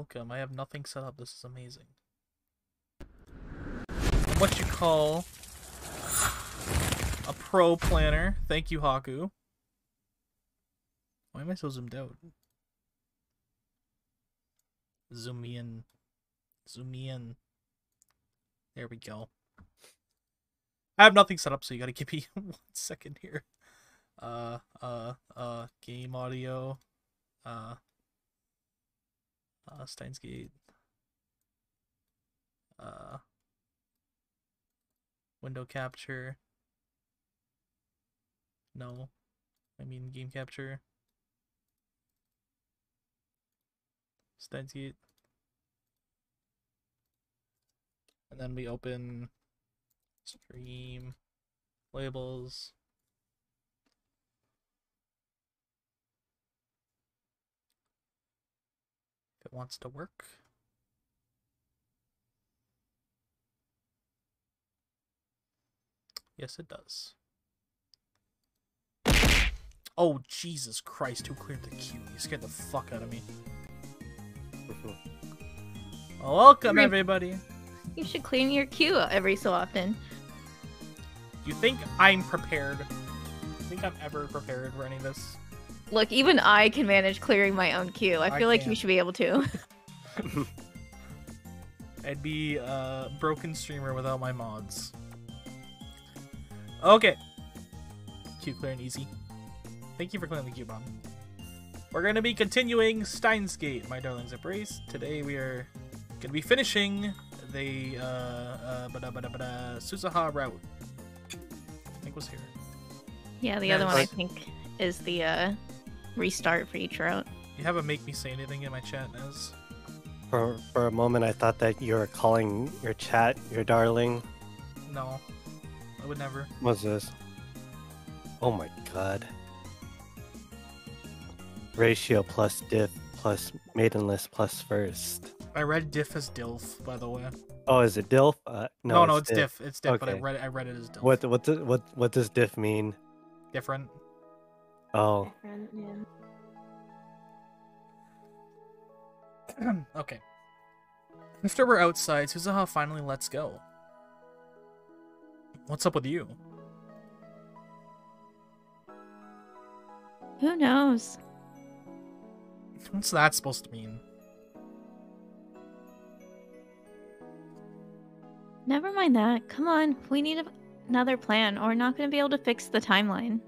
Welcome. I have nothing set up. This is amazing. What you call a pro planner. Thank you, Haku. Why am I so zoomed out? Zoom me in. Zoom me in. There we go. I have nothing set up, so you gotta give me 1 second here. Game audio. Steins Gate. Window capture. No. I mean game capture. Steins Gate. And then we open stream labels. If it wants to work. Yes, it does. Oh, Jesus Christ, who cleared the queue? You scared the fuck out of me. Well, welcome, everybody. You should clean your queue every so often. You think I'm prepared? You think I'm ever prepared for any of this? Look, even I can manage clearing my own queue. I feel like you should be able to. I'd be a broken streamer without my mods. Okay. Queue clear and easy. Thank you for clearing the queue, Bob. We're going to be continuing Steins Gate, my darling's embrace. Today we are going to be finishing the Susaha route. I think was here. Yeah, the other one I think is the restart for each route. You haven't make me say anything in my chat, Nez. For a moment, I thought that you were calling your chat your darling. No, I would never. What's this? Oh my god. Ratio plus diff plus maidenless plus first. I read diff as dilf, by the way. Oh, is it dilf? No, it's diff. It's diff, okay. but I read it as dilf. What does diff mean? Different. Oh. Different, yeah. Okay. After we're outside, Susaha finally lets go. What's up with you? Who knows? What's that supposed to mean? Never mind that. Come on, we need another plan, or we're not going to be able to fix the timeline.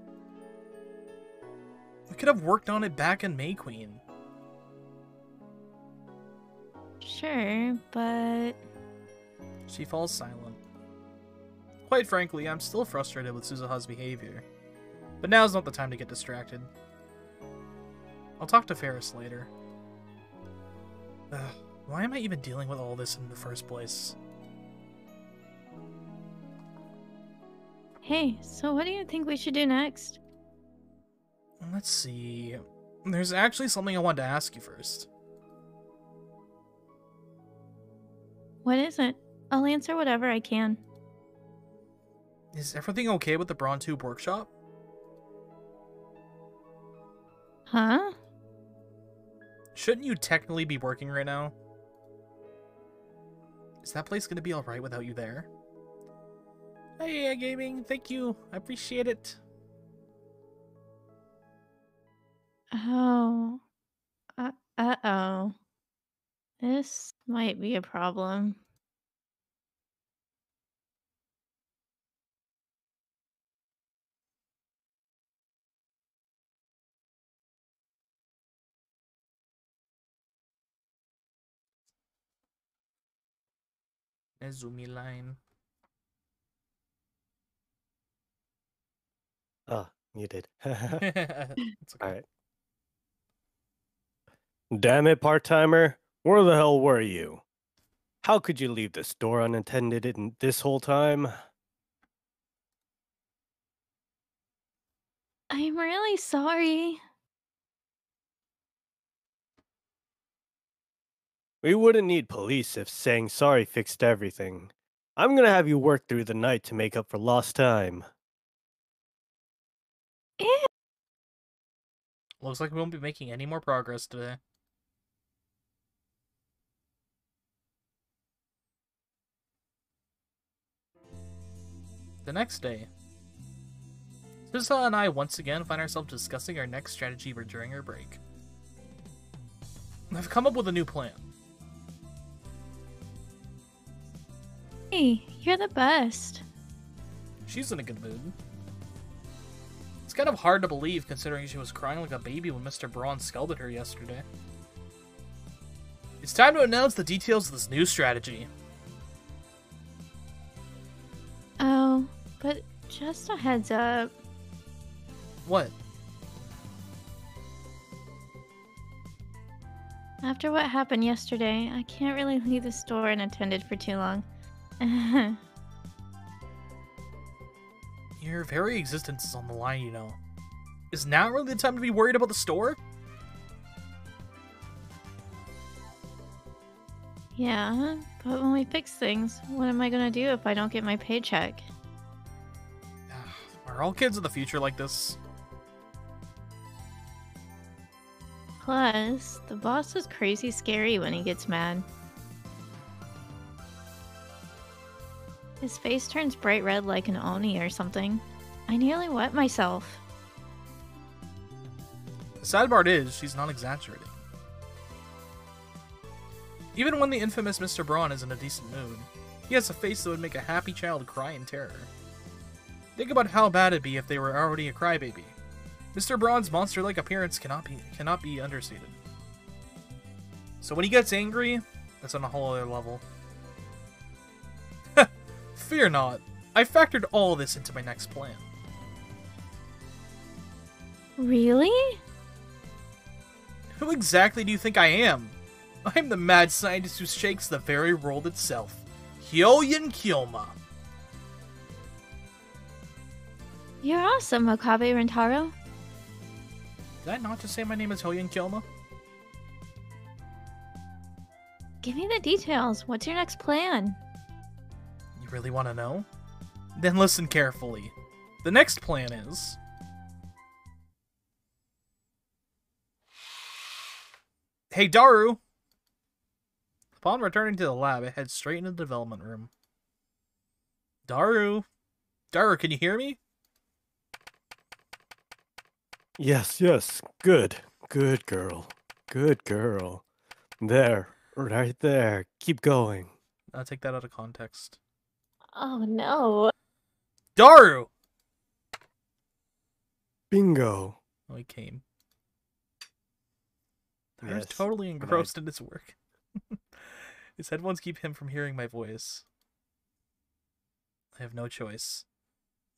We could have worked on it back in May Queen. Sure, but... She falls silent. Quite frankly, I'm still frustrated with Suzaha's behavior. But now's not the time to get distracted. I'll talk to Ferris later. Why am I even dealing with all this in the first place? Hey, so what do you think we should do next? Let's see. There's actually something I wanted to ask you first. What is it? I'll answer whatever I can. Is everything okay with the Braun Tube workshop? Huh? Shouldn't you technically be working right now? Is that place gonna be alright without you there? Hey, gaming, thank you. I appreciate it. Oh. Uh-oh. This might be a problem. Nezumi line. Oh, muted. It's okay. Alright. Damn it, part-timer. Where the hell were you? How could you leave this door unattended in this whole time? I'm really sorry. We wouldn't need police if saying sorry fixed everything. I'm gonna have you work through the night to make up for lost time. Looks like we won't be making any more progress today. The next day, Susa and I once again find ourselves discussing our next strategy during our break. I've come up with a new plan. Hey, you're the best. She's in a good mood. It's kind of hard to believe considering she was crying like a baby when Mr. Braun scalded her yesterday. It's time to announce the details of this new strategy. Oh, but just a heads up. What? After what happened yesterday, I can't really leave the store unattended for too long. Your very existence is on the line, you know. Is now really the time to be worried about the store? Yeah, but when we fix things, what am I gonna do if I don't get my paycheck? Are all kids of the future like this? Plus, the boss is crazy scary when he gets mad. His face turns bright red like an Oni or something. I nearly wet myself. The sad part is, she's not exaggerating. Even when the infamous Mr. Braun is in a decent mood, he has a face that would make a happy child cry in terror. Think about how bad it'd be if they were already a crybaby. Mr. Braun's monster-like appearance cannot be understated. So when he gets angry, that's on a whole other level. Fear not, I factored all this into my next plan. Really? Who exactly do you think I am? I'm the mad scientist who shakes the very world itself. Hyoyin Kyoma. You're awesome, Okabe Rentaro. Did I not just say my name is Hyoyin Kyoma? Give me the details. What's your next plan? You really want to know? Then listen carefully. The next plan is... Hey, Daru! Upon returning to the lab, it heads straight into the development room. Daru! Daru, can you hear me? Yes, yes. Good. Good girl. Good girl. There. Right there. Keep going. I'll take that out of context. Oh no. Daru! Bingo. Oh, he came. Daru's Yes, totally engrossed in his work. His headphones keep him from hearing my voice. I have no choice.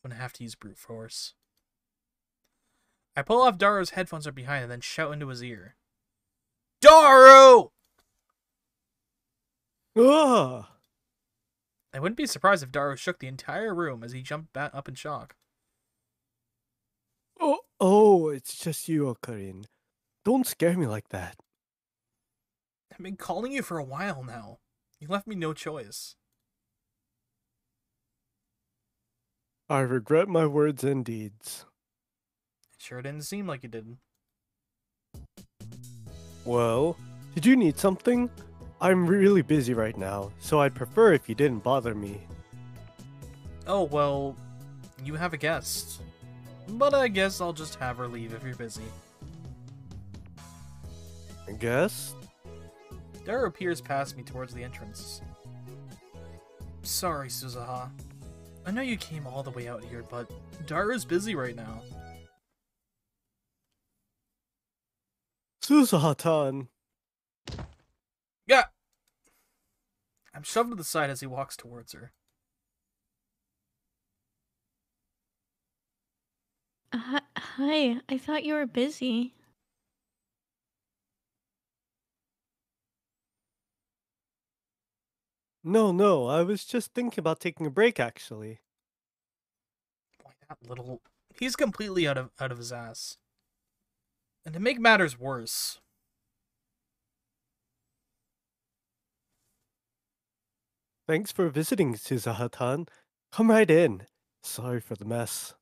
I'm gonna have to use brute force. I pull off Daru's headphones are behind and then shout into his ear. Daru! Ah! I wouldn't be surprised if Daru shook the entire room as he jumped back up in shock. Oh, it's just you, Okarin. Don't scare me like that. I've been calling you for a while now. You left me no choice. I regret my words and deeds. It sure didn't seem like you did. Well, did you need something? I'm really busy right now, so I'd prefer if you didn't bother me. Oh, well, you have a guest. But I guess I'll just have her leave if you're busy. I guess? Daru peers past me towards the entrance. Sorry, Suzuha. I know you came all the way out here, but Daru's busy right now. Suzuha-tan. Yeah! I'm shoved to the side as he walks towards her. Hi, I thought you were busy. No, I was just thinking about taking a break, actually. Boy, that little... He's completely out of his ass. And to make matters worse... Thanks for visiting, Suzuha-tan. Come right in. Sorry for the mess.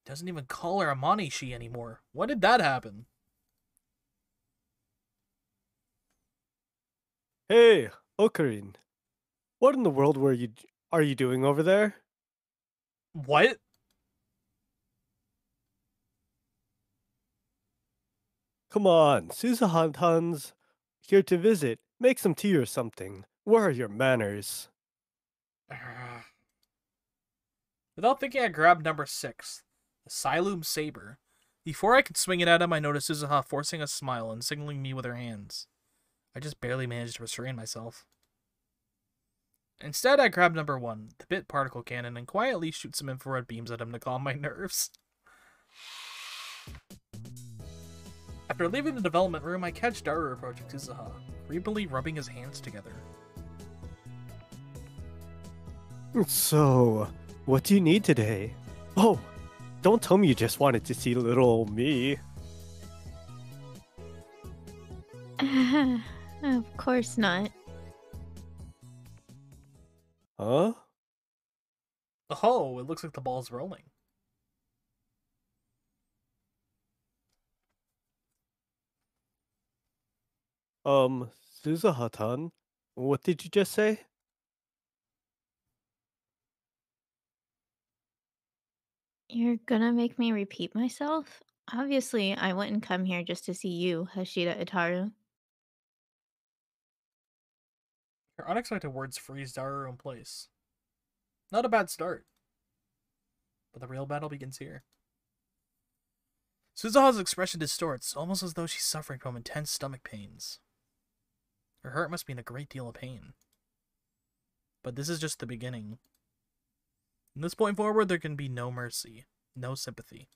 Doesn't even call her Amanishi anymore. When did that happen? Hey, Okarin. What in the world are you doing over there? What? Come on, Suzuha-han's here to visit. Make some tea or something. Where are your manners? Without thinking, I grabbed number 6, the Siloom Saber. Before I could swing it at him, I noticed Suzuha forcing a smile and signaling me with her hands. I just barely managed to restrain myself. Instead, I grabbed number 1, the bit particle cannon, and quietly shoot some infrared beams at him to calm my nerves. After leaving the development room, I catch Daru approaching Suzuha, creepily rubbing his hands together. So, what do you need today? Oh, don't tell me you just wanted to see little old me. Of course not. Huh? Oh, it looks like the ball's rolling. Suzuha-tan, what did you just say? You're gonna make me repeat myself? Obviously, I wouldn't come here just to see you, Hashida Itaru. Her unexpected words freeze Daru in place. Not a bad start. But the real battle begins here. Suzuha's expression distorts, almost as though she's suffering from intense stomach pains. Her heart must be in a great deal of pain. But this is just the beginning. From this point forward, there can be no mercy, no sympathy.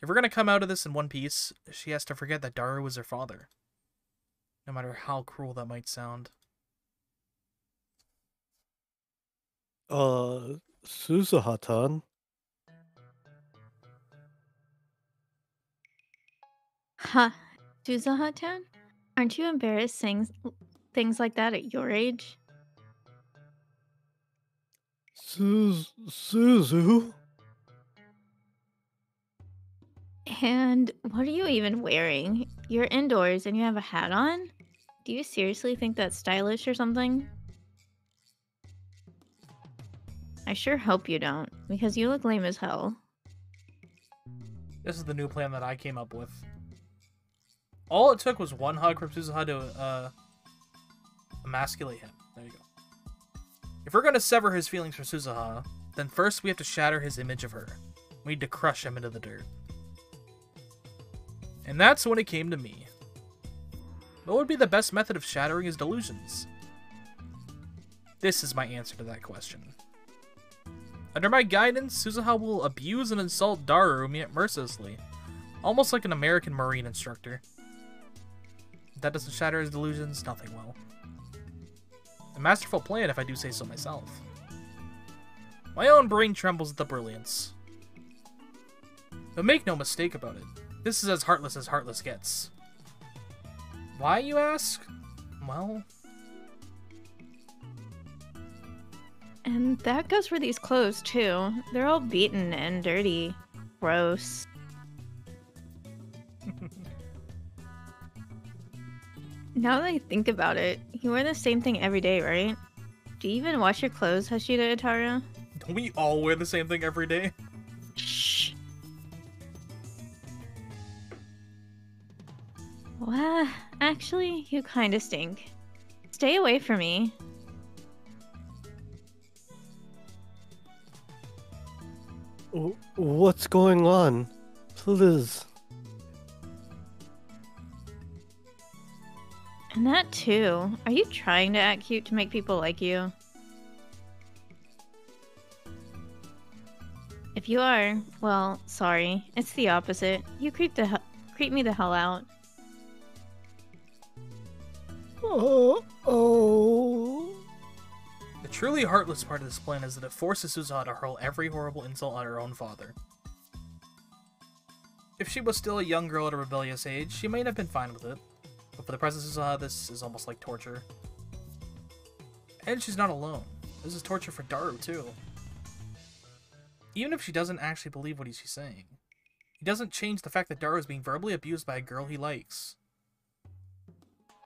If we're going to come out of this in one piece, she has to forget that Daru was her father. No matter how cruel that might sound. Suzuha-tan? Ha! Suzuha-tan? Aren't you embarrassed saying things like that at your age? Suzu? And what are you even wearing? You're indoors and you have a hat on? Do you seriously think that's stylish or something? I sure hope you don't, because you look lame as hell. This is the new plan that I came up with. All it took was one hug from Suzuha to emasculate him. There you go. If we're going to sever his feelings from Suzuha, then first we have to shatter his image of her. We need to crush him into the dirt. And that's when it came to me. What would be the best method of shattering his delusions? This is my answer to that question. Under my guidance, Suzuha will abuse and insult Daru mercilessly, almost like an American Marine instructor. If that doesn't shatter his delusions, nothing will. A masterful plan, if I do say so myself. My own brain trembles at the brilliance. But make no mistake about it, this is as heartless gets. Why, you ask? Well... And that goes for these clothes, too. They're all beaten and dirty. Gross. Now that I think about it, you wear the same thing every day, right? Do you even wash your clothes, Hashida Itaru? Don't we all wear the same thing every day? Shh. Well, actually, you kinda stink. Stay away from me. What's going on? Please. And that too. Are you trying to act cute to make people like you? If you are, well, sorry. It's the opposite. You creep me the hell out. Oh. The truly heartless part of this plan is that it forces Suzuha to hurl every horrible insult at her own father. If she was still a young girl at a rebellious age, she might have been fine with it. But for the present Suzuha, this is almost like torture. And she's not alone. This is torture for Daru, too. Even if she doesn't actually believe what she's saying, it doesn't change the fact that Daru is being verbally abused by a girl he likes.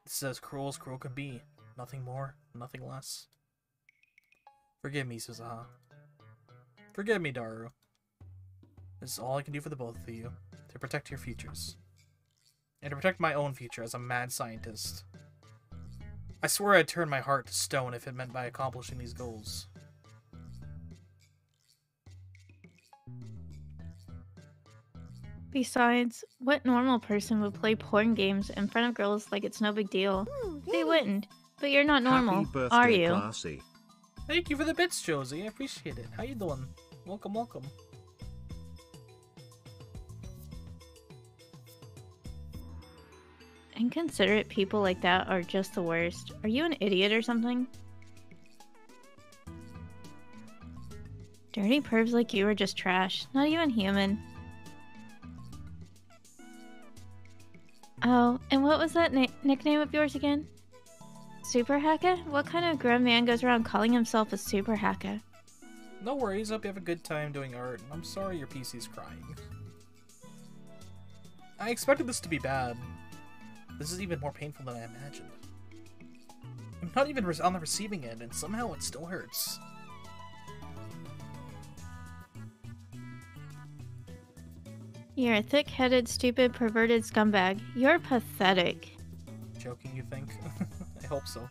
This is as cruel can be. Nothing more, nothing less. Forgive me, Suzuha. Forgive me, Daru. This is all I can do for the both of you, to protect your futures. And to protect my own future as a mad scientist. I swear I'd turn my heart to stone if it meant by accomplishing these goals. Besides, what normal person would play porn games in front of girls like it's no big deal? They wouldn't. But you're not normal, Happy birthday, are you? Classy. Thank you for the bits, Josie. I appreciate it. How you doing? Welcome, welcome. Inconsiderate people like that are just the worst. Are you an idiot or something? Dirty pervs like you are just trash. Not even human. Oh, and what was that nickname of yours again? Super Hacker? What kind of grown man goes around calling himself a Super Hacker? No worries, hope you have a good time doing art, and I'm sorry your PC's crying. I expected this to be bad. This is even more painful than I imagined. I'm not even on the receiving end, and somehow it still hurts. You're a thick-headed, stupid, perverted scumbag. You're pathetic. Joking, you think? I hope so.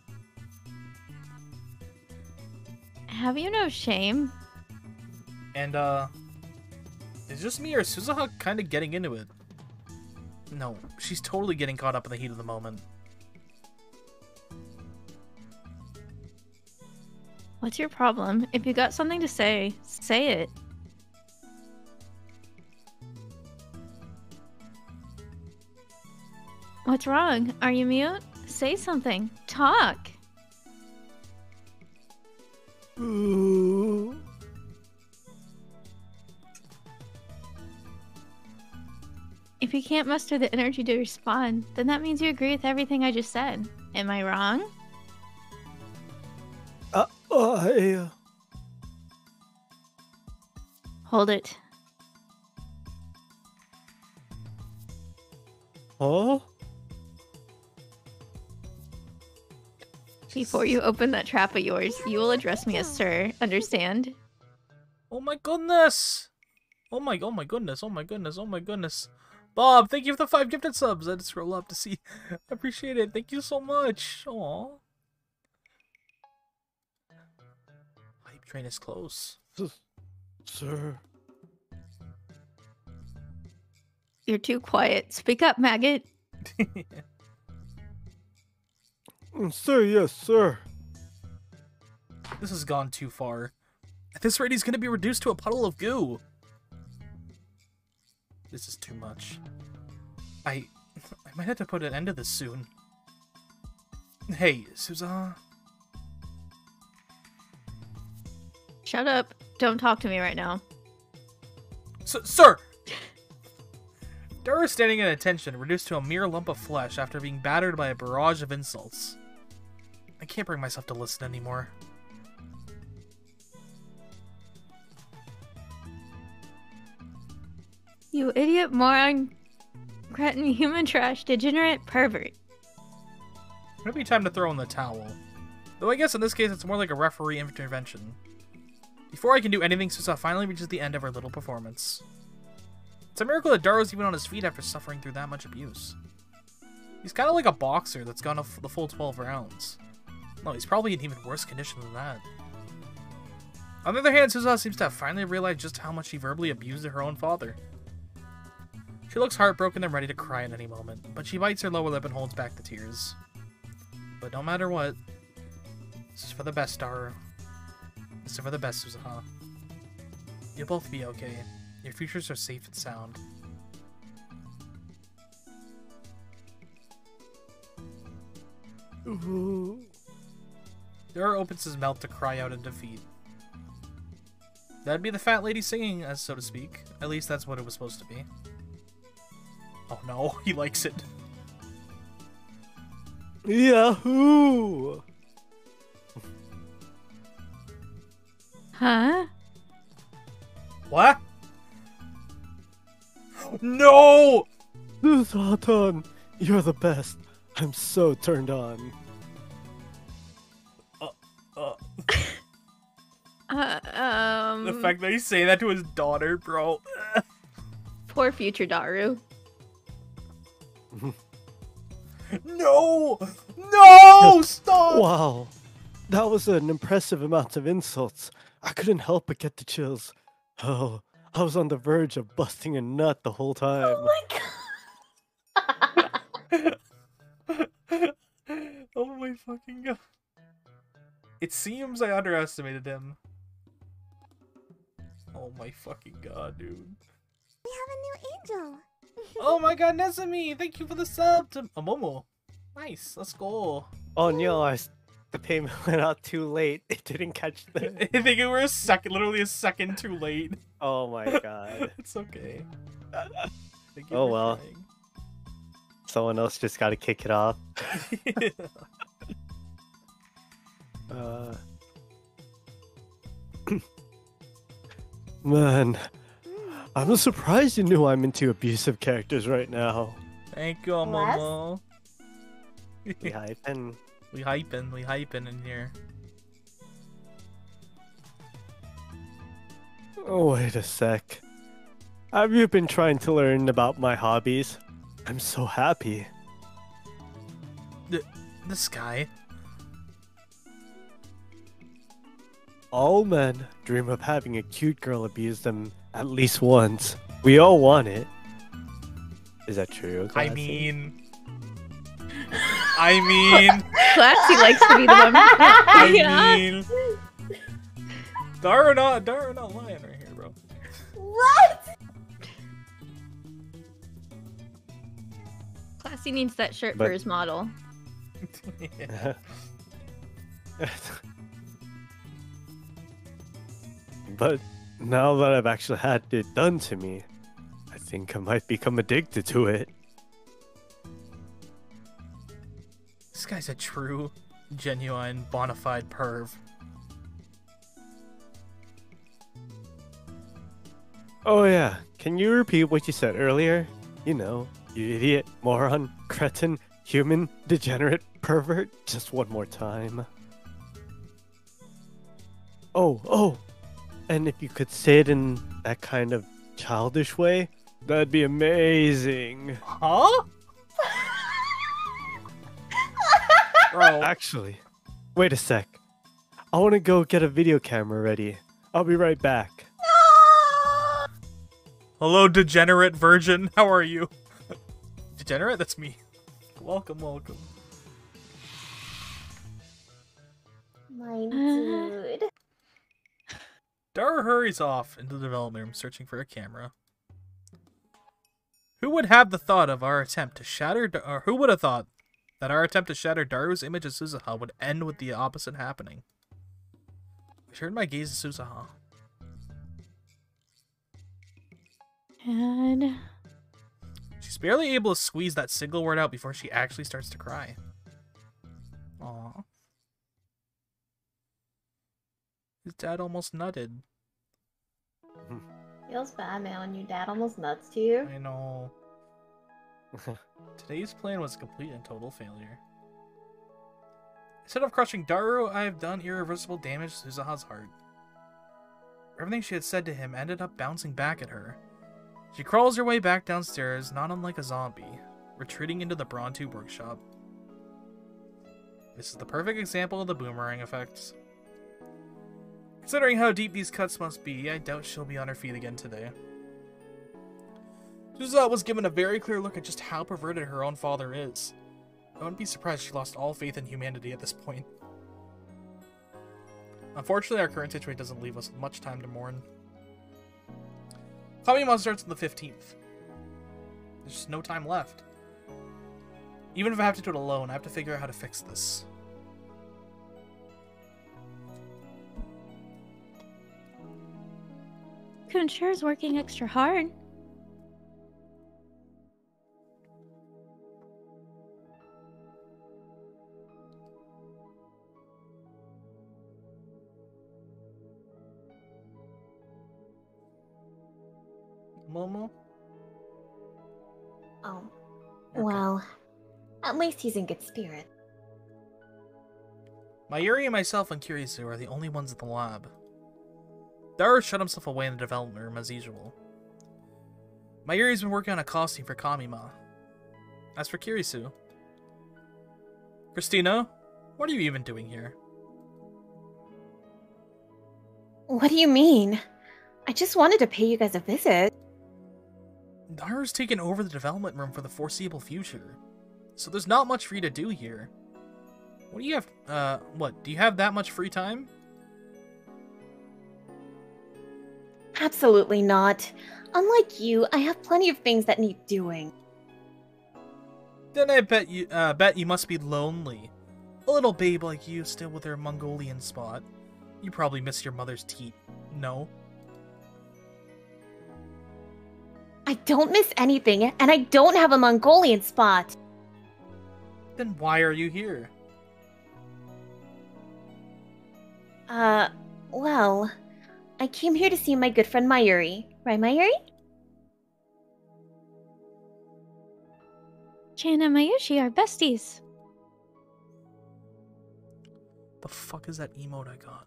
Have you no shame? And, is it just me or is Suzuha kind of getting into it? No, she's totally getting caught up in the heat of the moment. What's your problem? If you got something to say, say it. What's wrong? Are you mute? Say something. Talk. Ooh. If you can't muster the energy to respond, then that means you agree with everything I just said. Am I wrong? Hold it. Huh? Before you open that trap of yours, you will address me as sir. Understand? Oh my goodness! Oh my goodness, oh my goodness, oh my goodness. Bob, thank you for the 5 gifted subs. I had to scroll up to see. I appreciate it. Thank you so much. Aww. Hype train is close. Sir. You're too quiet. Speak up, maggot. Sir, yes, sir. This has gone too far. At this rate, he's going to be reduced to a puddle of goo. This is too much. I might have to put an end to this soon. Hey, Suzuha. Shut up. Don't talk to me right now. Sir! Dara is standing at attention, reduced to a mere lump of flesh after being battered by a barrage of insults. I can't bring myself to listen anymore. You idiot, moron, cretin, human trash, degenerate, pervert. It might be time to throw in the towel. Though I guess in this case it's more like a referee intervention. Before I can do anything, Suzuha finally reaches the end of her little performance. It's a miracle that Daro's even on his feet after suffering through that much abuse. He's kind of like a boxer that's gone the full 12 rounds. No, he's probably in even worse condition than that. On the other hand, Suzuha seems to have finally realized just how much she verbally abused her own father. She looks heartbroken and ready to cry at any moment, but she bites her lower lip and holds back the tears. But no matter what, this is for the best, Daru. This is for the best, Suzuha. You'll both be okay. Your futures are safe and sound. Ooh. Daru opens his mouth to cry out in defeat. That'd be the fat lady singing, as so to speak. At least that's what it was supposed to be. Oh no, he likes it. Yahoo! Huh? What? No! Suzuha-tan, you're the best. I'm so turned on. The fact that he's saying that to his daughter, bro. Poor future Daru. No! No! Stop! Wow. That was an impressive amount of insults. I couldn't help but get the chills. Oh, I was on the verge of busting a nut the whole time. Oh my god. Oh my fucking god. It seems I underestimated him. Oh my fucking god, dude. We have a new angel. Oh my god, Nezumi! Thank you for the sub to Momo. Nice, let's go. Oh no, the payment went out too late. It didn't catch the... I think we were literally a second too late. Oh my god. It's okay. Thank you Oh for well. trying. Someone else just gotta kick it off. Man, I'm surprised you knew I'm into abusive characters right now. Thank you, Momo. We hyping. We hyping in here. Oh, wait a sec. Have you been trying to learn about my hobbies? I'm so happy. This guy. All men dream of having a cute girl abuse them at least once. We all want it. Is that true, Classy? I mean... Classy likes to be the one. I mean... Daru not lying right here, bro. What? Classy needs that shirt But- for his model. Yeah. But now that I've actually had it done to me, I think I might become addicted to it. This guy's a true, genuine, bona fide perv. Oh yeah, can you repeat what you said earlier? You know, you idiot, moron, cretin, human, degenerate, pervert, just one more time. Oh, and if you could say it in that kind of childish way, that'd be amazing. Huh? Bro. Actually, wait a sec. I want to go get a video camera ready. I'll be right back. Hello, degenerate virgin. How are you? Degenerate? That's me. Welcome. My dude. Daru hurries off into the development room searching for a camera. Who would have the thought of our attempt to shatter... or who would have thought that our attempt to shatter Daru's image of Suzuha would end with the opposite happening? I turned my gaze to Suzuha. And She's barely able to squeeze that single word out before she actually starts to cry. Aww. His dad almost nutted. Feels bad, man, when your dad almost nuts to you. I know. Today's plan was a complete and total failure. Instead of crushing Daru, I have done irreversible damage to Suzuha's heart. Everything she had said to him ended up bouncing back at her. She crawls her way back downstairs, not unlike a zombie, retreating into the Vtuber workshop. This is the perfect example of the boomerang effect. Considering how deep these cuts must be, I doubt she'll be on her feet again today. Suzuha was given a very clear look at just how perverted her own father is. I wouldn't be surprised if she lost all faith in humanity at this point. Unfortunately, our current situation doesn't leave us much time to mourn. Kamima starts on the 15th. There's just no time left. Even if I have to do it alone, I have to figure out how to fix this. Kun sure is working extra hard. Momo? Oh. Okay. Well, at least he's in good spirit. Mayuri and myself and Kurisu are the only ones at the lab. Daru shut himself away in the development room as usual. Mayuri's been working on a costume for Kamima. As for Kirisu... Christina, what are you even doing here? What do you mean? I just wanted to pay you guys a visit. Daru's taken over the development room for the foreseeable future. So there's not much for you to do here. What do you have, what, do you have that much free time? Absolutely not. Unlike you, I have plenty of things that need doing. Then I bet you must be lonely. A little babe like you still with her Mongolian spot. You probably miss your mother's teat, no? I don't miss anything, and I don't have a Mongolian spot. Then why are you here? Well, I came here to see my good friend Mayuri. Right, Mayuri? Chan and Mayushi are besties. The fuck is that emote I got?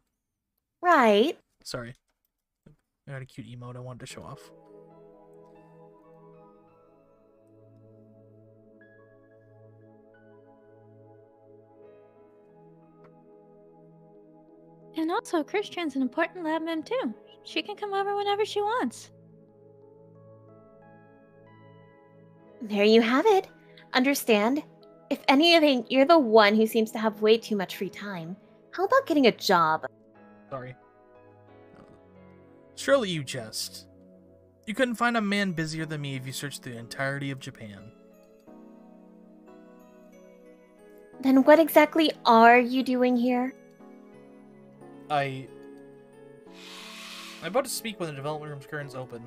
Right. Sorry. I got a cute emote I wanted to show off. And also, Christian's an important lab mem too. She can come over whenever she wants. There you have it. Understand? If anything, you're the one who seems to have way too much free time. How about getting a job? Sorry. Surely you jest. You couldn't find a man busier than me if you searched the entirety of Japan. Then what exactly are you doing here? I'm about to speak when the development room's curtains open.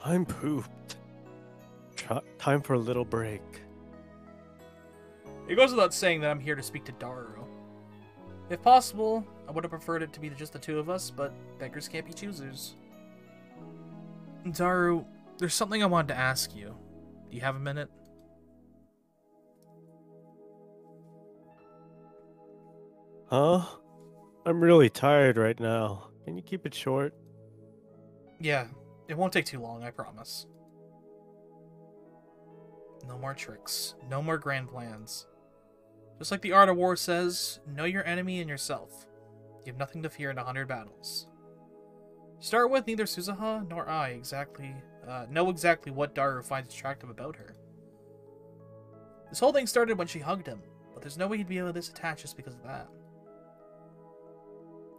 I'm pooped. Time for a little break. It goes without saying that I'm here to speak to Daru. If possible, I would have preferred it to be just the two of us, but beggars can't be choosers. Daru, there's something I wanted to ask you. Do you have a minute? Huh? I'm really tired right now. Can you keep it short? Yeah, it won't take too long, I promise. No more tricks. No more grand plans. Just like the Art of War says, know your enemy and yourself. You have nothing to fear in 100 battles. To start with, neither Suzuha nor I know exactly what Daru finds attractive about her. This whole thing started when she hugged him, but there's no way he'd be able to disattach just because of that.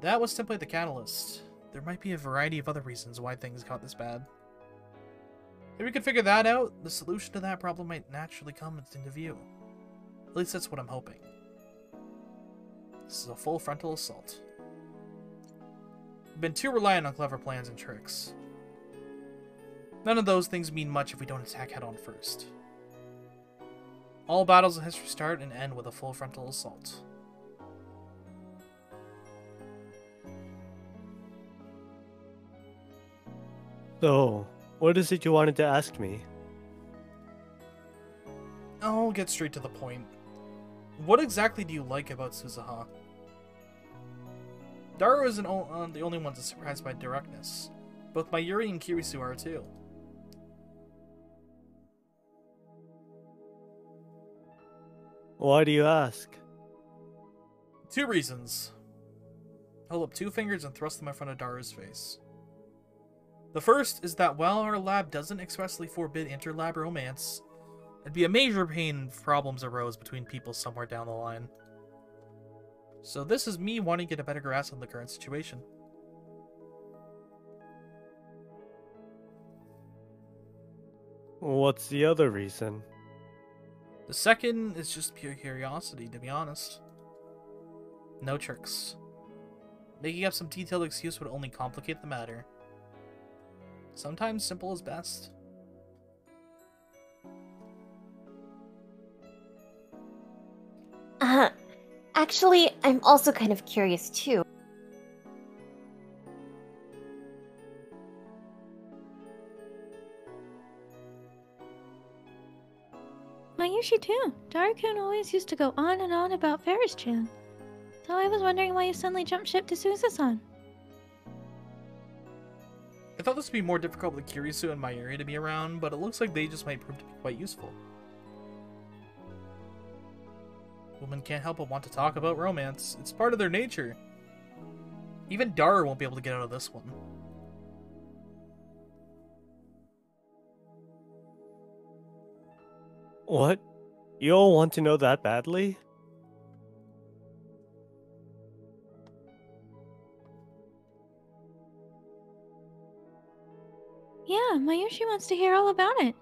That was simply the catalyst. There might be a variety of other reasons why things got this bad. If we could figure that out, the solution to that problem might naturally come into view. At least that's what I'm hoping. This is a full frontal assault. We've been too reliant on clever plans and tricks. None of those things mean much if we don't attack head-on first. All battles in history start and end with a full frontal assault. So, what is it you wanted to ask me? I'll get straight to the point. What exactly do you like about Suzuha? Daru isn't the only one that's surprised by directness. Both Mayuri and Kirisu are too. Why do you ask? 2 reasons. Hold up 2 fingers and thrust them in front of Daru's face. The first is that while our lab doesn't expressly forbid inter-lab romance, it'd be a major pain if problems arose between people somewhere down the line. So this is me wanting to get a better grasp on the current situation. What's the other reason? The second is just pure curiosity, to be honest. No tricks. Making up some detailed excuse would only complicate the matter. Sometimes simple is best. Actually, I'm also kind of curious too. Mayushi too. Daru-kun always used to go on and on about Ferris-chan. So I was wondering why you suddenly jumped ship to Suza-san. I thought this would be more difficult with Kirisu and Mayuri to be around, but it looks like they just might prove to be quite useful. Women can't help but want to talk about romance. It's part of their nature. Even Daru won't be able to get out of this one. What? You all want to know that badly? Yeah, Mayushi wants to hear all about it.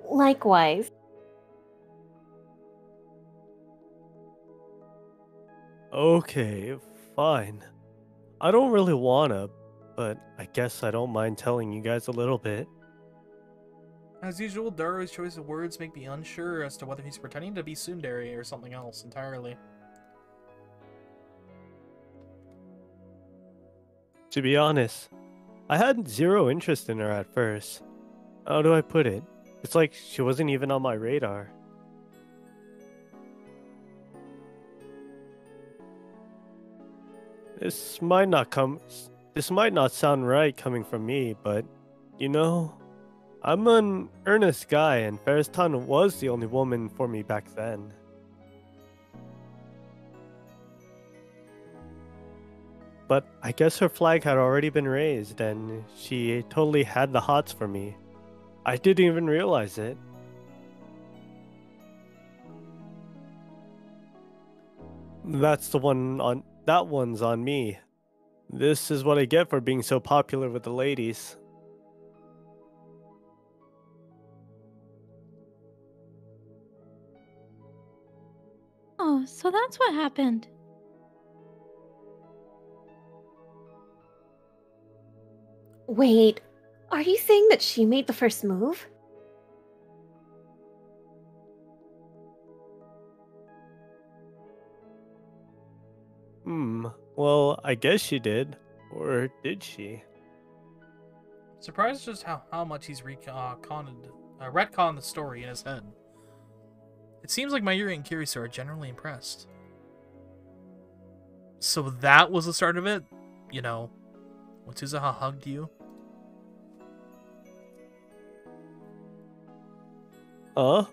Likewise. Okay, fine. I don't really wanna, but I guess I don't mind telling you guys a little bit. As usual, Daru's choice of words make me unsure as to whether he's pretending to be tsundere or something else entirely. To be honest, I had zero interest in her at first. How do I put it? It's like she wasn't even on my radar. This might not sound right coming from me, but you know, I'm an earnest guy and Ferris-tan was the only woman for me back then. But I guess her flag had already been raised and she totally had the hots for me. I didn't even realize it. That one's on me. This is what I get for being so popular with the ladies. Oh, so that's what happened. Wait, are you saying that she made the first move? Well, I guess she did. Or did she? Surprised just how much he's retconned the story in his head. It seems like Mayuri and Kirisu are generally impressed. So that was the start of it? You know, when Suzuha hugged you? Huh?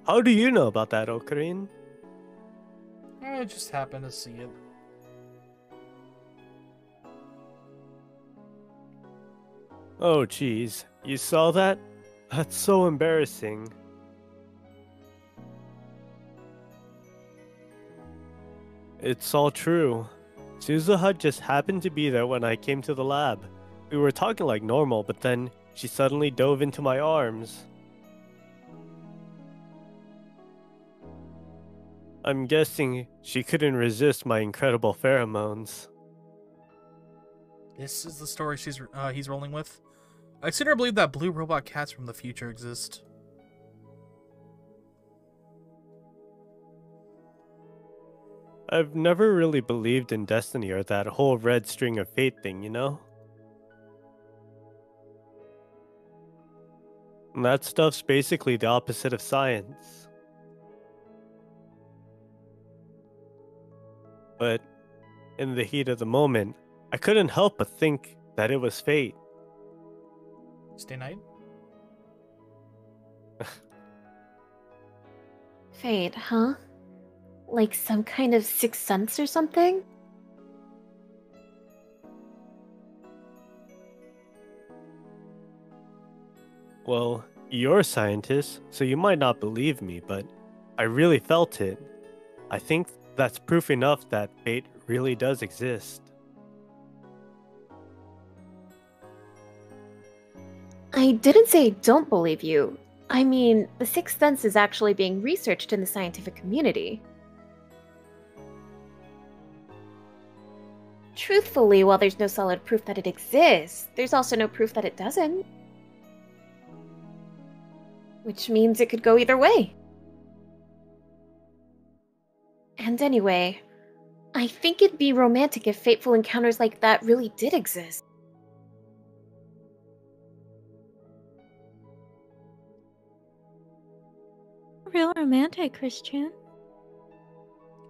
How do you know about that, Ocarine? I just happened to see it. Oh, jeez. You saw that? That's so embarrassing. It's all true. Suzuha just happened to be there when I came to the lab. We were talking like normal, but then she suddenly dove into my arms. I'm guessing she couldn't resist my incredible pheromones. This is the story he's rolling with. I sooner believe that blue robot cats from the future exist. I've never really believed in destiny or that whole red string of fate thing, you know? That stuff's basically the opposite of science. But in the heat of the moment, I couldn't help but think that it was fate. Stay night? Fate, huh? Like some kind of sixth sense or something? Well, you're a scientist, so you might not believe me, but I really felt it. I think that's proof enough that fate really does exist. I didn't say I don't believe you. I mean, the sixth sense is actually being researched in the scientific community. Truthfully, while there's no solid proof that it exists, there's also no proof that it doesn't. Which means it could go either way. And anyway, I think it'd be romantic if fateful encounters like that really did exist. Real romantic, Christian.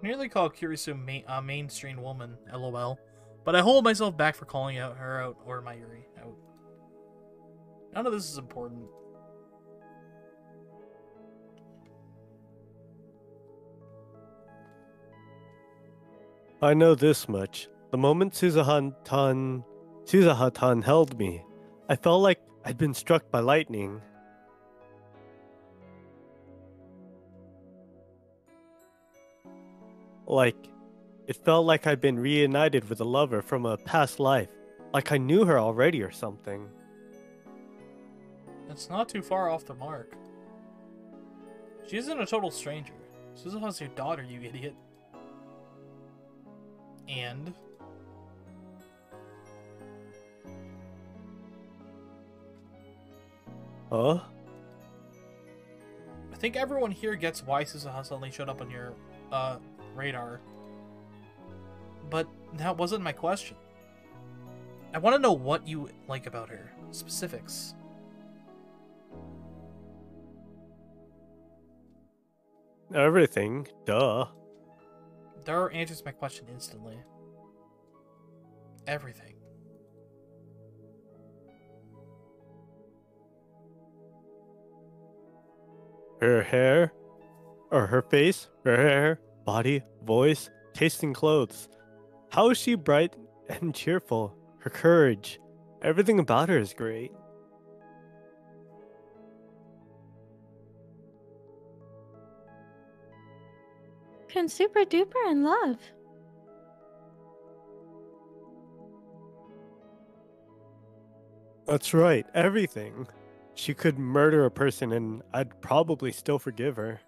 I nearly call Kurisu a mainstream woman, lol. But I hold myself back for calling her out or Mayuri out. None of this is important. I know this much. The moment Suzuha-tan held me, I felt like I'd been struck by lightning. It felt like I'd been reunited with a lover from a past life. Like I knew her already or something. It's not too far off the mark. She isn't a total stranger. Suzuha's your daughter, you idiot. And? Huh? I think everyone here gets why Suzuha suddenly showed up on your, radar. But that wasn't my question. I want to know what you like about her. Specifics. Everything. Duh. Dar answers my question instantly. Everything. Her hair, or her face, her hair, body, voice, taste in clothes. How is she bright and cheerful? Her courage. Everything about her is great. Can super duper in love. That's right, everything. She could murder a person and I'd probably still forgive her.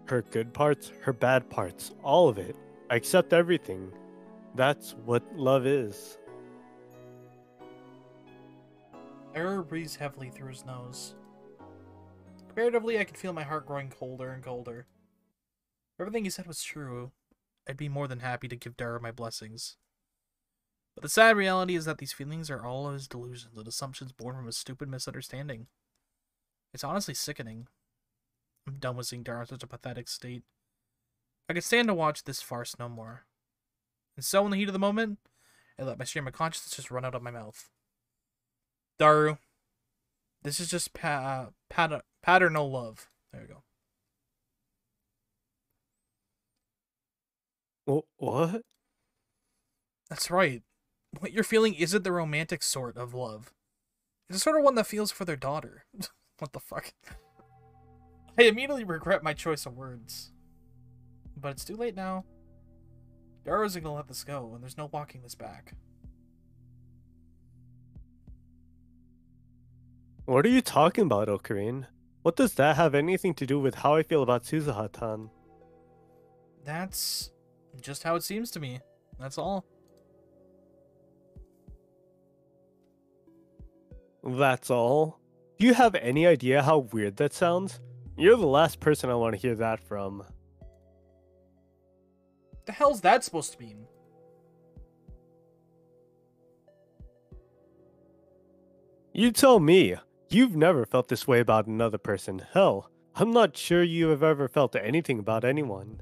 Her good parts, her bad parts, all of it. I accept everything. That's what love is. Error breathes heavily through his nose. Comparatively, I could feel my heart growing colder and colder. If everything he said was true, I'd be more than happy to give Dara my blessings. But the sad reality is that these feelings are all his delusions and assumptions born from a stupid misunderstanding. It's honestly sickening. I'm done with seeing Dara in such a pathetic state. I could stand to watch this farce no more. And so, in the heat of the moment, I let my stream of consciousness just run out of my mouth. Daru, this is just paternal love. There we go. What? That's right. What you're feeling isn't the romantic sort of love. It's the sort of one that feels for their daughter. What the fuck? I immediately regret my choice of words. But it's too late now. Daru isn't gonna let this go, and there's no walking this back. What are you talking about, Ocarine? What does that have anything to do with how I feel about Suzuha-tan? That's just how it seems to me. That's all. That's all? Do you have any idea how weird that sounds? You're the last person I want to hear that from. The hell's that supposed to mean? You tell me. You've never felt this way about another person. Hell, I'm not sure you have ever felt anything about anyone.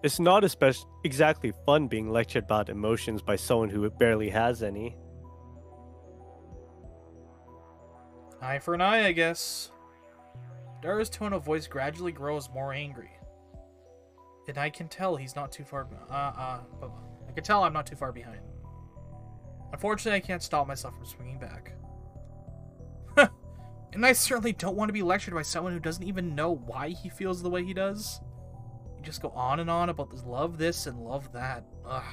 It's not exactly fun being lectured about emotions by someone who barely has any. Eye for an eye, I guess. Dara's tone of voice gradually grows more angry. And I can tell he's not too far... I can tell I'm not too far behind. Unfortunately, I can't stop myself from swinging back. And I certainly don't want to be lectured by someone who doesn't even know why he feels the way he does. You just go on and on about this love this and love that. Ugh.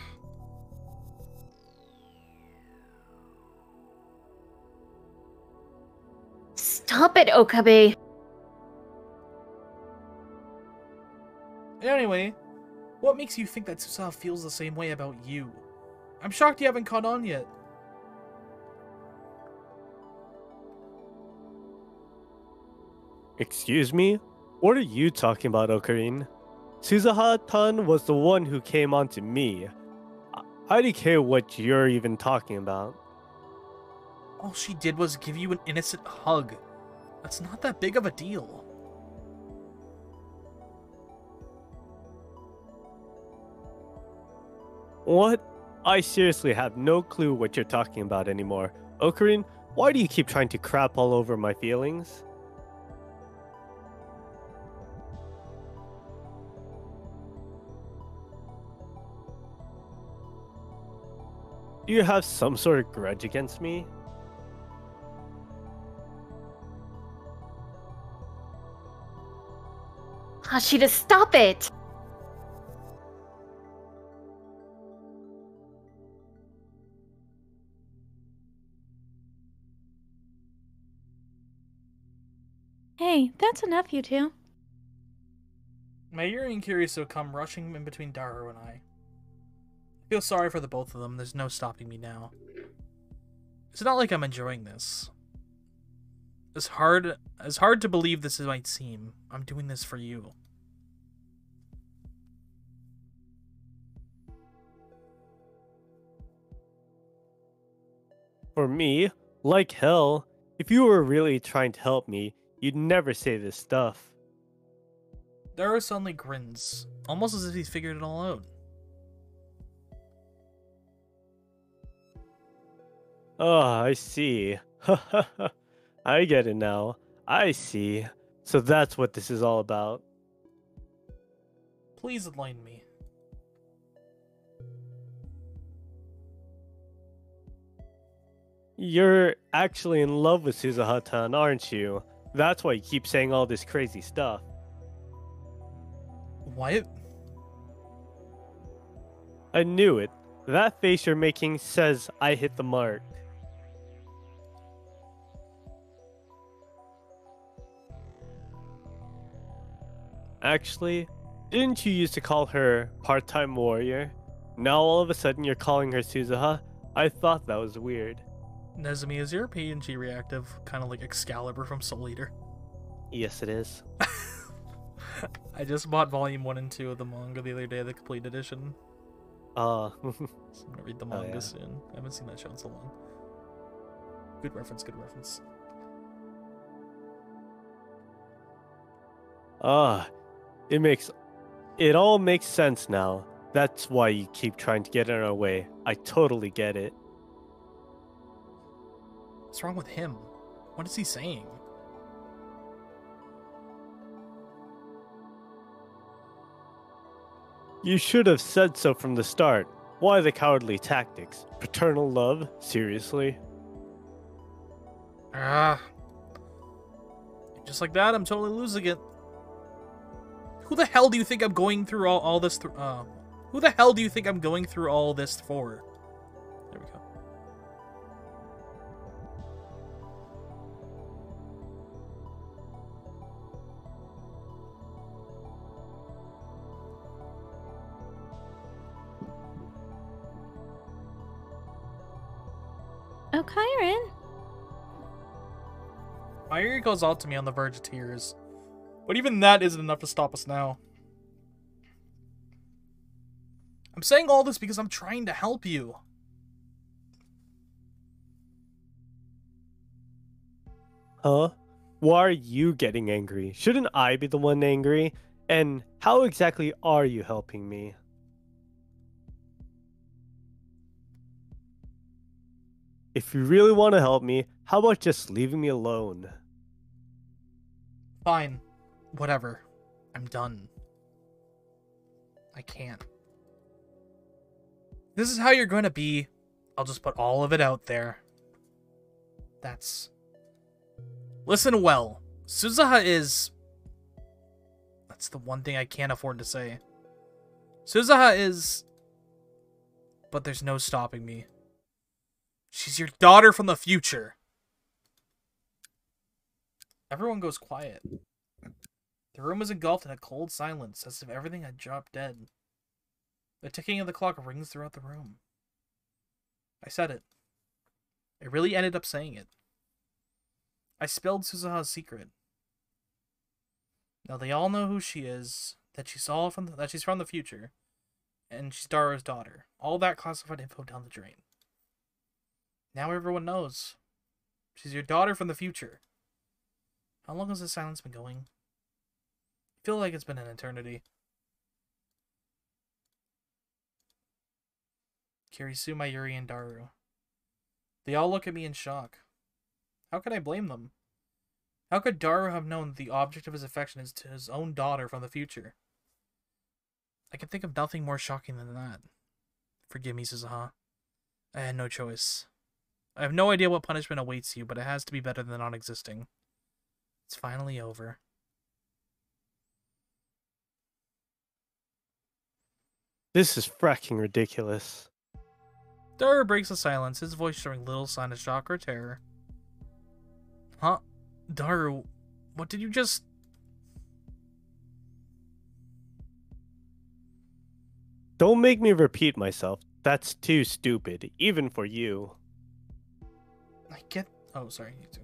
Stop it, Okabe. Anyway, what makes you think that Susaha feels the same way about you? I'm shocked you haven't caught on yet. Excuse me? What are you talking about, Ocarine? Suzuha-tan was the one who came onto me. I don't care what you're even talking about. All she did was give you an innocent hug. That's not that big of a deal. What? I seriously have no clue what you're talking about anymore. Ocarine, why do you keep trying to crap all over my feelings? Do you have some sort of grudge against me? Hashida, stop it! Hey, that's enough, you two. Mayuri and Kiryu come rushing in between Daru and I. I feel sorry for the both of them. There's no stopping me now. It's not like I'm enjoying this. As hard to believe this might seem, I'm doing this for you. For me? Like hell. If you were really trying to help me, you'd never say this stuff. Daru suddenly grins, almost as if he's figured it all out. Oh, I see. I get it now. I see. So that's what this is all about. Please enlighten me. You're actually in love with Suzuha-tan, aren't you? That's why you keep saying all this crazy stuff. What? I knew it. That face you're making says I hit the mark. Actually, didn't you used to call her part-time warrior? Now all of a sudden you're calling her Suzuha? I thought that was weird. Nezumi, is your PNG reactive kind of like Excalibur from Soul Eater? Yes, it is. I just bought volume 1 and 2 of the manga the other day, the complete edition. Uh, So I'm gonna read the manga yeah. soon. I haven't seen that show in so long. Good reference, good reference. It all makes sense now. That's why you keep trying to get in our way. I totally get it. What's wrong with him? What is he saying? You should have said so from the start. Why the cowardly tactics? Paternal love? Seriously? Ah. Just like that, I'm totally losing it. Who the hell do you think I'm going through all this who the hell do you think I'm going through all this for? There we go. Oh, Kyron. Mayuri goes out to me on the verge of tears. But even that isn't enough to stop us now. I'm saying all this because I'm trying to help you. Huh? Why are you getting angry? Shouldn't I be the one angry? And how exactly are you helping me? If you really want to help me, how about just leaving me alone? Fine. Whatever. I'm done. I can't. This is how you're going to be. I'll just put all of it out there. That's... Listen well. Suzuha is... That's the one thing I can't afford to say. Suzuha is... But there's no stopping me. She's your daughter from the future. Everyone goes quiet. The room is engulfed in a cold silence, as if everything had dropped dead. The ticking of the clock rings throughout the room. I said it. I really ended up saying it. I spilled Suzuha's secret. Now they all know who she is. that she saw that she's from the future, and she's Daru's daughter. All that classified info down the drain. Now everyone knows. She's your daughter from the future. How long has this silence been going? I feel like it's been an eternity. Kirisu, Mayuri, and Daru. They all look at me in shock. How could I blame them? How could Daru have known that the object of his affection is to his own daughter from the future? I can think of nothing more shocking than that. Forgive me, Suzuha. I had no choice. I have no idea what punishment awaits you, but it has to be better than non-existing. It's finally over. This is fracking ridiculous. Daru breaks the silence, his voice showing little sign of shock or terror. Huh? Daru, what did you just... Don't make me repeat myself. That's too stupid, even for you. I get... Oh, sorry, you too.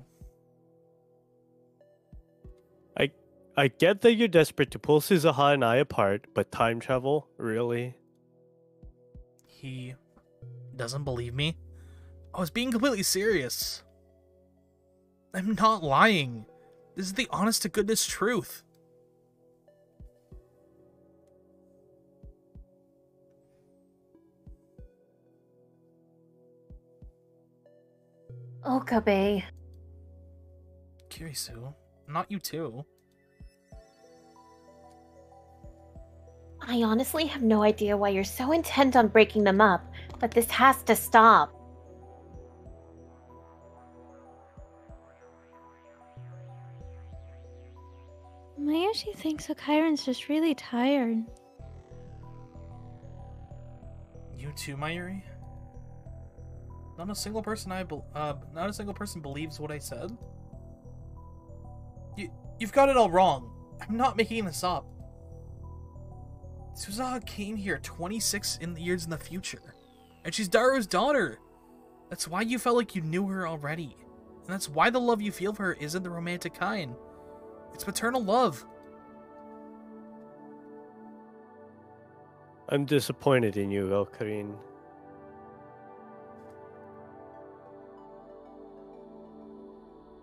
I get that you're desperate to pull Suzuha and I apart, but time travel? Really? He doesn't believe me? I was being completely serious. I'm not lying. This is the honest to goodness truth. Okabe. Kirisu, not you too. I honestly have no idea why you're so intent on breaking them up, but this has to stop. Mayushi thinks Akairan's just really tired. You too, Mayuri? Not a single person believes what I said. You've got it all wrong. I'm not making this up. Suzuha came here 26 years in the future, and she's Daru's daughter. That's why you felt like you knew her already, and that's why the love you feel for her isn't the romantic kind. It's maternal love. I'm disappointed in you, Okarin.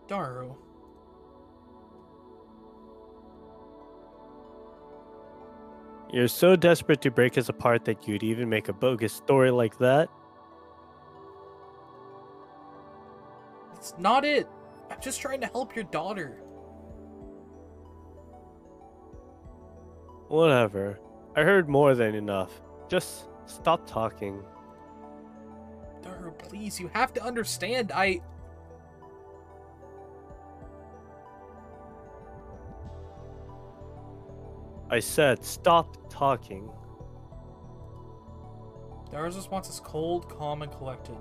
Daru. You're so desperate to break us apart that you'd even make a bogus story like that? It's not it. I'm just trying to help your daughter. Whatever. I heard more than enough. Just stop talking. Daru, please, you have to understand, I said stop talking. Daru's response is cold, calm, and collected.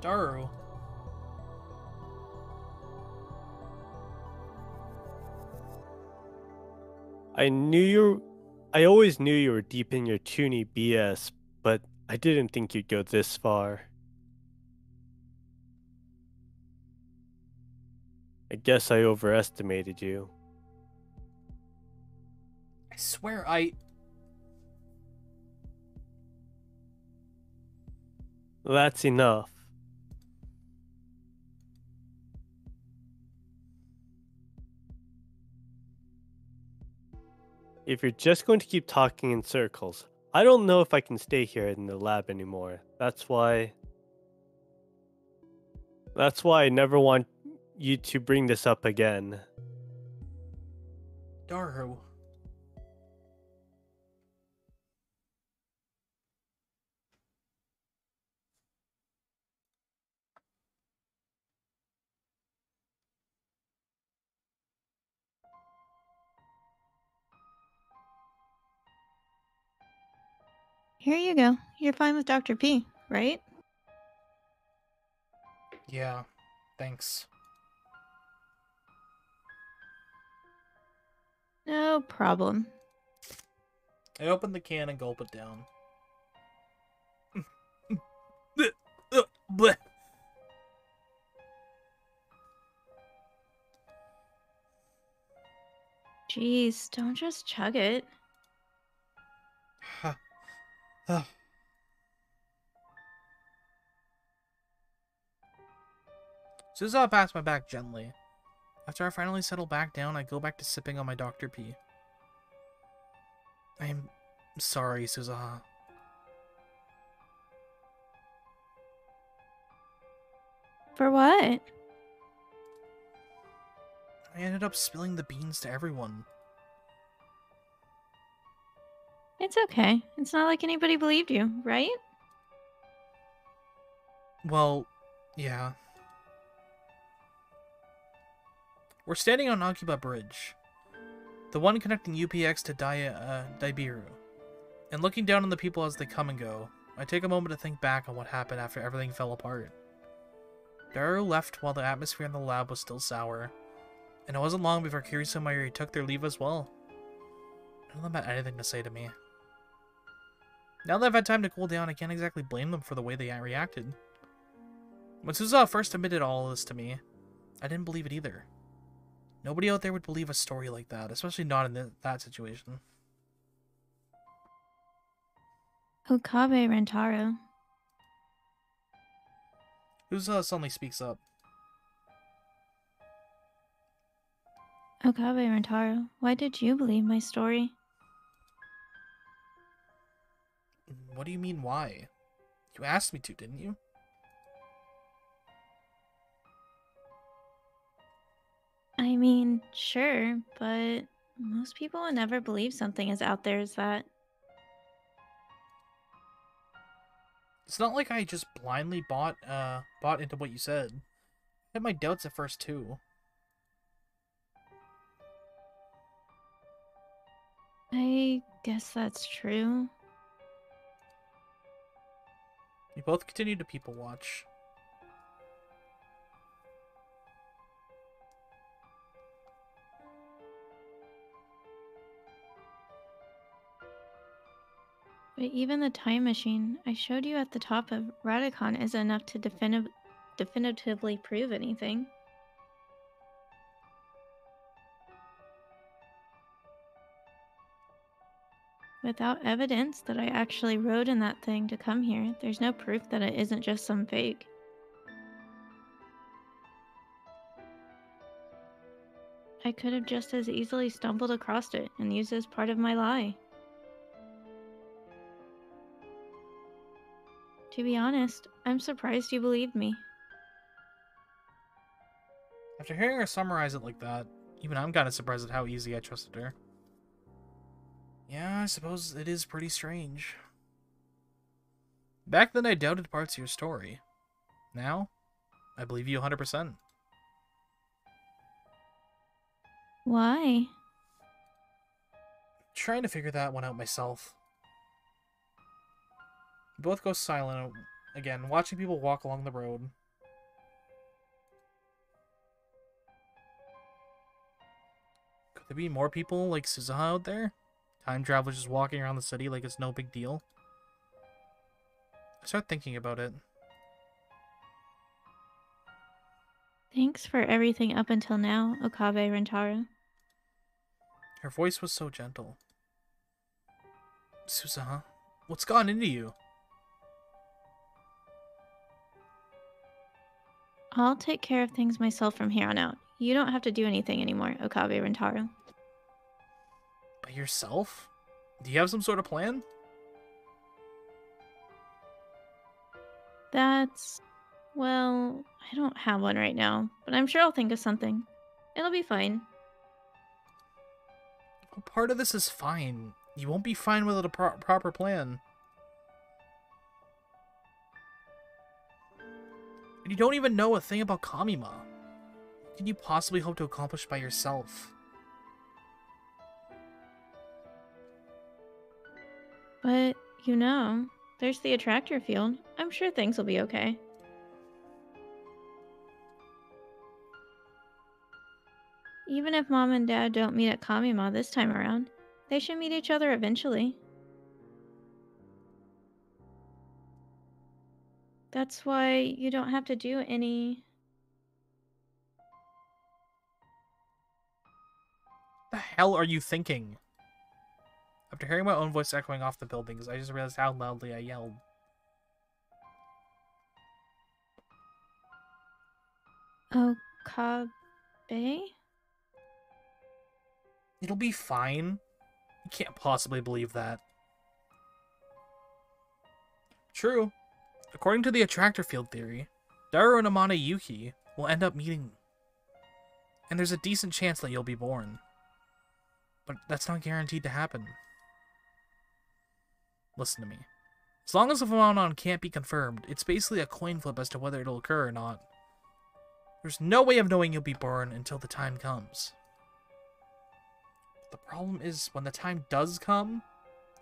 Daru. I always knew you were deep in your toony BS, but I didn't think you'd go this far. I guess I overestimated you. I swear, That's enough. If you're just going to keep talking in circles, I don't know if I can stay here in the lab anymore. That's why I never want you to bring this up again. Daru. Here you go. You're fine with Dr. P, right? Yeah, thanks. No problem. I open the can and gulp it down. Bleh. Jeez, don't just chug it. Suza pats my back gently. After I finally settle back down, I go back to sipping on my Dr. Pee. I'm sorry, Suzaha. For what? I ended up spilling the beans to everyone. It's okay. It's not like anybody believed you, right? Well, yeah. We're standing on Akiba Bridge, the one connecting UPX to Daibiru, and looking down on the people as they come and go, I take a moment to think back on what happened after everything fell apart. Daru left while the atmosphere in the lab was still sour, and it wasn't long before Kirisu and Mayuri took their leave as well. None of them had anything to say to me. Now that I've had time to cool down, I can't exactly blame them for the way they reacted. When Suzaha first admitted all of this to me, I didn't believe it either. Nobody out there would believe a story like that, especially not in that situation. Okabe Rentaro. Suzaha suddenly speaks up. Okabe Rentaro, why did you believe my story? What do you mean, why? You asked me to, didn't you? I mean, sure, but most people would never believe something as out there as that. It's not like I just blindly bought into what you said. I had my doubts at first too. I guess that's true. We both continued to people watch. But even the time machine I showed you at the top of Radicon isn't enough to definitively prove anything. Without evidence that I actually rode in that thing to come here, there's no proof that it isn't just some fake. I could have just as easily stumbled across it and used it as part of my lie. To be honest, I'm surprised you believed me. After hearing her summarize it like that, even I'm kind of surprised at how easy I trusted her. Yeah, I suppose it is pretty strange. Back then I doubted parts of your story. Now, I believe you 100%. Why? Trying to figure that one out myself. We both go silent again, watching people walk along the road. Could there be more people like Suzaha out there? Time travelers just walking around the city like it's no big deal? I start thinking about it. Thanks for everything up until now, Okabe Rentaro. Her voice was so gentle. Suzaha, what's gone into you? I'll take care of things myself from here on out. You don't have to do anything anymore, Okabe Rentaro. By yourself? Do you have some sort of plan? That's... well, I don't have one right now, but I'm sure I'll think of something. It'll be fine. Well, part of this is fine. You won't be fine without a proper plan. And you don't even know a thing about Kamima. What can you possibly hope to accomplish by yourself? But, you know, there's the attractor field. I'm sure things will be okay. Even if Mom and Dad don't meet at Kamima this time around, they should meet each other eventually. That's why you don't have to do any... hell are you thinking? After hearing my own voice echoing off the buildings, I just realized how loudly I yelled. Okabe? It'll be fine. You can't possibly believe that. True. According to the attractor field theory, Daru and Amane Yuki will end up meeting. And there's a decent chance that you'll be born. But that's not guaranteed to happen. Listen to me. As long as the phenomenon can't be confirmed, it's basically a coin flip as to whether it'll occur or not. There's no way of knowing you'll be born until the time comes. The problem is, when the time does come,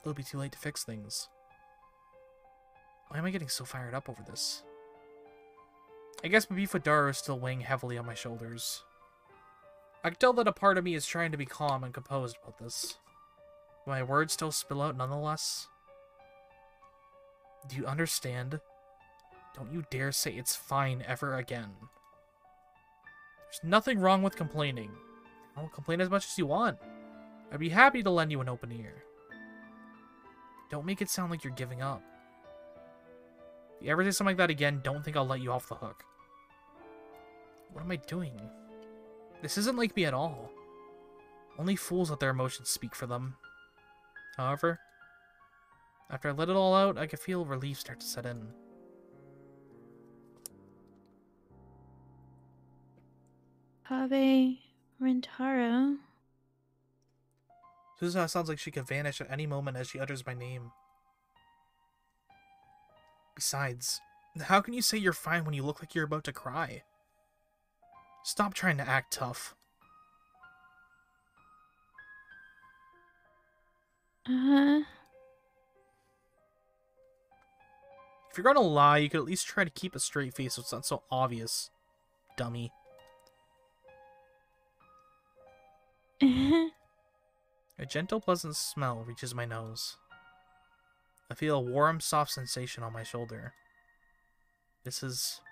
it'll be too late to fix things. Why am I getting so fired up over this? I guess my beef with Daru is still weighing heavily on my shoulders. I can tell that a part of me is trying to be calm and composed about this. But my words still spill out nonetheless. Do you understand? Don't you dare say it's fine ever again. There's nothing wrong with complaining. I'll complain as much as you want. I'd be happy to lend you an open ear. Don't make it sound like you're giving up. If you ever say something like that again, don't think I'll let you off the hook. What am I doing? This isn't like me at all. Only fools let their emotions speak for them. However, after I let it all out, I could feel relief start to set in. Kabe Rentaro. Suzuha sounds like she could vanish at any moment as she utters my name. Besides, how can you say you're fine when you look like you're about to cry? Stop trying to act tough. If you're gonna lie, you could at least try to keep a straight face so it's not so obvious, dummy. A gentle, pleasant smell reaches my nose. I feel a warm, soft sensation on my shoulder. This is...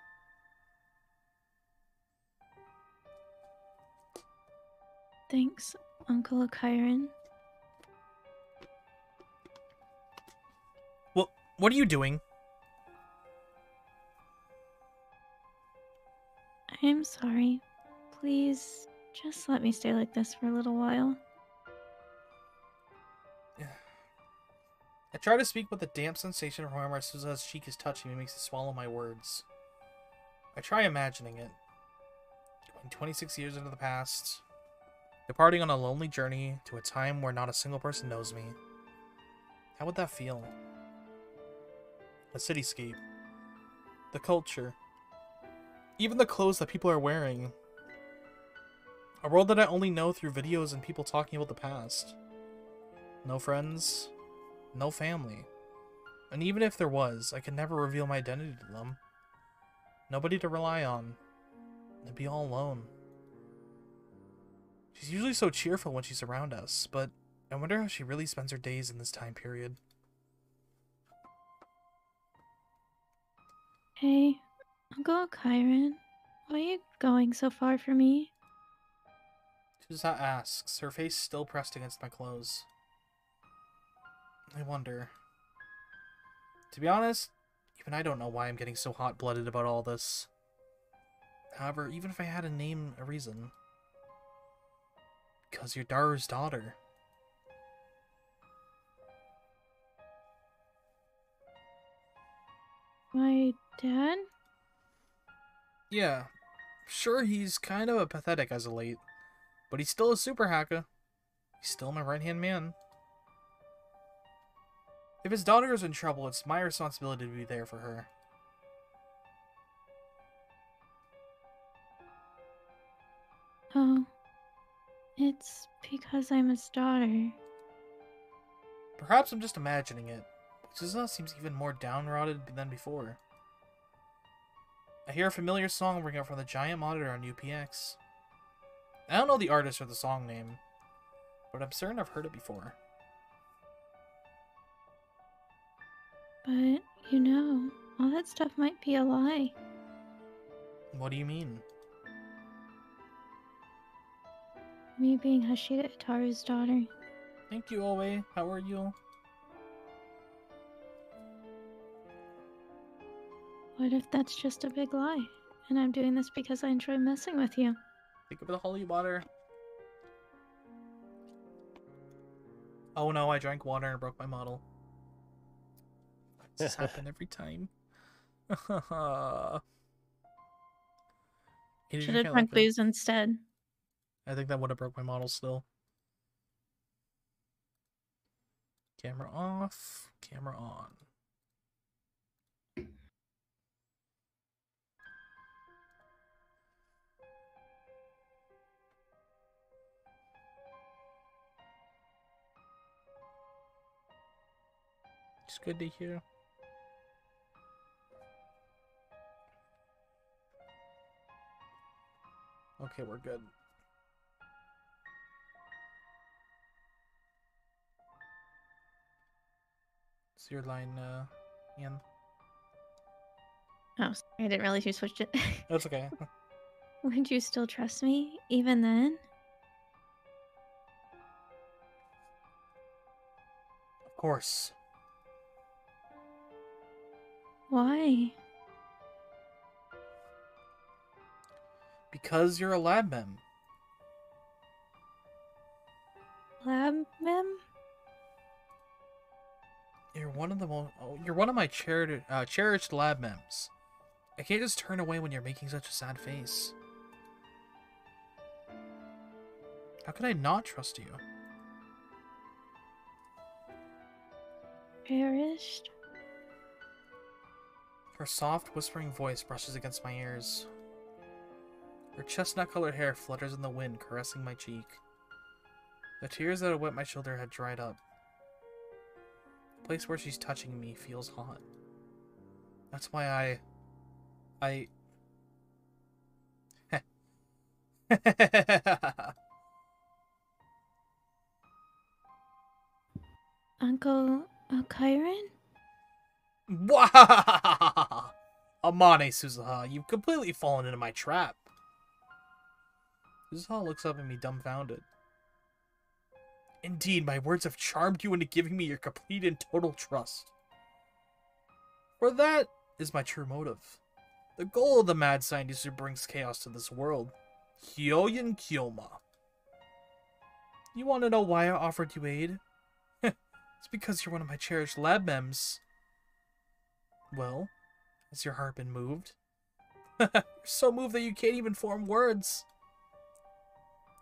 Thanks, Uncle Kyron. What are you doing? I'm sorry. Please, just let me stay like this for a little while. I try to speak, but the damp sensation from wherever Suzuha's cheek is touching me makes me swallow my words. I try imagining it. Going 26 years into the past, departing on a lonely journey to a time where not a single person knows me. How would that feel? The cityscape, the culture, even the clothes that people are wearing. A world that I only know through videos and people talking about the past. No friends, no family. And even if there was, I could never reveal my identity to them. Nobody to rely on. I'd be all alone. She's usually so cheerful when she's around us, but I wonder how she really spends her days in this time period. Hey, Uncle Kyron, why are you going so far from me? Suzuha asks, her face still pressed against my clothes. I wonder. To be honest, even I don't know why I'm getting so hot-blooded about all this. However, even if I had to name a reason... Because you're Daru's daughter. My dad? Yeah. Sure, he's kind of a pathetic as of late. But he's still a super hacker. He's still my right-hand man. If his daughter is in trouble, it's my responsibility to be there for her. Oh, it's because I'm his daughter. Perhaps I'm just imagining it. Suzuha seems even more downrotted than before. I hear a familiar song ring out from the giant monitor on UPX. I don't know the artist or the song name, but I'm certain I've heard it before. But, you know, all that stuff might be a lie. What do you mean? Me being Hashida Itaru's daughter. Thank you, Owe. How are you? What if that's just a big lie? And I'm doing this because I enjoy messing with you. Think of the holy water. Oh no, I drank water and broke my model. This happens every time. Should have drunk booze instead. I think that would have broke my model still. Camera off. Camera on. It's good to hear. Okay, we're good. It's your line, Ian. Oh, sorry, I didn't realize you switched it. That's okay. Would you still trust me, even then? Of course. Why? Because you're a lab mem. Lab mem? You're one of the most. Oh, you're one of my cherished lab mems. I can't just turn away when you're making such a sad face. How could I not trust you? Cherished? Her soft, whispering voice brushes against my ears. Her chestnut-colored hair flutters in the wind, caressing my cheek. The tears that had wet my shoulder had dried up. The place where she's touching me feels hot. That's why I... Uncle Okairan? Wah! Amane Suzuha, you've completely fallen into my trap. Suzuha looks up at me dumbfounded. Indeed, my words have charmed you into giving me your complete and total trust. For that is my true motive. The goal of the mad scientist who brings chaos to this world. Hyoyin Kyoma. You want to know why I offered you aid? It's because you're one of my cherished lab mems. Well, has your heart been moved? You're so moved that you can't even form words.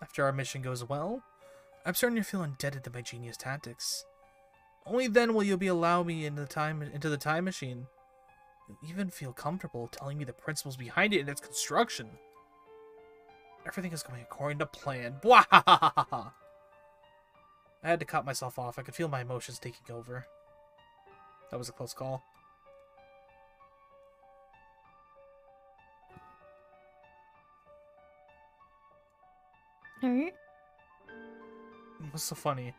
After our mission goes well, I'm starting to feel indebted to my genius tactics. Only then will you be allow me into the time machine. You'll even feel comfortable telling me the principles behind it and its construction. Everything is going according to plan. Bwahahaha! I had to cut myself off. I could feel my emotions taking over. That was a close call. Nerd? What's so funny?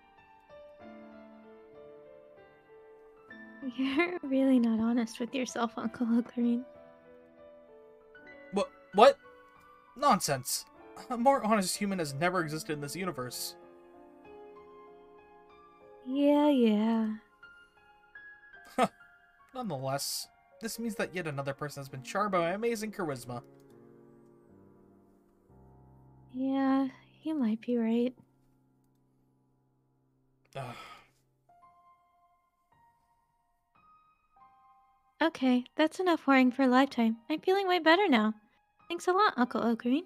You're really not honest with yourself, Uncle Okarin. What? Nonsense. A more honest human has never existed in this universe. Yeah. Nonetheless, this means that yet another person has been charmed by my amazing charisma. Yeah, you might be right. Ugh. Okay, that's enough worrying for a lifetime. I'm feeling way better now. Thanks a lot, Uncle Okarin.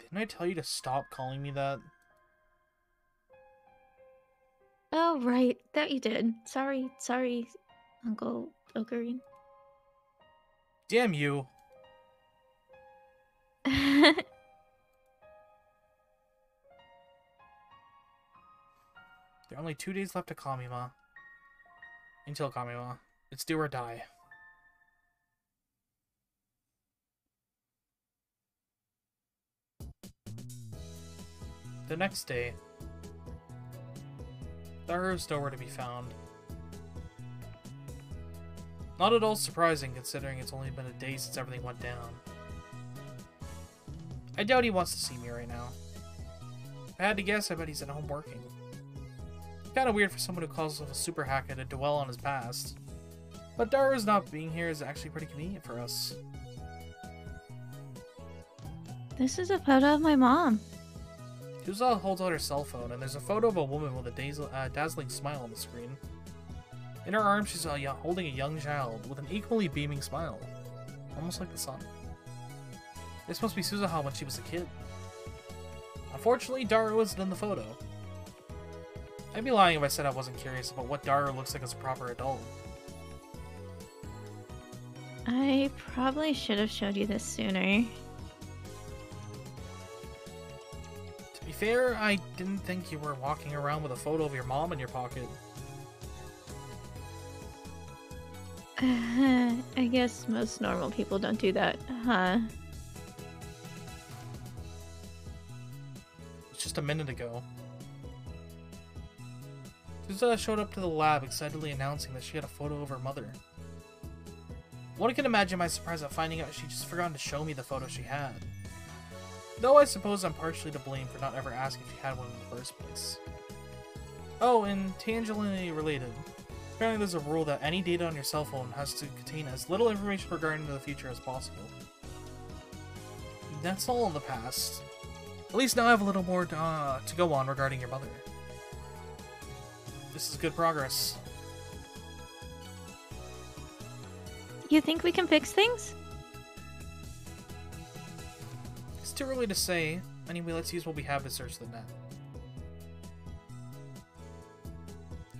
Didn't I tell you to stop calling me that? Oh, right. That you did. Sorry, Uncle Okarin. Damn you. There are only 2 days left to Kamima. Until Kamima. It's do or die. The next day, the herbs still were to be found. Not at all surprising considering it's only been a day since everything went down. I doubt he wants to see me right now. If I had to guess, I bet he's at home working. Kinda weird for someone who calls himself a super hacker to dwell on his past. But Daru's not being here is actually pretty convenient for us. This is a photo of my mom. Tuza holds out her cell phone, and there's a photo of a woman with a dazzling smile on the screen. In her arms, she's holding a young child with an equally beaming smile, almost like the sun. This must be Suzuha when she was a kid. Unfortunately, Daru isn't in the photo. I'd be lying if I said I wasn't curious about what Daru looks like as a proper adult. I probably should have showed you this sooner. To be fair, I didn't think you were walking around with a photo of your mom in your pocket. I guess most normal people don't do that, huh? It's just a minute ago. Suzuha showed up to the lab excitedly announcing that she had a photo of her mother. One can imagine my surprise at finding out she just forgotten to show me the photo she had. Though I suppose I'm partially to blame for not ever asking if she had one in the first place. Oh, and tangentially related. Apparently there's a rule that any data on your cell phone has to contain as little information regarding the future as possible. That's all in the past. At least now I have a little more to go on regarding your mother. This is good progress. You think we can fix things? It's too early to say. Anyway, let's use what we have to search the net.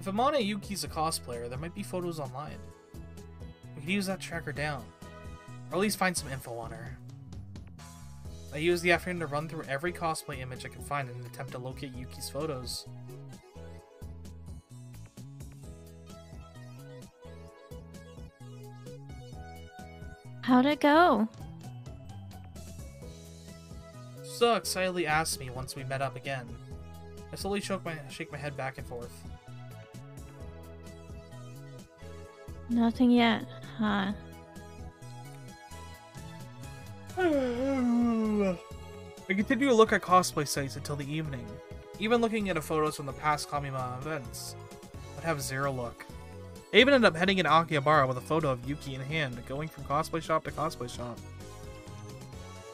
If Amane Yuki's a cosplayer, there might be photos online. We could use that to track her down. Or at least find some info on her. I used the afternoon to run through every cosplay image I could find in an attempt to locate Yuki's photos. How'd it go? So excitedly asked me once we met up again. I slowly shake my head back and forth. Nothing yet, huh? I continue to look at cosplay sites until the evening. Even looking at photos from the past Kamima events would have zero luck. I even ended up heading in Akihabara with a photo of Yuki in hand, going from cosplay shop to cosplay shop.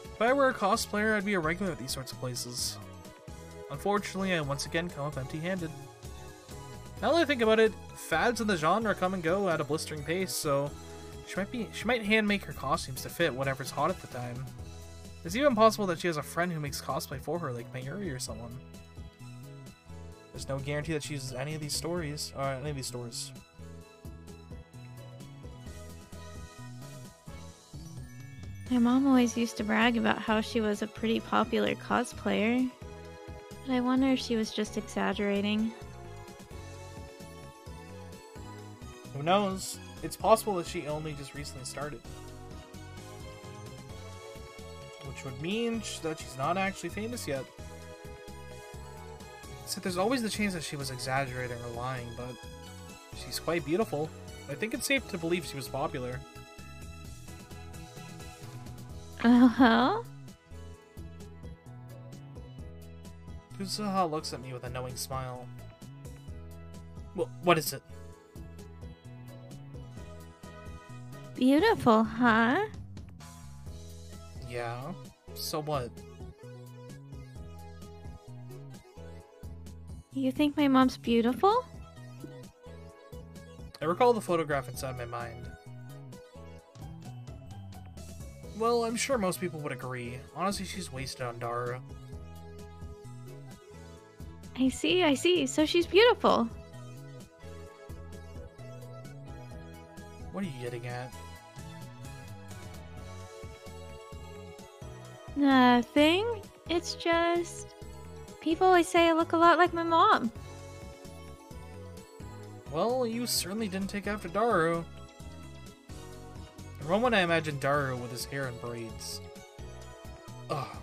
If I were a cosplayer, I'd be a regular at these sorts of places. Unfortunately, I once again come up empty-handed. Now that I think about it, fads in the genre come and go at a blistering pace, so she might hand-make her costumes to fit whatever's hot at the time. It's even possible that she has a friend who makes cosplay for her, like Mayuri or someone. There's no guarantee that she uses any of these stores. My mom always used to brag about how she was a pretty popular cosplayer. But I wonder if she was just exaggerating. Who knows? It's possible that she only just recently started. Which would mean that she's not actually famous yet. So there's always the chance that she was exaggerating or lying, but she's quite beautiful. I think it's safe to believe she was popular. Uh-huh. Kusuha looks at me with a knowing smile. Well, what is it? Beautiful, huh? Yeah, so what? You think my mom's beautiful? I recall the photograph inside my mind. Well, I'm sure most people would agree. Honestly, she's wasted on Daru. I see. So she's beautiful. What are you getting at? Nothing. It's just... people always say I look a lot like my mom. Well, you certainly didn't take after Daru. In one moment I imagine Daru with his hair in braids. Ugh.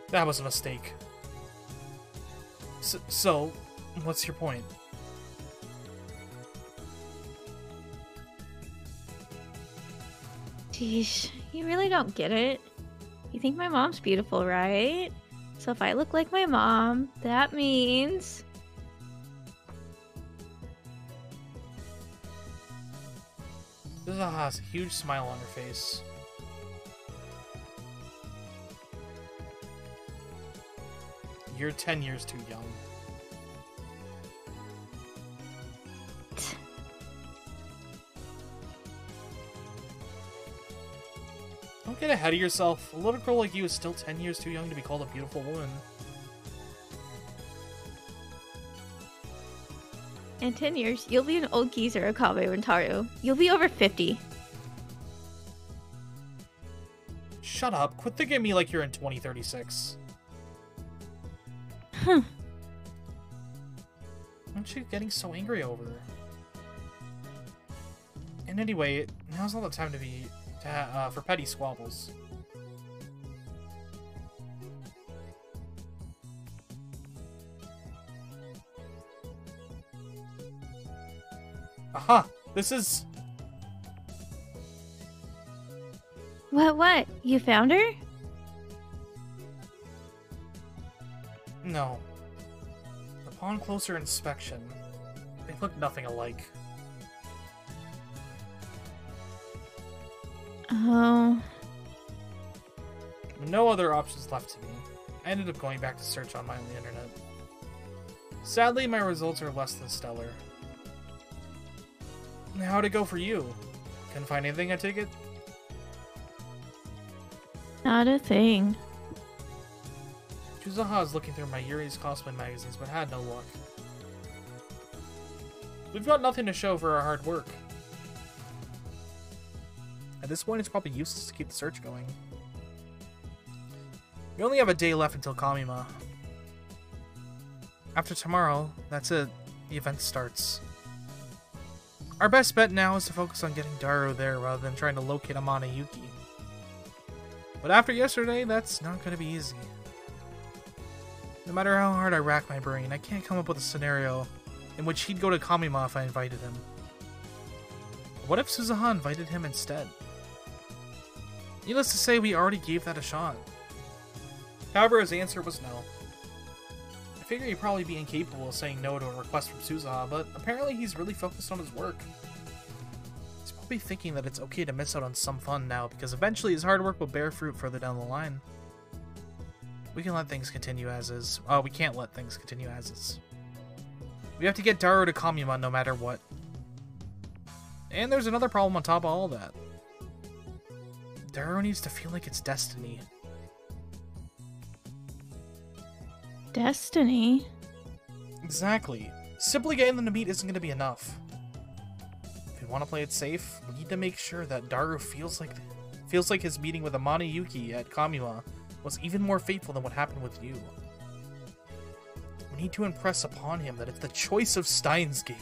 That was a mistake. So, what's your point? Geesh, you really don't get it. You think my mom's beautiful, right? So if I look like my mom, that means... Suzuha has a huge smile on her face. You're 10 years too young. Don't get ahead of yourself. A little girl like you is still 10 years too young to be called a beautiful woman. In 10 years, you'll be an old geezer, Akabe Rentaru. You'll be over 50. Shut up. Quit thinking of me like you're in 2036. Huh. Aren't you getting so angry over? And anyway, now's not the time for petty squabbles. Aha! This is... What? You found her? No. Upon closer inspection, they look nothing alike. Oh. No other options left to me. I ended up going back to search online on the internet. Sadly, my results are less than stellar. How'd it go for you? Couldn't find anything, I take it? Not a thing. Suzuha is looking through my Yuri's cosplay magazines, but had no luck. We've got nothing to show for our hard work. At this point, it's probably useless to keep the search going. We only have a day left until Kamima. After tomorrow, that's it. The event starts. Our best bet now is to focus on getting Daru there rather than trying to locate Amane Yuki. But after yesterday, that's not going to be easy. No matter how hard I rack my brain, I can't come up with a scenario in which he'd go to Kamima if I invited him. What if Suzuha invited him instead? Needless to say, we already gave that a shot. However, his answer was no. I figure he'd probably be incapable of saying no to a request from Suzuha, but apparently he's really focused on his work. He's probably thinking that it's okay to miss out on some fun now, because eventually his hard work will bear fruit further down the line. We can let things continue as is. We can't let things continue as is. We have to get Daru to Kamima no matter what. And there's another problem on top of all that. Daru needs to feel like it's destiny. Destiny? Exactly. Simply getting them to meet isn't going to be enough. If we want to play it safe, we need to make sure that Daru feels like his meeting with Amane Yuki at Kamima was even more fateful than what happened with you. We need to impress upon him that it's the choice of Steins Gate.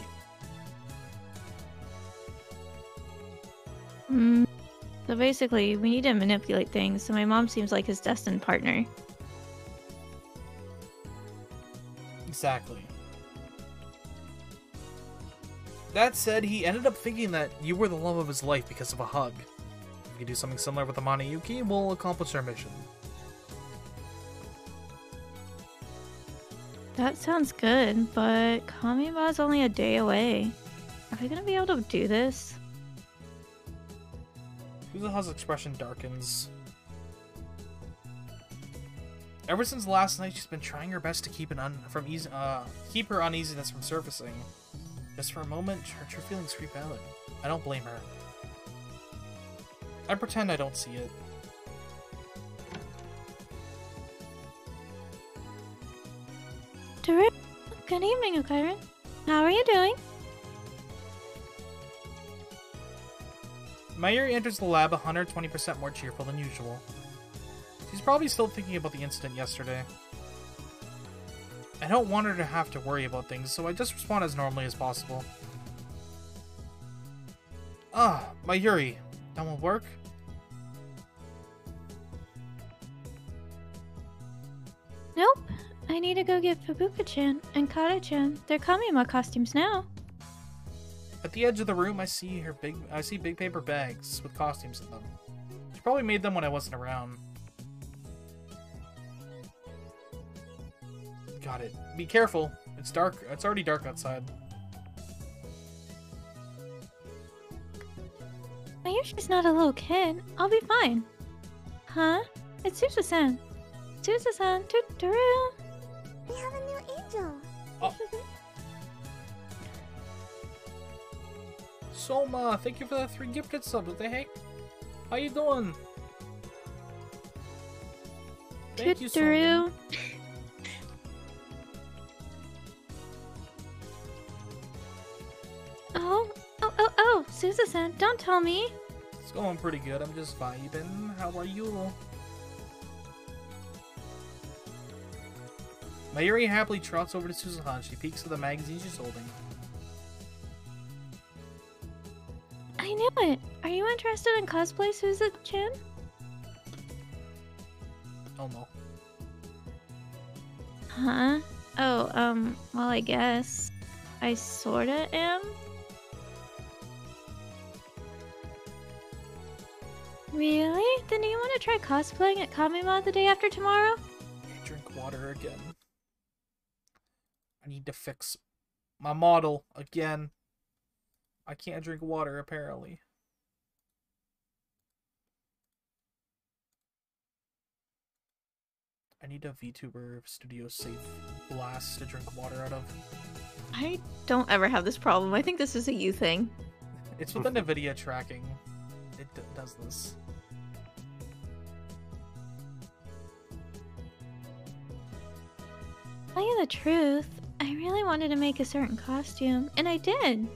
So basically, we need to manipulate things, so my mom seems like his destined partner. Exactly. That said, he ended up thinking that you were the love of his life because of a hug. If we do something similar with Amane Yuki, we'll accomplish our mission. That sounds good, but Kamima's only a day away. Are we gonna be able to do this? Suzuha's expression darkens. Ever since last night, she's been trying her best to keep keep her uneasiness from surfacing. Just for a moment, her true feelings creep out. I don't blame her. I pretend I don't see it. Good evening, Okairan. How are you doing? Mayuri enters the lab 120% more cheerful than usual. She's probably still thinking about the incident yesterday. I don't want her to have to worry about things, so I just respond as normally as possible. Mayuri, done with work? Nope. I need to go get Fubuka-chan and Kara-chan their Kamima costumes now. At the edge of the room, I see big paper bags with costumes in them. She probably made them when I wasn't around. Got it. Be careful. It's dark. It's already dark outside. Mayushi's not a little kid. I'll be fine. Huh? It's Susa-san. Susa-san, Totoro. We have a new angel. Oh. Soma, thank you for the 3 gifted subs. What the heck? How you doing? Thank you, Soma. Totoro. Oh, Susa-san, don't tell me. It's going pretty good. I'm just vibing. How are you? Mayuri happily trots over to Suzuhan. She peeks at the magazine she's holding. I knew it. Are you interested in cosplay, Suza-chan? Oh no. Huh? Oh, well, I guess I sorta am. Really? Then do you want to try cosplaying at Kamima the day after tomorrow? Drink water again. I need to fix my model again. I can't drink water, apparently. I need a VTuber Studio safe glass to drink water out of. I don't ever have this problem. I think this is a you thing. It's with the NVIDIA tracking. It does this. Tell you the truth, I really wanted to make a certain costume, and I did.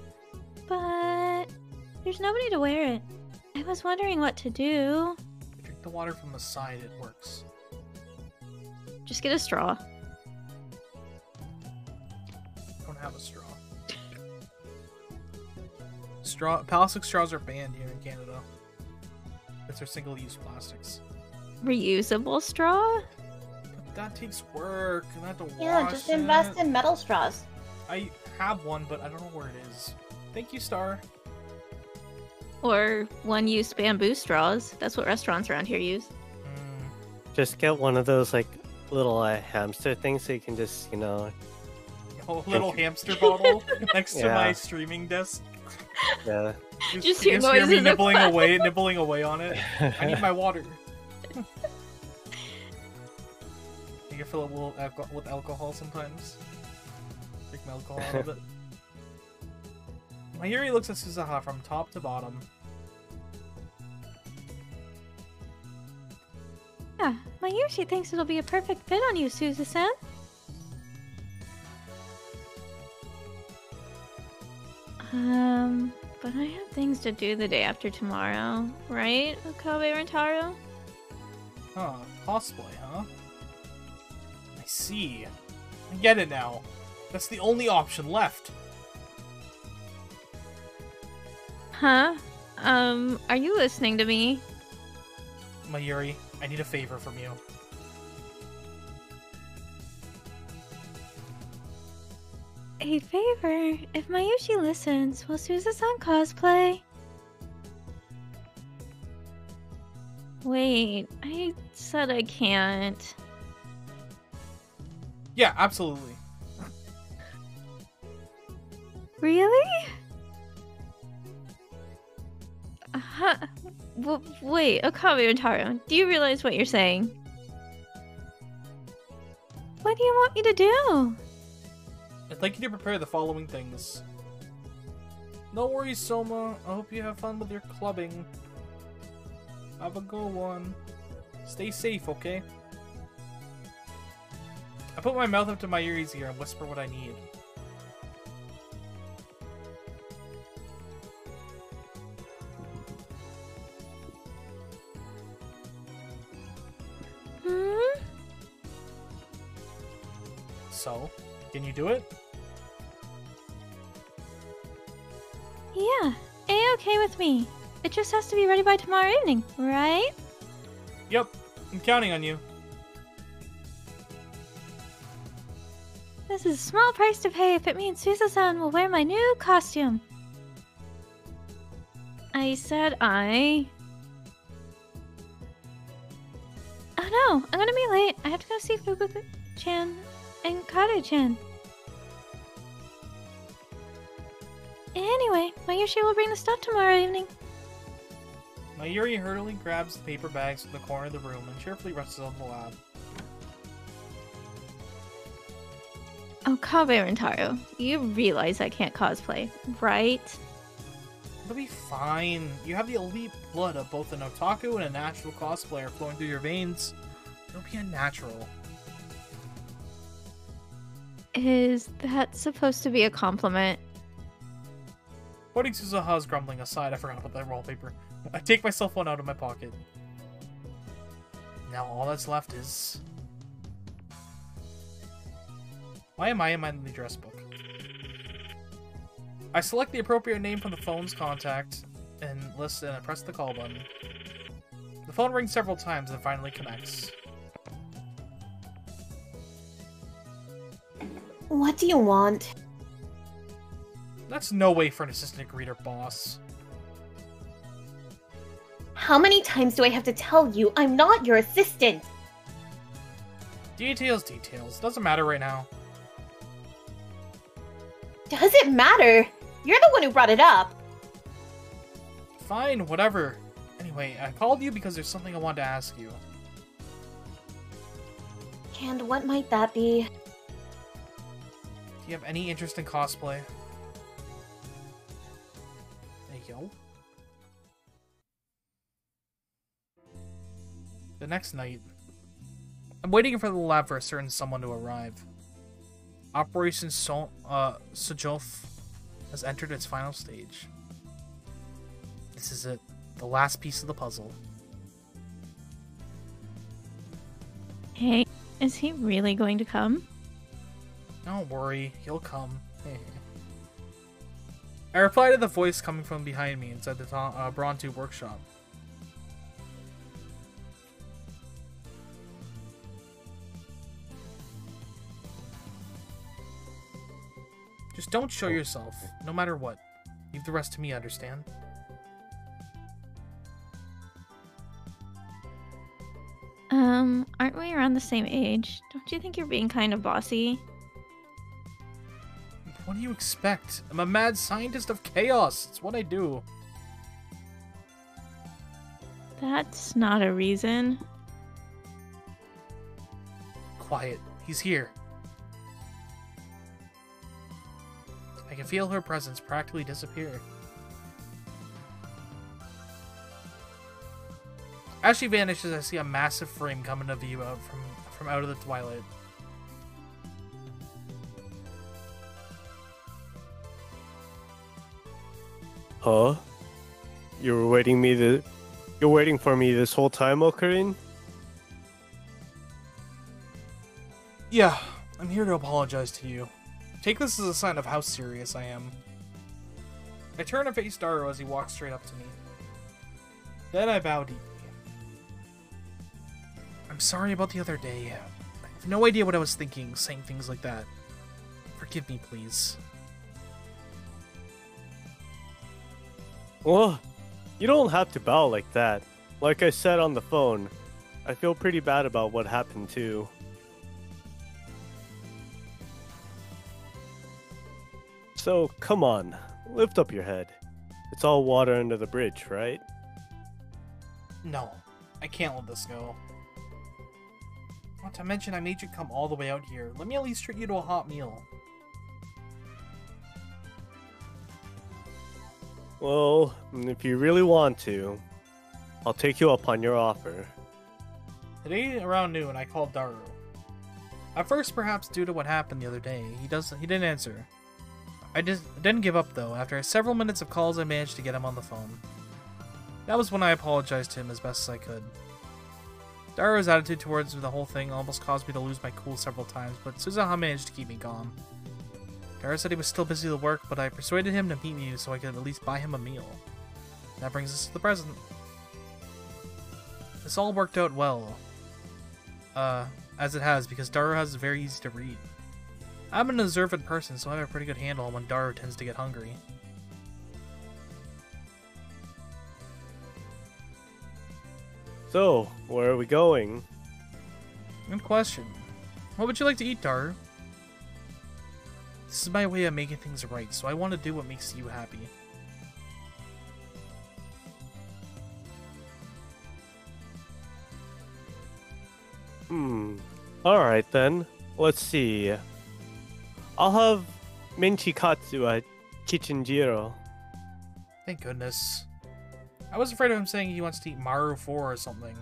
But there's nobody to wear it. I was wondering what to do. Drink the water from the side, it works. Just get a straw. I don't have a straw. Plastic straws are banned here in Canada. Because they're single-use plastics. Reusable straw? But that takes work, and I have to wash Yeah, just invest in metal straws. I have one, but I don't know where it is. Thank you, Star. Or one-use bamboo straws. That's what restaurants around here use. Just get one of those like little hamster things so you can just, you know. A little hamster bottle next to my streaming desk. Yeah. Just hear hear noises me in the nibbling away on it. I need my water. You can fill it with alcohol sometimes. Drink my alcohol out of it. Mayuri looks at Suzuha from top to bottom. Yeah, Mayushi thinks it'll be a perfect fit on you, Suza-san. But I have things to do the day after tomorrow, right, Okabe Rentaro? Huh, cosplay, huh? I see. I get it now. That's the only option left. Huh? Are you listening to me? Mayuri, I need a favor from you. A favor? If Mayushi listens, will Suza-san cosplay? Wait, I said I can't. Yeah, absolutely. Really? Wait, Okabe Rentaro, do you realize what you're saying? What do you want me to do? I'd like you to prepare the following things. No worries, Soma. I hope you have fun with your clubbing. Have a good one. Stay safe, okay? I put my mouth up to Mayuri's ear and whisper what I need. So, can you do it? Yeah, A-okay with me. It just has to be ready by tomorrow evening, right? Yep, I'm counting on you. This is a small price to pay if it means Suza-san will wear my new costume. I said I... Oh no, I'm gonna be late. I have to go see Fubuku-chan. and Kare-chan. Anyway, Mayuri will bring the stuff tomorrow evening. Mayuri hurriedly grabs the paper bags from the corner of the room and cheerfully rushes on the lab. Oh, Kabe Rentaro, you realize I can't cosplay, right? It'll be fine. You have the elite blood of both an otaku and a natural cosplayer flowing through your veins. It'll be unnatural. Is that supposed to be a compliment? Putting Suzuha's grumbling aside, I forgot about that wallpaper. I take my cell phone out of my pocket. Now all that's left is... Why am I in my address book? I select the appropriate name from the phone's contact and list and I press the call button. The phone rings several times and finally connects. What do you want? That's no way for an assistant greeter, boss. How many times do I have to tell you I'm not your assistant? Details. Doesn't matter right now. Does it matter? You're the one who brought it up. Fine, whatever. Anyway, I called you because there's something I wanted to ask you. And what might that be? Do you have any interest in cosplay? Hey, yo. The next night, I'm waiting for the lab for a certain someone to arrive. Operation Sojof has entered its final stage. This is it, the last piece of the puzzle. Hey, is he really going to come? Don't worry, he'll come. I reply to the voice coming from behind me inside the Brontu workshop. Just don't show yourself, no matter what. Leave the rest to me, understand? Aren't we around the same age? Don't you think you're being kind of bossy? What do you expect? I'm a mad scientist of chaos. It's what I do. That's not a reason. Quiet. He's here. I can feel her presence practically disappear. As she vanishes, I see a massive frame come into view from out of the twilight. Huh? You're waiting for me this whole time, Ocarine? Yeah, I'm here to apologize to you. Take this as a sign of how serious I am. I turn and face Daru as he walks straight up to me. Then I bow deeply. I'm sorry about the other day. I have no idea what I was thinking, saying things like that. Forgive me, please. Well, you don't have to bow like that. Like I said on the phone, I feel pretty bad about what happened too. So, come on, lift up your head. It's all water under the bridge, right? No, I can't let this go. Not to mention I made you come all the way out here. Let me at least treat you to a hot meal. Well, if you really want to, I'll take you up on your offer. Today around noon, I called Daru. At first, perhaps due to what happened the other day, he didn't answer. I didn't give up though. After several minutes of calls, I managed to get him on the phone. That was when I apologized to him as best as I could. Daru's attitude towards the whole thing almost caused me to lose my cool several times, but Suzuha managed to keep me calm. Daru said he was still busy with work, but I persuaded him to meet me so I could at least buy him a meal. That brings us to the present. This all worked out well. As it has, because Daru is very easy to read. I'm an observant person, so I have a pretty good handle on when Daru tends to get hungry. So, where are we going? Good question. What would you like to eat, Daru? This is my way of making things right, so I want to do what makes you happy. Alright then. Let's see. I'll have Menchikatsu at Kichinjiro. Thank goodness. I was afraid of him saying he wants to eat Maru 4 or something.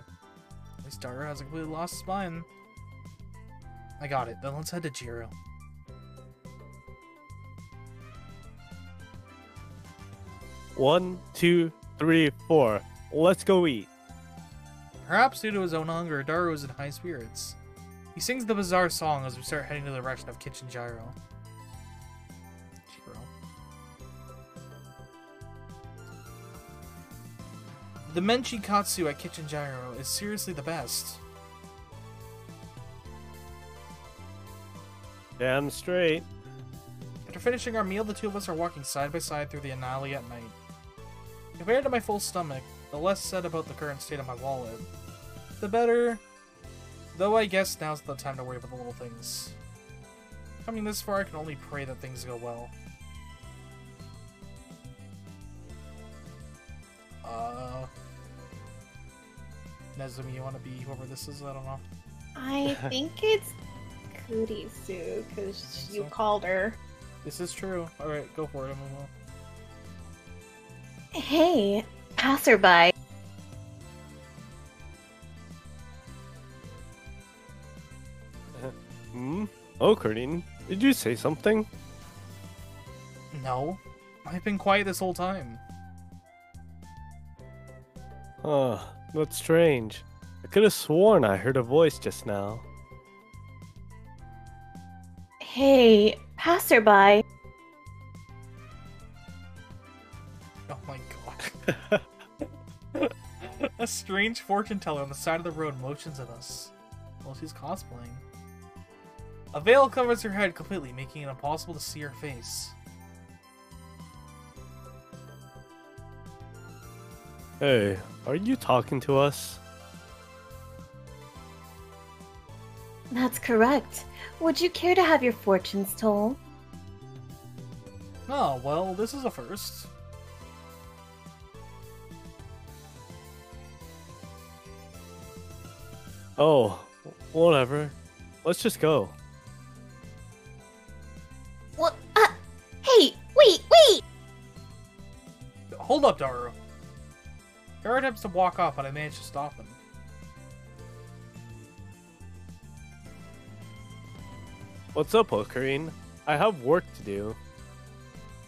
At least Daru hasn't completely lost his mind. I got it. Then let's head to Jiro. One, two, three, four. Let's go eat. Perhaps due to his own hunger, Daru is in high spirits. He sings the bizarre song as we start heading to the direction of Kitchen Gyro. The Menchi Katsu at Kitchen Gyro is seriously the best. Damn straight. After finishing our meal, the two of us are walking side by side through the alley at night. Compared to my full stomach, the less said about the current state of my wallet, the better. Though I guess now's the time to worry about the little things. Coming this far, I can only pray that things go well. Nezumi, you want to be whoever this is? I don't know. I think it's Kurisu, because you called her. This is true. Alright, go for it, Momo. Hey, passerby. Oh, Kurtin, did you say something? No. I've been quiet this whole time. Huh, that's strange. I could have sworn I heard a voice just now. Hey, passerby. Oh my god. A strange fortune teller on the side of the road motions at us. Well, she's cosplaying. A veil covers her head completely, making it impossible to see her face. Hey, are you talking to us? That's correct. Would you care to have your fortunes told? Oh, well, this is a first. Oh, whatever. Let's just go. What? Hey, wait! Hold up, Daru. Daru attempts to walk off, but I managed to stop him. What's up, Ocarine? I have work to do.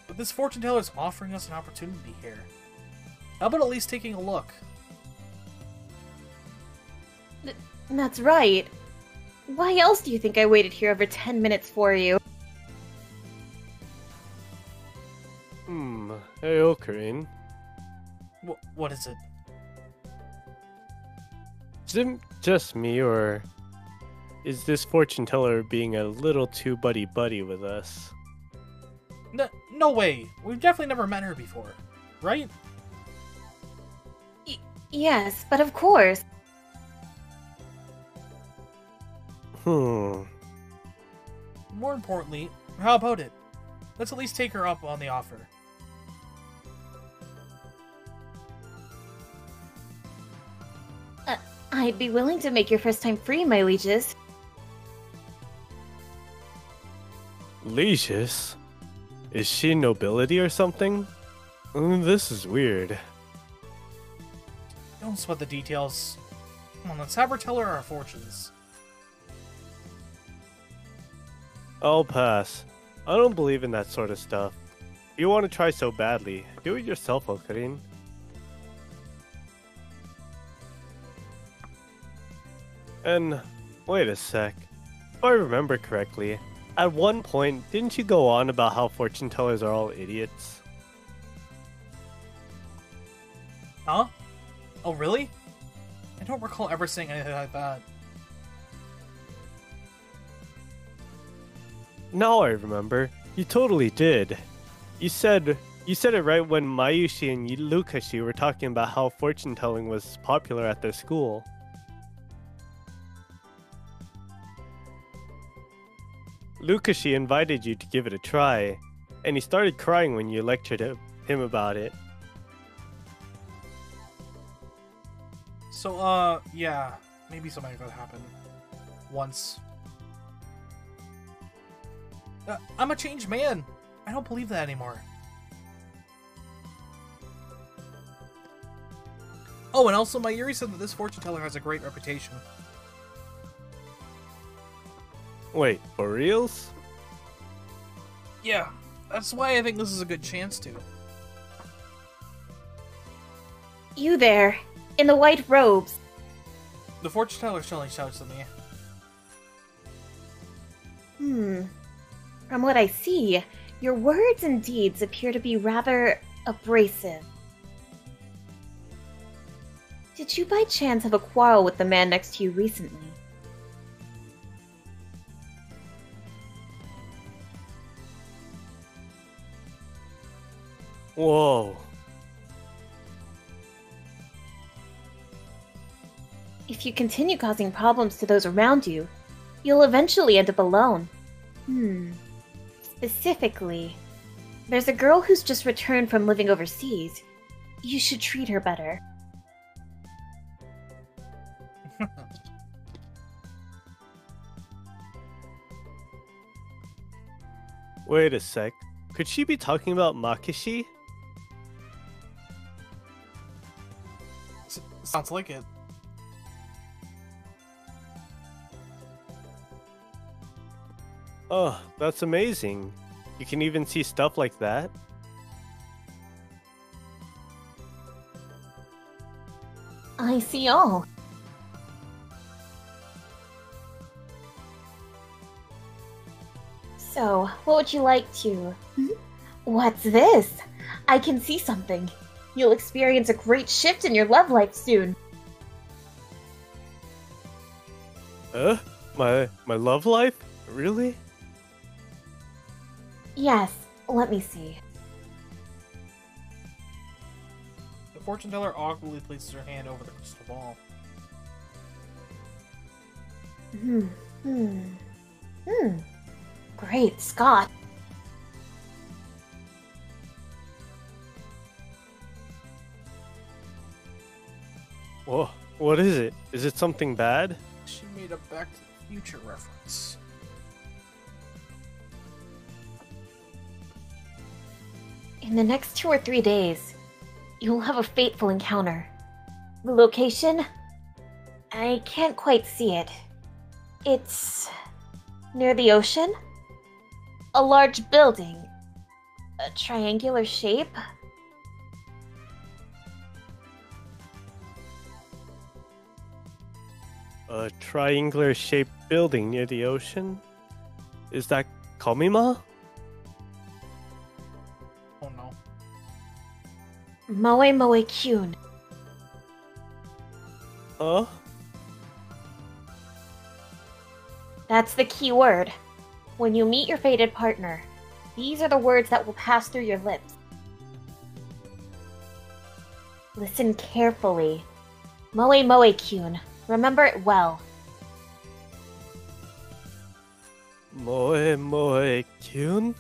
But this fortune teller is offering us an opportunity here. How about at least taking a look? That's right. Why else do you think I waited here over 10 minutes for you? Hey, Ocarine. What is it? Is it just me, or is this fortune teller being a little too buddy-buddy with us? No way! We've definitely never met her before, right? Yes, but of course. More importantly, how about it? Let's at least take her up on the offer. I'd be willing to make your first time free, my lieges. Lieges? Is she nobility or something? This is weird. Don't sweat the details. Come on, let's have her tell her our fortunes. I'll pass. I don't believe in that sort of stuff. If you want to try so badly, do it yourself, Ocarine. And wait a sec. If I remember correctly, at one point, didn't you go on about how fortune tellers are all idiots? Huh? Oh, really? I don't recall ever saying anything like that. Now I remember. You totally did. You said it right when Mayushi and Lukashi were talking about how fortune telling was popular at their school. Lukashi invited you to give it a try, and he started crying when you lectured him about it. So, yeah, maybe something like that happened. Once. I'm a changed man! I don't believe that anymore. Oh, and also, my Yuri said that this fortune teller has a great reputation. Wait, for reals? Yeah, that's why I think this is a good chance to. You there, in the white robes. The fortune teller suddenly shouts at me. From what I see, your words and deeds appear to be rather abrasive. Did you by chance have a quarrel with the man next to you recently? Whoa. If you continue causing problems to those around you, you'll eventually end up alone. Specifically, there's a girl who's just returned from living overseas. You should treat her better. Wait a sec. Could she be talking about Makishi? Sounds like it. Oh, that's amazing. You can even see stuff like that? I see all. So, what would you like to... What's this? I can see something. You'll experience a great shift in your love life soon. My love life? Really? Yes, let me see. The fortune teller awkwardly places her hand over the crystal ball. Great Scott. Whoa, what is it? Is it something bad? She made a Back to the Future reference. In the next 2 or 3 days, you'll have a fateful encounter. The location? I can't quite see it. It's... near the ocean? A large building. A triangular shape? A triangular-shaped building near the ocean? Is that Komima? Oh no. Moe Moe Kyun. Huh? That's the key word. When you meet your fated partner, these are the words that will pass through your lips. Listen carefully. Moe Moe Kyun. Remember it well. Moe Moe Kyun?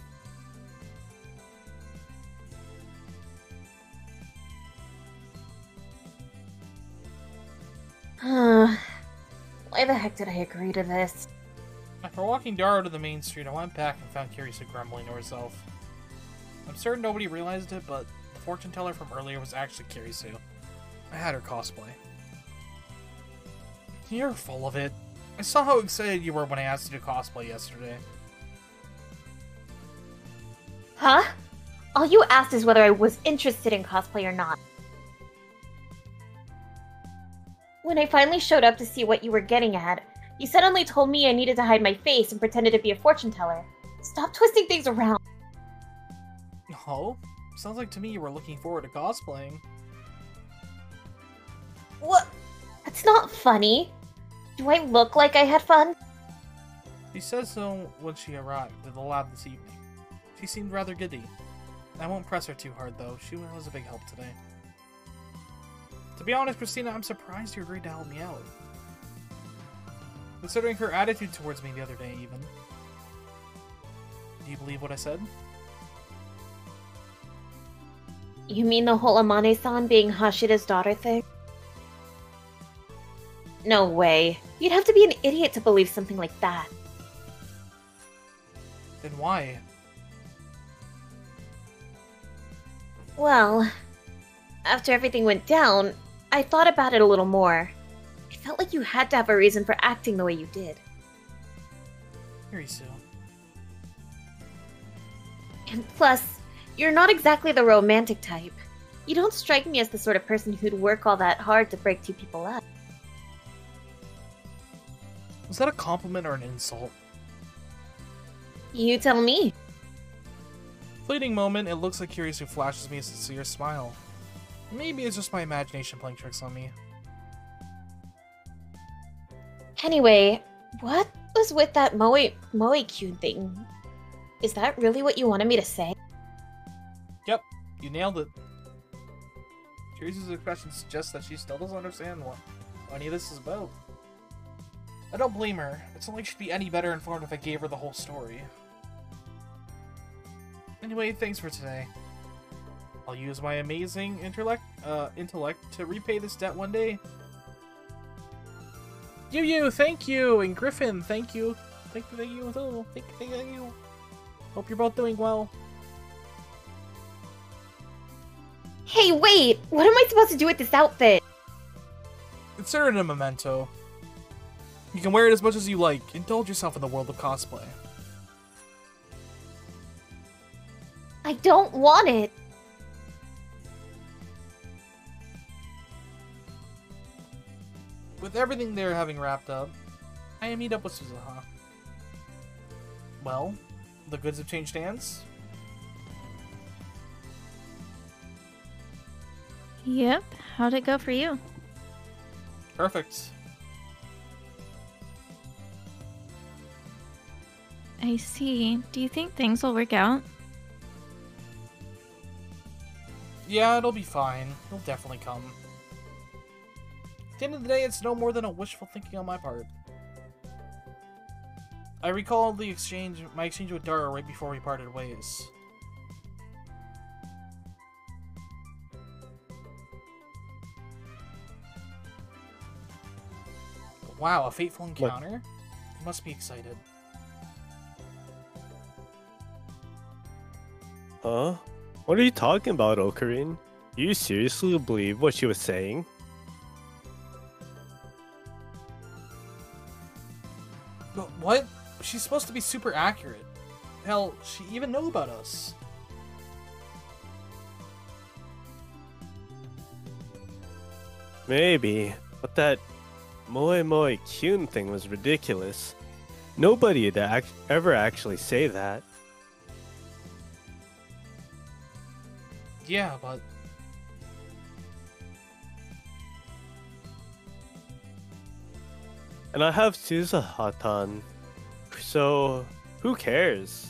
Why the heck did I agree to this? After walking Daro to the main street, I went back and found Kirisa grumbling to herself. I'm certain nobody realized it, but the fortune teller from earlier was actually Kirisu. I had her cosplay. You're full of it. I saw how excited you were when I asked you to cosplay yesterday. Huh? All you asked is whether I was interested in cosplay or not. When I finally showed up to see what you were getting at, you suddenly told me I needed to hide my face and pretended to be a fortune teller. Stop twisting things around. Oh? Sounds like to me you were looking forward to cosplaying. What? That's not funny. Do I look like I had fun? She said so when she arrived at the lab this evening. She seemed rather giddy. I won't press her too hard though, she was a big help today. To be honest, Christina, I'm surprised you agreed to help me out. Considering her attitude towards me the other day, even. Do you believe what I said? You mean the whole Amane-san being Hashida's daughter thing? No way. You'd have to be an idiot to believe something like that. Then why? Well, after everything went down, I thought about it a little more. It felt like you had to have a reason for acting the way you did. Irisu. And plus, you're not exactly the romantic type. You don't strike me as the sort of person who'd work all that hard to break two people up. Was that a compliment or an insult? You tell me. Fleeting moment, it looks like Irisu flashes me a sincere smile. Maybe it's just my imagination playing tricks on me. Anyway, what was with that Moe-kyun thing? Is that really what you wanted me to say? Yep, you nailed it. Irisu's expression suggests that she still doesn't understand what any of this is about. I don't blame her. It's not like she'd be any better informed if I gave her the whole story. Anyway, thanks for today. I'll use my amazing intellect to repay this debt one day. You, thank you! And Griffin, thank you. Thank you, thank you. Hope you're both doing well. Hey, wait! What am I supposed to do with this outfit? Consider it a memento. You can wear it as much as you like. Indulge yourself in the world of cosplay. I don't want it. With everything they're having wrapped up, I meet up with Suzuha. Well, the goods have changed hands? Yep. How'd it go for you? Perfect. I see. Do you think things will work out? Yeah, it'll be fine. He'll definitely come. At the end of the day, it's no more than a wishful thinking on my part. I recall my exchange with Dara right before we parted ways. Wow, a fateful encounter? You must be excited. Huh? What are you talking about, Ocarine? Do you seriously believe what she was saying? But what? She's supposed to be super accurate. Hell, she even knew about us. Maybe, but that Moe Kyun thing was ridiculous. Nobody would ever actually say that. Yeah, but... And I have Suzuha-tan, so who cares?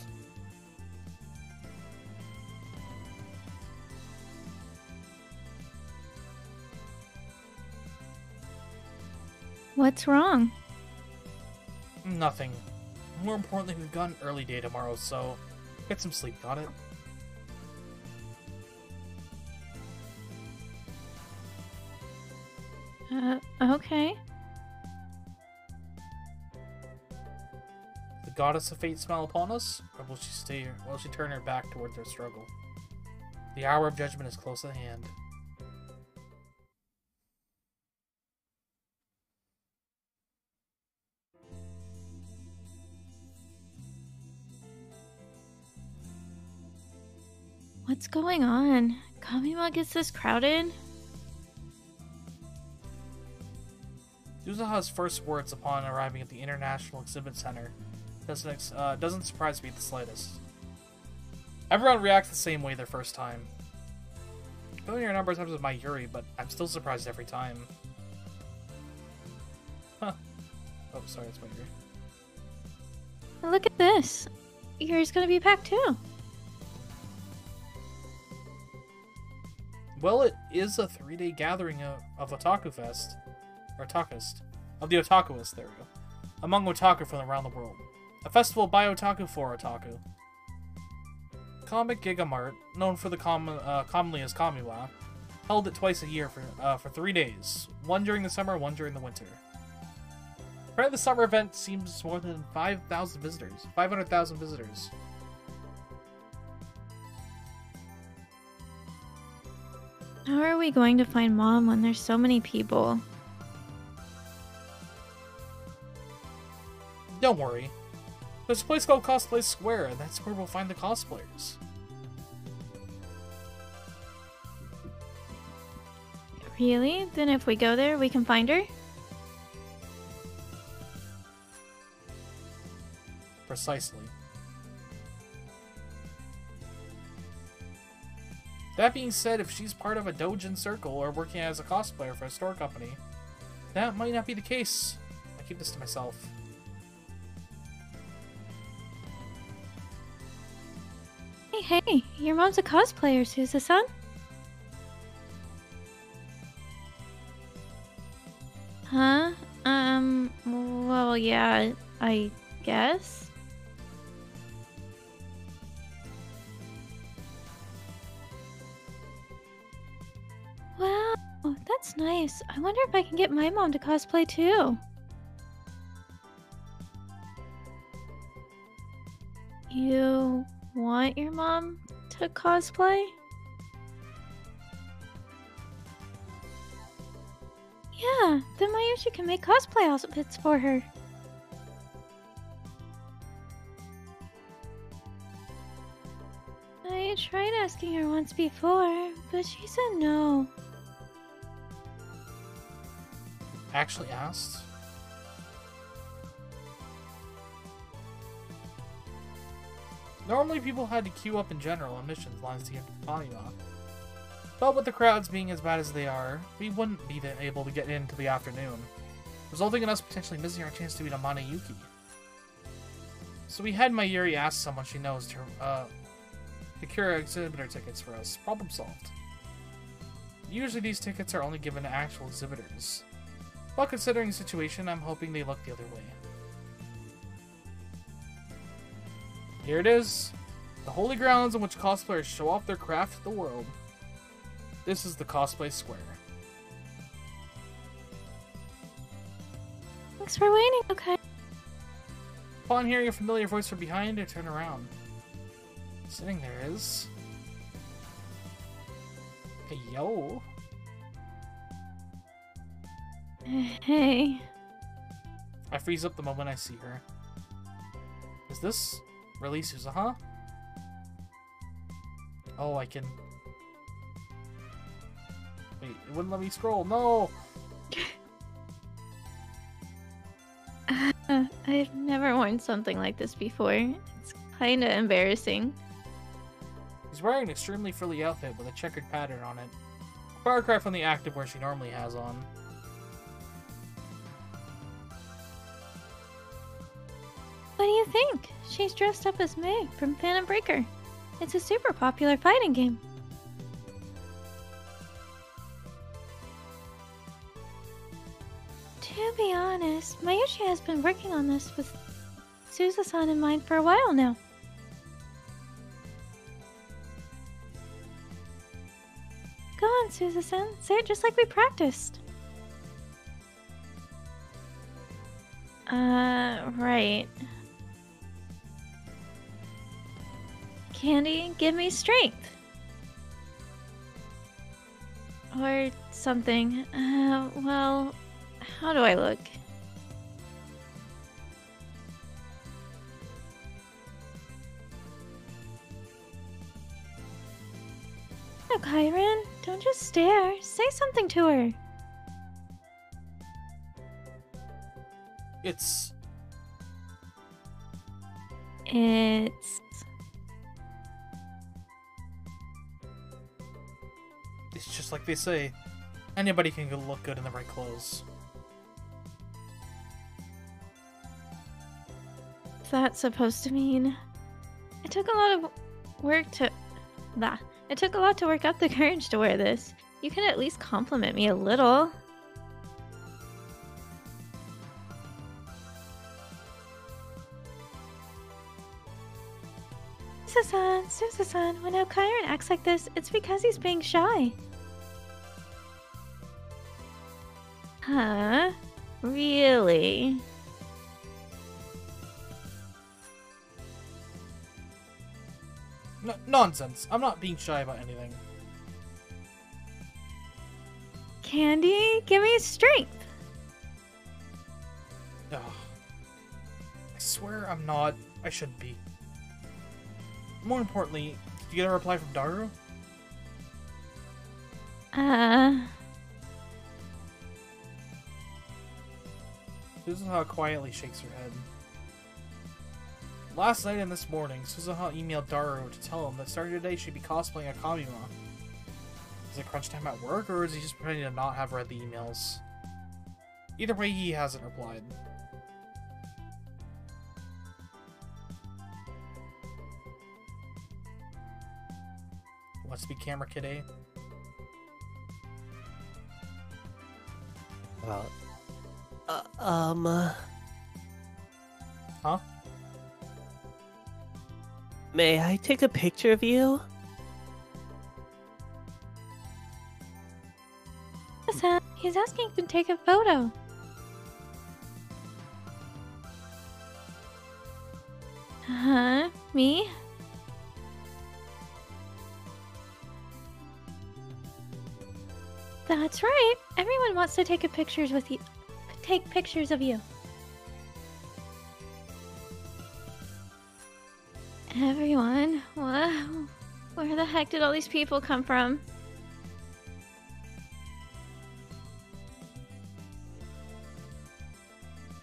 What's wrong? Nothing. More importantly, we've got an early day tomorrow, so get some sleep, got it? Okay. The goddess of fate smile upon us, or will she stay here? Will she turn her back towards their struggle? The hour of judgment is close at hand. What's going on? Kamima gets this crowded? Suzuha's first words upon arriving at the International Exhibit Center doesn't surprise me the slightest. Everyone reacts the same way their first time. I've been here a number of times with my Yuri, but I'm still surprised every time. Huh. Oh, sorry, it's my Yuri. Look at this. Yours gonna be packed too. Well, it is a 3-day gathering of Otaku Fest. Or Otakist. Of the Otakuist, there we go. Among otaku from around the world. A festival by otaku for otaku. Comic Gigamart, known for the commonly as Kamiwa, held it twice a year for 3 days. One during the summer, one during the winter. Apparently the summer event seems more than 5,000 visitors. 500,000 visitors. How are we going to find Mom when there's so many people? Don't worry. There's a place called Cosplay Square, and that's where we'll find the cosplayers. Really? Then if we go there, we can find her? Precisely. That being said, if she's part of a doujin circle or working as a cosplayer for a store company, that might not be the case. I keep this to myself. Hey, your mom's a cosplayer, Susa-san. Huh? Well, yeah, I guess. Wow, that's nice. I wonder if I can get my mom to cosplay too. You want your mom to cosplay? Yeah, then Mayushi can make cosplay outfits for her. I tried asking her once before, but she said no. Actually asked? Normally people had to queue up in general on missions lines to get to Kamiwa. But with the crowds being as bad as they are, we wouldn't be able to get in until the afternoon, resulting in us potentially missing our chance to meet Amane Yuki. So we had Mayuri ask someone she knows to procure exhibitor tickets for us. Problem solved. Usually these tickets are only given to actual exhibitors. But considering the situation, I'm hoping they look the other way. Here it is. The holy grounds on which cosplayers show off their craft to the world. This is the Cosplay Square. Thanks for waiting, okay. Upon hearing a familiar voice from behind, I turn around. Sitting there is... Hey, yo. Hey. I freeze up the moment I see her. Is this really Suzuha? Oh, I can... Wait, it wouldn't let me scroll. No! I've never worn something like this before. It's kinda embarrassing. She's wearing an extremely frilly outfit with a checkered pattern on it. Far cry from the activewear she normally has on. What do you think? She's dressed up as Meg from Phantom Breaker. It's a super popular fighting game. To be honest, Mayushi has been working on this with Susa-san in mind for a while now. Go on, Susa-san. Say it just like we practiced. Right. Candy, give me strength. Or something. Well, how do I look? No, Kyron, don't just stare. Say something to her. It's just like they say. Anybody can look good in the right clothes. What's that supposed to mean? It took a lot of work to... It took a lot to work up the courage to wear this. You can at least compliment me a little. Suzu-san, when Kyron acts like this, it's because he's being shy. Huh? Really? Nonsense. I'm not being shy about anything. Candy, give me strength. Ugh. I swear I'm not. I shouldn't be. More importantly, did you get a reply from Daru? Suzuha quietly shakes her head. Last night and this morning, Suzuha emailed Daru to tell him that starting today she'd be cosplaying a Kamima. Is it crunch time at work, or is he just pretending to not have read the emails? Either way, he hasn't replied. Wants to be camera kid A? Huh? May I take a picture of you? Suzu-san, he's asking to take a photo. Huh? Me? That's right. Everyone wants to take pictures with you. Take pictures of you. Everyone? Wow. Where the heck did all these people come from?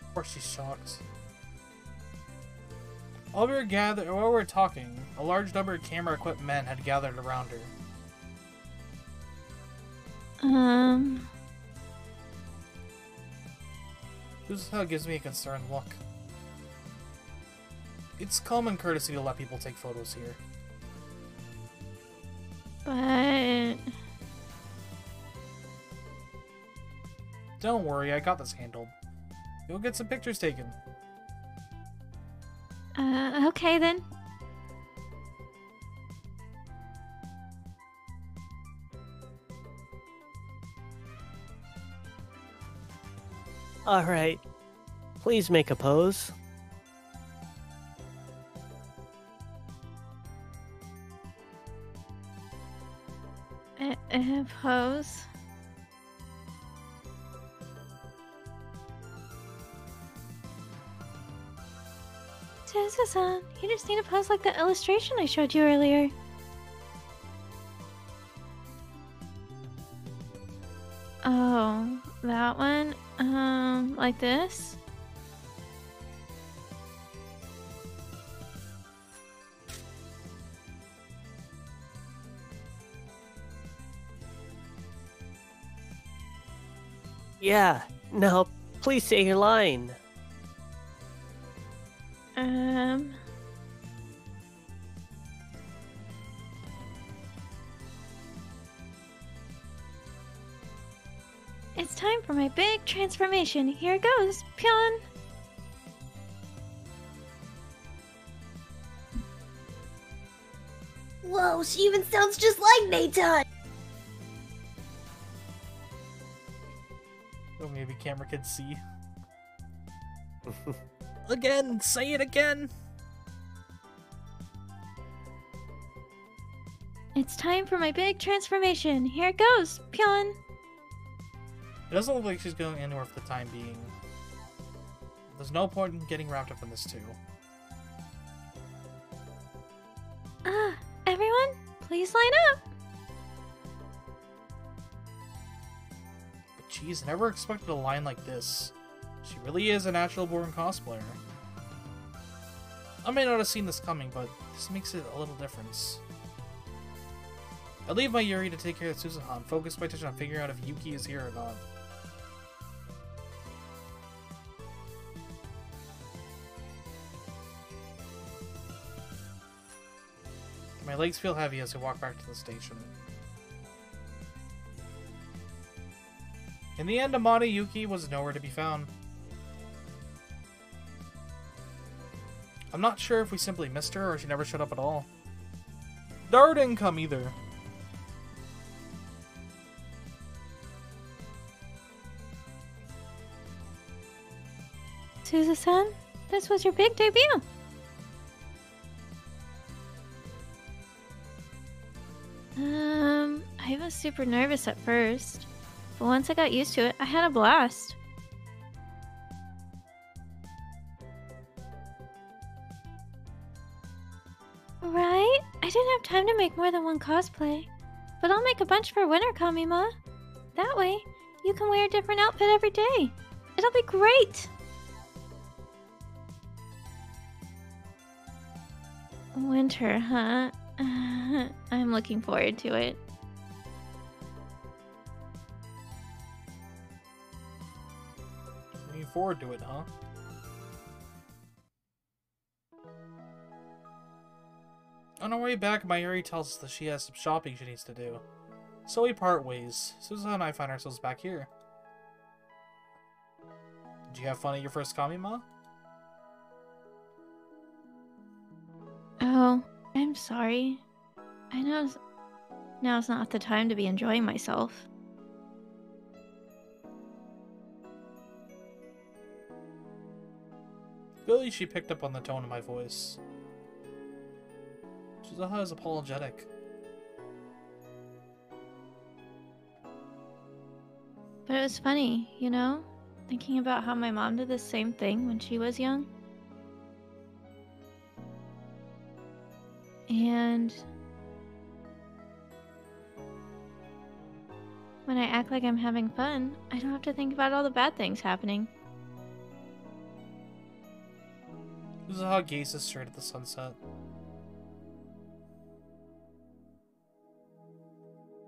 Of course she's shocked. While we were talking, a large number of camera-equipped men had gathered around her. Suzuha gives me a concerned look. It's common courtesy to let people take photos here. But... Don't worry, I got this handled. You'll get some pictures taken. Okay then. Alright. Please make a pose. Pose. Suzu-san, you just need a pose like the illustration I showed you earlier. Oh, that one? Like this? Yeah, now please say your line. It's time for my big transformation. Here goes, Pyon. Whoa, she even sounds just like Nathan! Oh, maybe camera could see. Again! Say it again! It's time for my big transformation. Here it goes, Pyon. It doesn't look like she's going anywhere for the time being. There's no point in getting wrapped up in this too. Everyone, please line up. But geez, I never expected a line like this. She really is a natural-born cosplayer. I may not have seen this coming, but this makes it a little difference. I leave my Yuri to take care of Suzuha and focus my attention on figuring out if Yuki is here or not. My legs feel heavy as I walk back to the station. In the end, Amane Yuki was nowhere to be found. I'm not sure if we simply missed her or she never showed up at all. Daru didn't come either. Suzu-san, this was your big debut. I was super nervous at first, but once I got used to it, I had a blast. Right? I didn't have time to make more than one cosplay, but I'll make a bunch for winter, Kamima. That way, you can wear a different outfit every day. It'll be great! Winter, huh? I'm looking forward to it. Looking forward to it, huh? On our way back, Mayuri tells us that she has some shopping she needs to do. So we part ways. Suzuha and I find ourselves back here. Did you have fun at your first Kamima? Oh, I'm sorry. I know now's not the time to be enjoying myself. Clearly she picked up on the tone of my voice. Suzuha is apologetic. But it was funny, you know? Thinking about how my mom did the same thing when she was young. And when I act like I'm having fun, I don't have to think about all the bad things happening. Suzuha gazes straight at the sunset.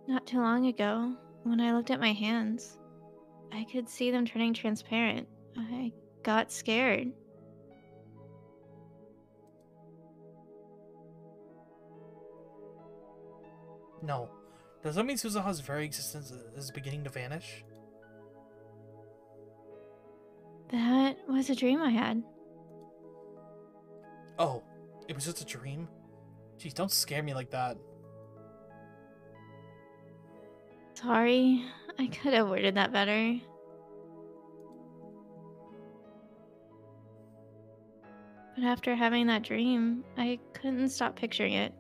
Not too long ago, when I looked at my hands, I could see them turning transparent. I got scared. No. Does that mean Suzuha's very existence is beginning to vanish? That was a dream I had. Oh, it was just a dream? Jeez, don't scare me like that. Sorry, I could have worded that better. But after having that dream, I couldn't stop picturing it.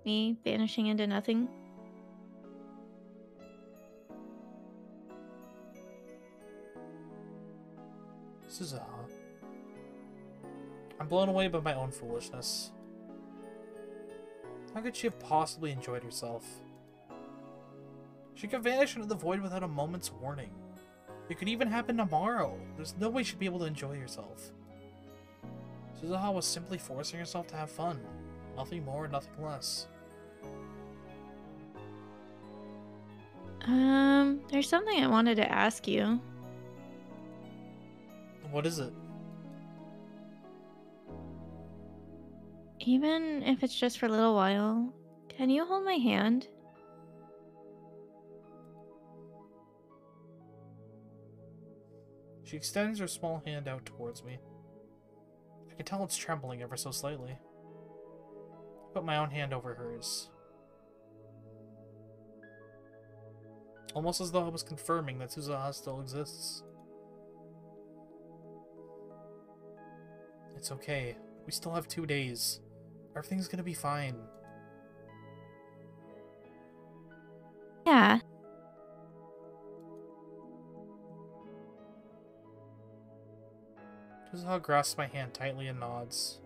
Me vanishing into nothing. Suzuha. I'm blown away by my own foolishness. How could she have possibly enjoyed herself? She could vanish into the void without a moment's warning. It could even happen tomorrow. There's no way she'd be able to enjoy herself. Suzuha was simply forcing herself to have fun. Nothing more, nothing less. There's something I wanted to ask you. What is it? Even if it's just for a little while, can you hold my hand? She extends her small hand out towards me. I can tell it's trembling ever so slightly. I put my own hand over hers. Almost as though I was confirming that Suzuha still exists. It's okay. We still have 2 days. Everything's gonna be fine. Yeah. Suzuha grasps my hand tightly and nods.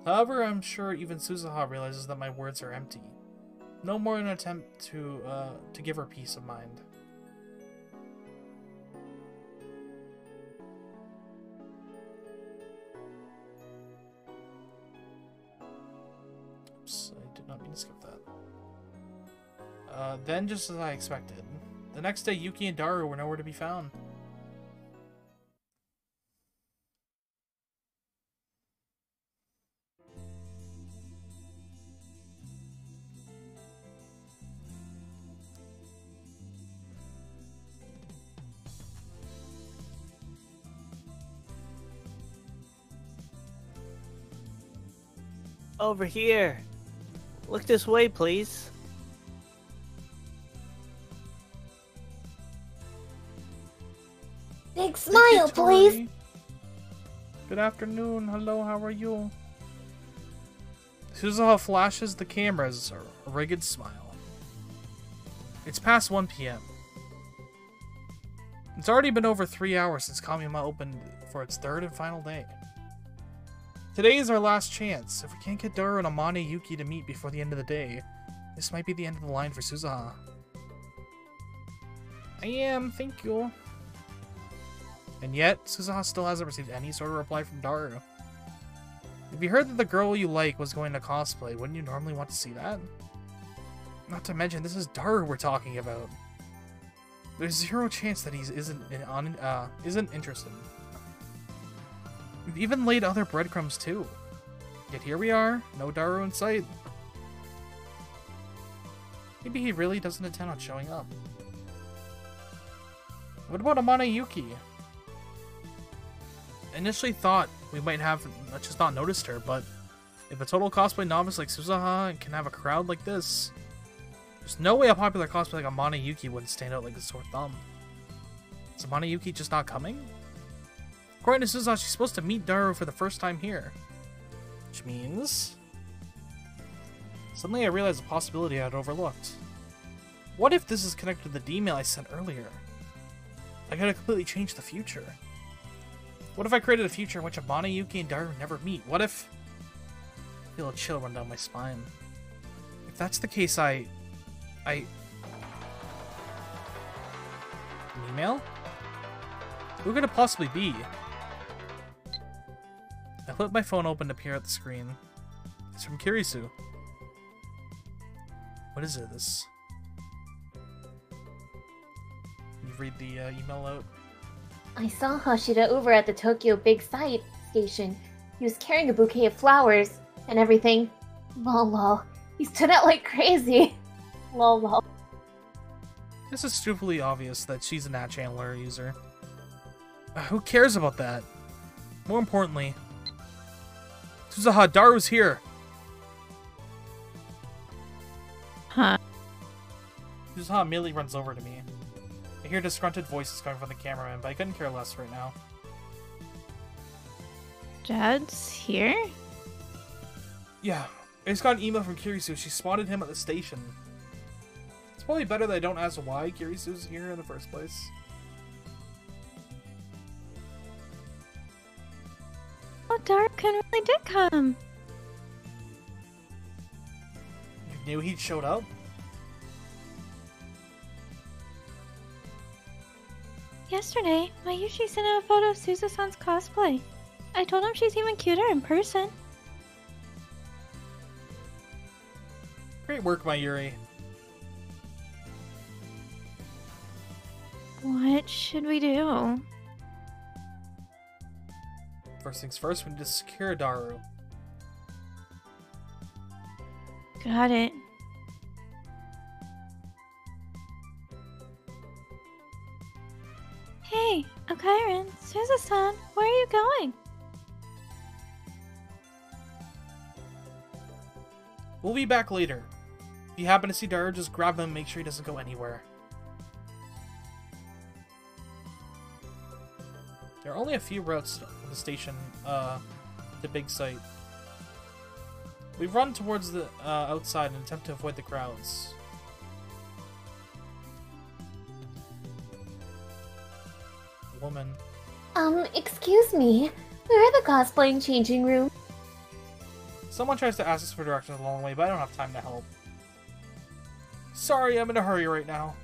However, I'm sure even Suzuha realizes that my words are empty. No more an attempt to give her peace of mind. Oops, I did not mean to skip that. Then, just as I expected, the next day Yuki and Daru were nowhere to be found. Over here. Look this way, please. Big smile, please. Good afternoon. Hello, how are you? Suzuha flashes the cameras a rigid smile. It's past 1 p.m. It's already been over 3 hours since Kamiyama opened for its third and final day. Today is our last chance. If we can't get Daru and Amane Yuki to meet before the end of the day, this might be the end of the line for Suzuha. I am, thank you. And yet, Suzuha still hasn't received any sort of reply from Daru. If you heard that the girl you like was going to cosplay, wouldn't you normally want to see that? Not to mention, this is Daru we're talking about. There's zero chance that he isn't interested. We've even laid other breadcrumbs too. Yet here we are, no Daru in sight. Maybe he really doesn't intend on showing up. What about Amane Yuki? I initially thought we might have just not noticed her, but if a total cosplay novice like Suzuha can have a crowd like this, there's no way a popular cosplay like Amane Yuki wouldn't stand out like a sore thumb. Is Amane Yuki just not coming? According to Suzuha, she's supposed to meet Daru for the first time here. Which means... Suddenly I realized a possibility I'd overlooked. What if this is connected to the D-mail I sent earlier? I gotta completely change the future. What if I created a future in which Amane Yuki and Daru never meet? What if... I feel a chill run down my spine. If that's the case, An email? Who could it possibly be? I flipped my phone open to peer at the screen. It's from Kirisu. What is it, this? Can you read the email out? I saw Hashida over at the Tokyo Big Sight station. He was carrying a bouquet of flowers and everything. Lol lol. He stood out like crazy. Lol lol. This is stupidly obvious that she's a Nat Chandler user. Who cares about that? More importantly, Suzuha, Daru's here! Huh? Suzuha immediately runs over to me. I hear disgruntled voices coming from the cameraman, but I couldn't care less right now. Dad's here? Yeah, I just got an email from Kirisu. She spotted him at the station. It's probably better that I don't ask why Kirisu's here in the first place. Oh, Daru-kun really did come. You knew he'd showed up? Yesterday, Mayushi sent out a photo of Suzu-san's cosplay. I told him she's even cuter in person. Great work, Mayuri. What should we do? First things first, we need to secure Daru. Got it. Hey, Akairan, Suzu-san, where are you going? We'll be back later. If you happen to see Daru, just grab him and make sure he doesn't go anywhere. There are only a few routes from the station to Big Sight. We run towards the outside and attempt to avoid the crowds. Woman. Excuse me. Where are the cosplaying changing room? Someone tries to ask us for directions along the way, but I don't have time to help. Sorry, I'm in a hurry right now.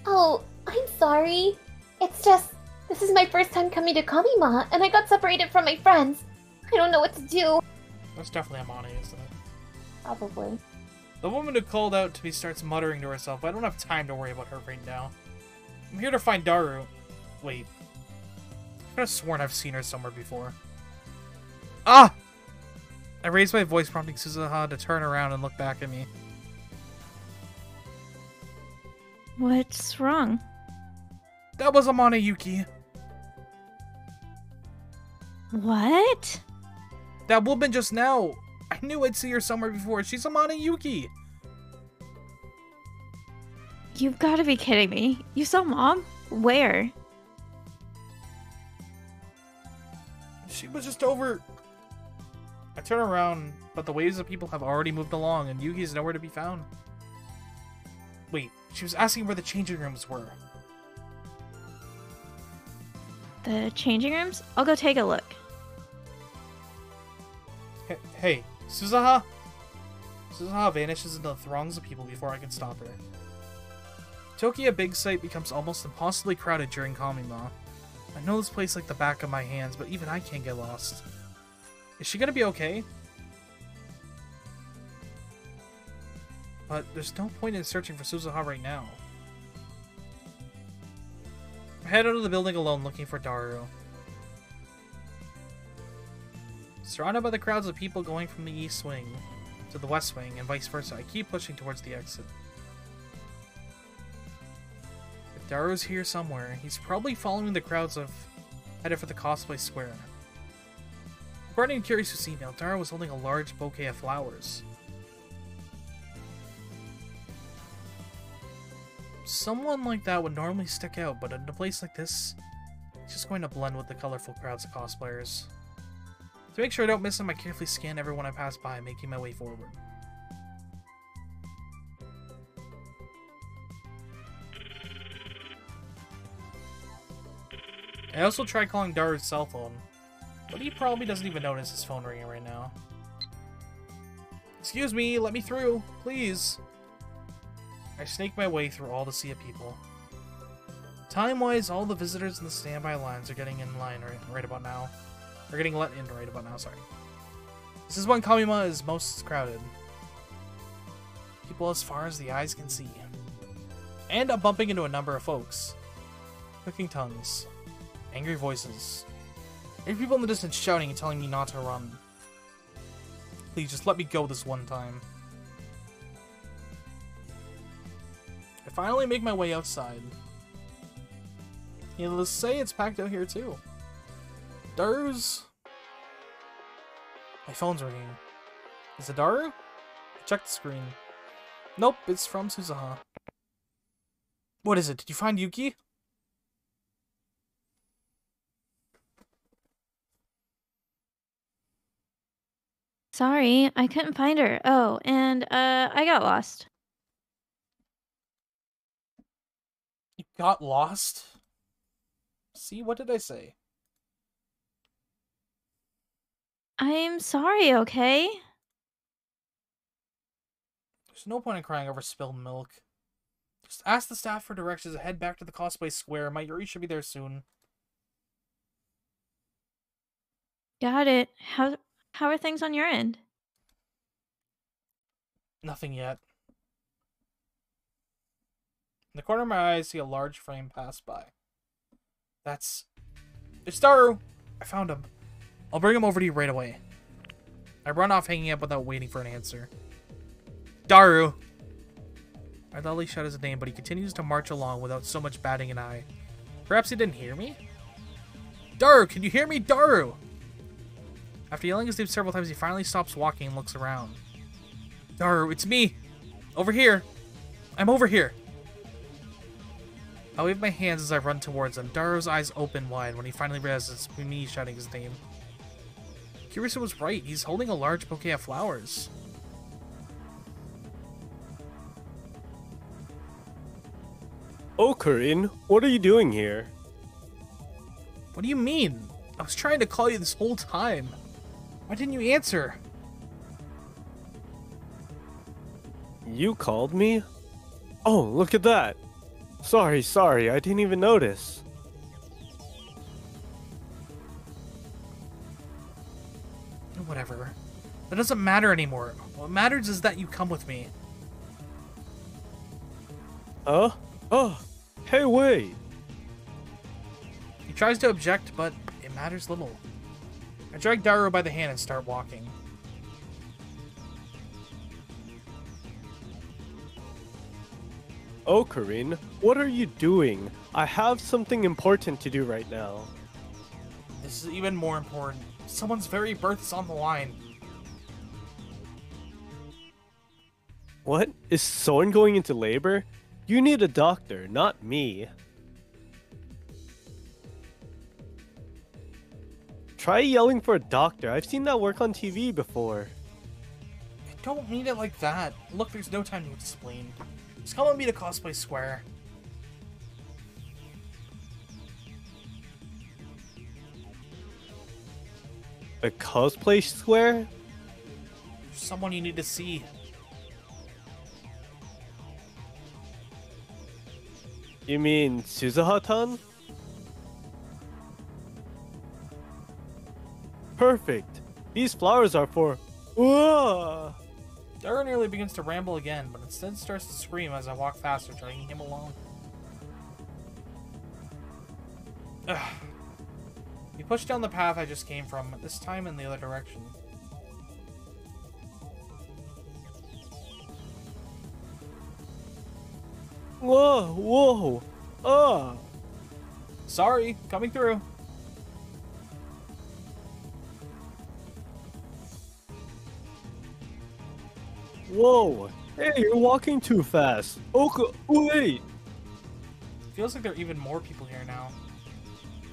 Oh, I'm sorry. It's just, this is my first time coming to Kamima, and I got separated from my friends. I don't know what to do. That's definitely Amane, isn't it? Probably. The woman who called out to me starts muttering to herself, but I don't have time to worry about her right now. I'm here to find Daru. Wait. I could have sworn I've seen her somewhere before. Ah! I raised my voice, prompting Suzuha to turn around and look back at me. What's wrong? That was Amane Yuki. What? That woman just now! I knew I'd see her somewhere before. She's Amane Yuki! You've got to be kidding me. You saw Mom? Where? She was just over... I turn around, but the waves of people have already moved along, and Yuki's nowhere to be found. Wait, she was asking where the changing rooms were. The changing rooms? I'll go take a look. Hey, Suzuha? Suzuha vanishes into the throngs of people before I can stop her. Tokia Big Site becomes almost impossibly crowded during Kamima. I know this place like the back of my hands, but even I can't get lost. Is she gonna be okay? But there's no point in searching for Suzuha right now. I head out of the building alone looking for Daru. Surrounded by the crowds of people going from the east wing to the west wing and vice versa, I keep pushing towards the exit. If Daru's here somewhere, he's probably following the crowds headed for the cosplay square. According to Kirisu's email, Daru was holding a large bouquet of flowers. Someone like that would normally stick out, but in a place like this, it's just going to blend with the colorful crowds of cosplayers. To make sure I don't miss him, I carefully scan everyone I pass by, making my way forward. I also tried calling Daru's cell phone, but he probably doesn't even notice his phone ringing right now. Excuse me, let me through, please. I snake my way through all the sea of people. Time-wise, all the visitors in the standby lines are getting in line right about now. Or getting let in right about now, sorry. This is when Kamima is most crowded. People as far as the eyes can see. And I'm bumping into a number of folks. Clicking tongues. Angry voices. I hear people in the distance shouting and telling me not to run. Please, just let me go this one time. I finally make my way outside. Needless to say, it's packed out here too. Daru's... My phone's ringing. Is it Daru? Check the screen. Nope, it's from Suzuha. What is it? Did you find Yuki? Sorry, I couldn't find her. Oh, and, I got lost. You got lost? See, what did I say? I'm sorry, okay? There's no point in crying over spilled milk. Just ask the staff for directions to head back to the cosplay square. My Yuri should be there soon. Got it. How are things on your end? Nothing yet. In the corner of my eye, I see a large frame pass by. It's Daru! I found him. I'll bring him over to you right away. I run off hanging up without waiting for an answer. Daru! I loudly shout his name, but he continues to march along without so much batting an eye. Perhaps he didn't hear me? Daru, can you hear me? Daru! After yelling his name several times, he finally stops walking and looks around. Daru, it's me! Over here! I'm over here! I wave my hands as I run towards him. Daru's eyes open wide when he finally realizes it's me shouting his name. Kirisu was right. He's holding a large bouquet of flowers. Oh, Corinne, what are you doing here? What do you mean? I was trying to call you this whole time. Why didn't you answer? You called me? Oh, look at that. Sorry, I didn't even notice. Whatever. That doesn't matter anymore. What matters is that you come with me. Oh, hey, wait. He tries to object, but it matters little. I drag Daru by the hand and start walking. Oh, Corinne, what are you doing? I have something important to do right now. This is even more important. Someone's very birth is on the line. What? Is someone going into labor? You need a doctor, not me. Try yelling for a doctor. I've seen that work on TV before. I don't mean it like that. Look, there's no time to explain. Just come with me to Cosplay Square. A cosplay square? There's someone you need to see. You mean Suzuha-tan? Perfect. These flowers are for... Whoa! Daru nearly begins to ramble again, but instead starts to scream as I walk faster, dragging him along. Ugh. We push down the path I just came from, this time in the other direction. Whoa! Whoa! Ah! Sorry, coming through. Whoa! Hey, you're walking too fast. Okay, wait! Feels like there are even more people here now.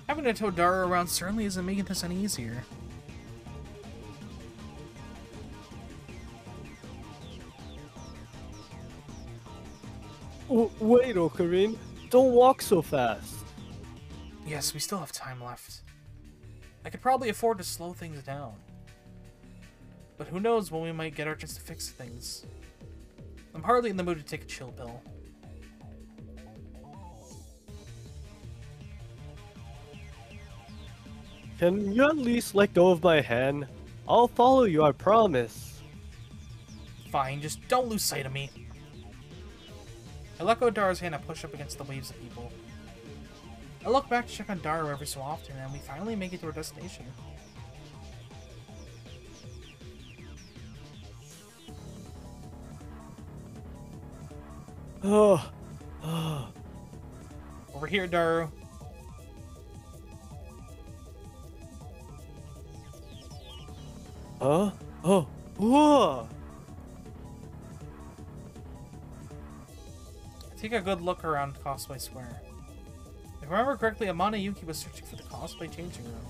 Having to tow Daru around certainly isn't making this any easier. Wait, Ocarine. Don't walk so fast. Yes, we still have time left. I could probably afford to slow things down. But who knows when we might get our chance to fix things. I'm hardly in the mood to take a chill pill. Can you at least let go of my hand? I'll follow you, I promise. Fine, just don't lose sight of me. I let go of Daru's hand and push up against the waves of people. I look back to check on Daru every so often, and we finally make it to our destination. Oh. Over here, Daru. Huh? Oh. Whoa! Take a good look around Cosplay Square. If I remember correctly, Amane Yuki was searching for the cosplay changing room.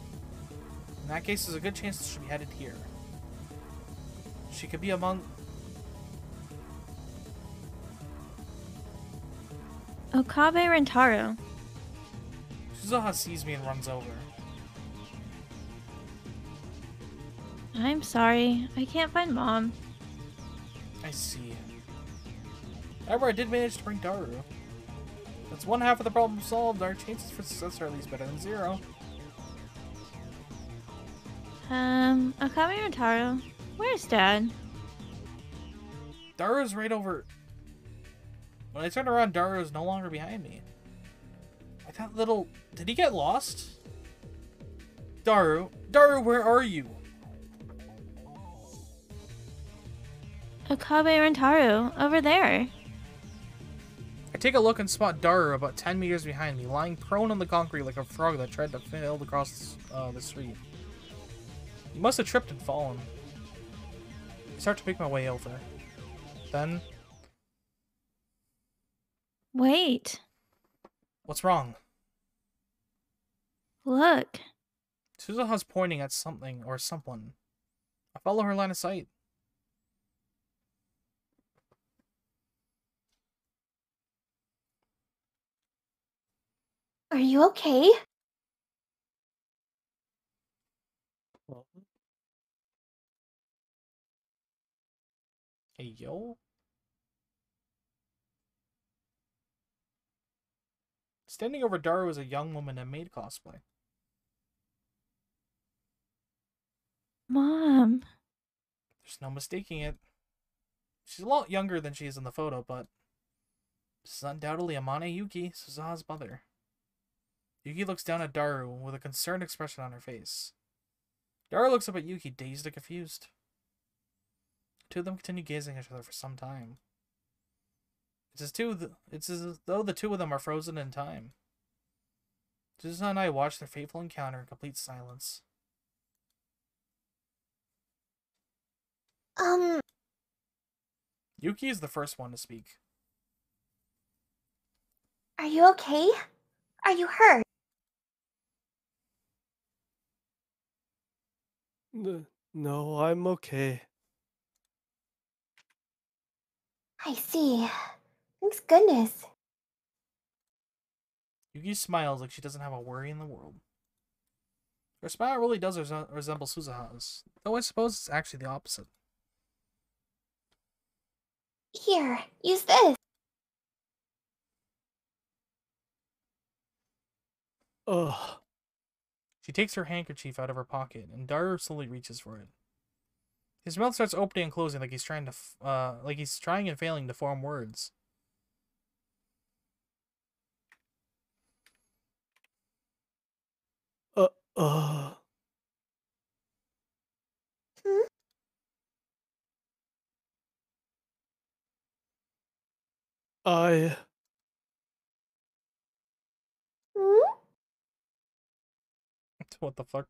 In that case, there's a good chance she should be headed here. She could be among... Okabe Rentaro. Suzuha sees me and runs over. I'm sorry. I can't find Mom. I see. However, I did manage to bring Daru. That's one half of the problem solved. Our chances for success are at least better than zero. Okabe Rentaro. Where's Dad? Daru's right over... When I turned around, Daru is no longer behind me. I thought little... Did he get lost? Daru? Daru, where are you? Okabe Rentaro. Over there. I take a look and spot Daru about 10 meters behind me, lying prone on the concrete like a frog that tried to fail across the street. He must have tripped and fallen. I start to make my way over. Then... Wait. What's wrong? Look. Suzuha's pointing at something or someone. I follow her line of sight. Are you okay? Hey, yo? Standing over Daru is a young woman in maid cosplay. Mom. There's no mistaking it. She's a lot younger than she is in the photo, but this is undoubtedly Amane Yuki, Suzuha's mother. Yuki looks down at Daru with a concerned expression on her face. Daru looks up at Yuki, dazed and confused. The two of them continue gazing at each other for some time. It's as though the two of them are frozen in time. Suzuha and I watched their fateful encounter in complete silence. Yuki is the first one to speak. Are you okay? Are you hurt? No, I'm okay. I see. Thanks goodness. Yuki smiles like she doesn't have a worry in the world. Her smile really does resemble Suzuha's, though I suppose it's actually the opposite. Here, use this. Ugh. She takes her handkerchief out of her pocket, and Daru slowly reaches for it. His mouth starts opening and closing like he's trying and failing to form words. Uh. Hmm? I Hmm? What the fuck?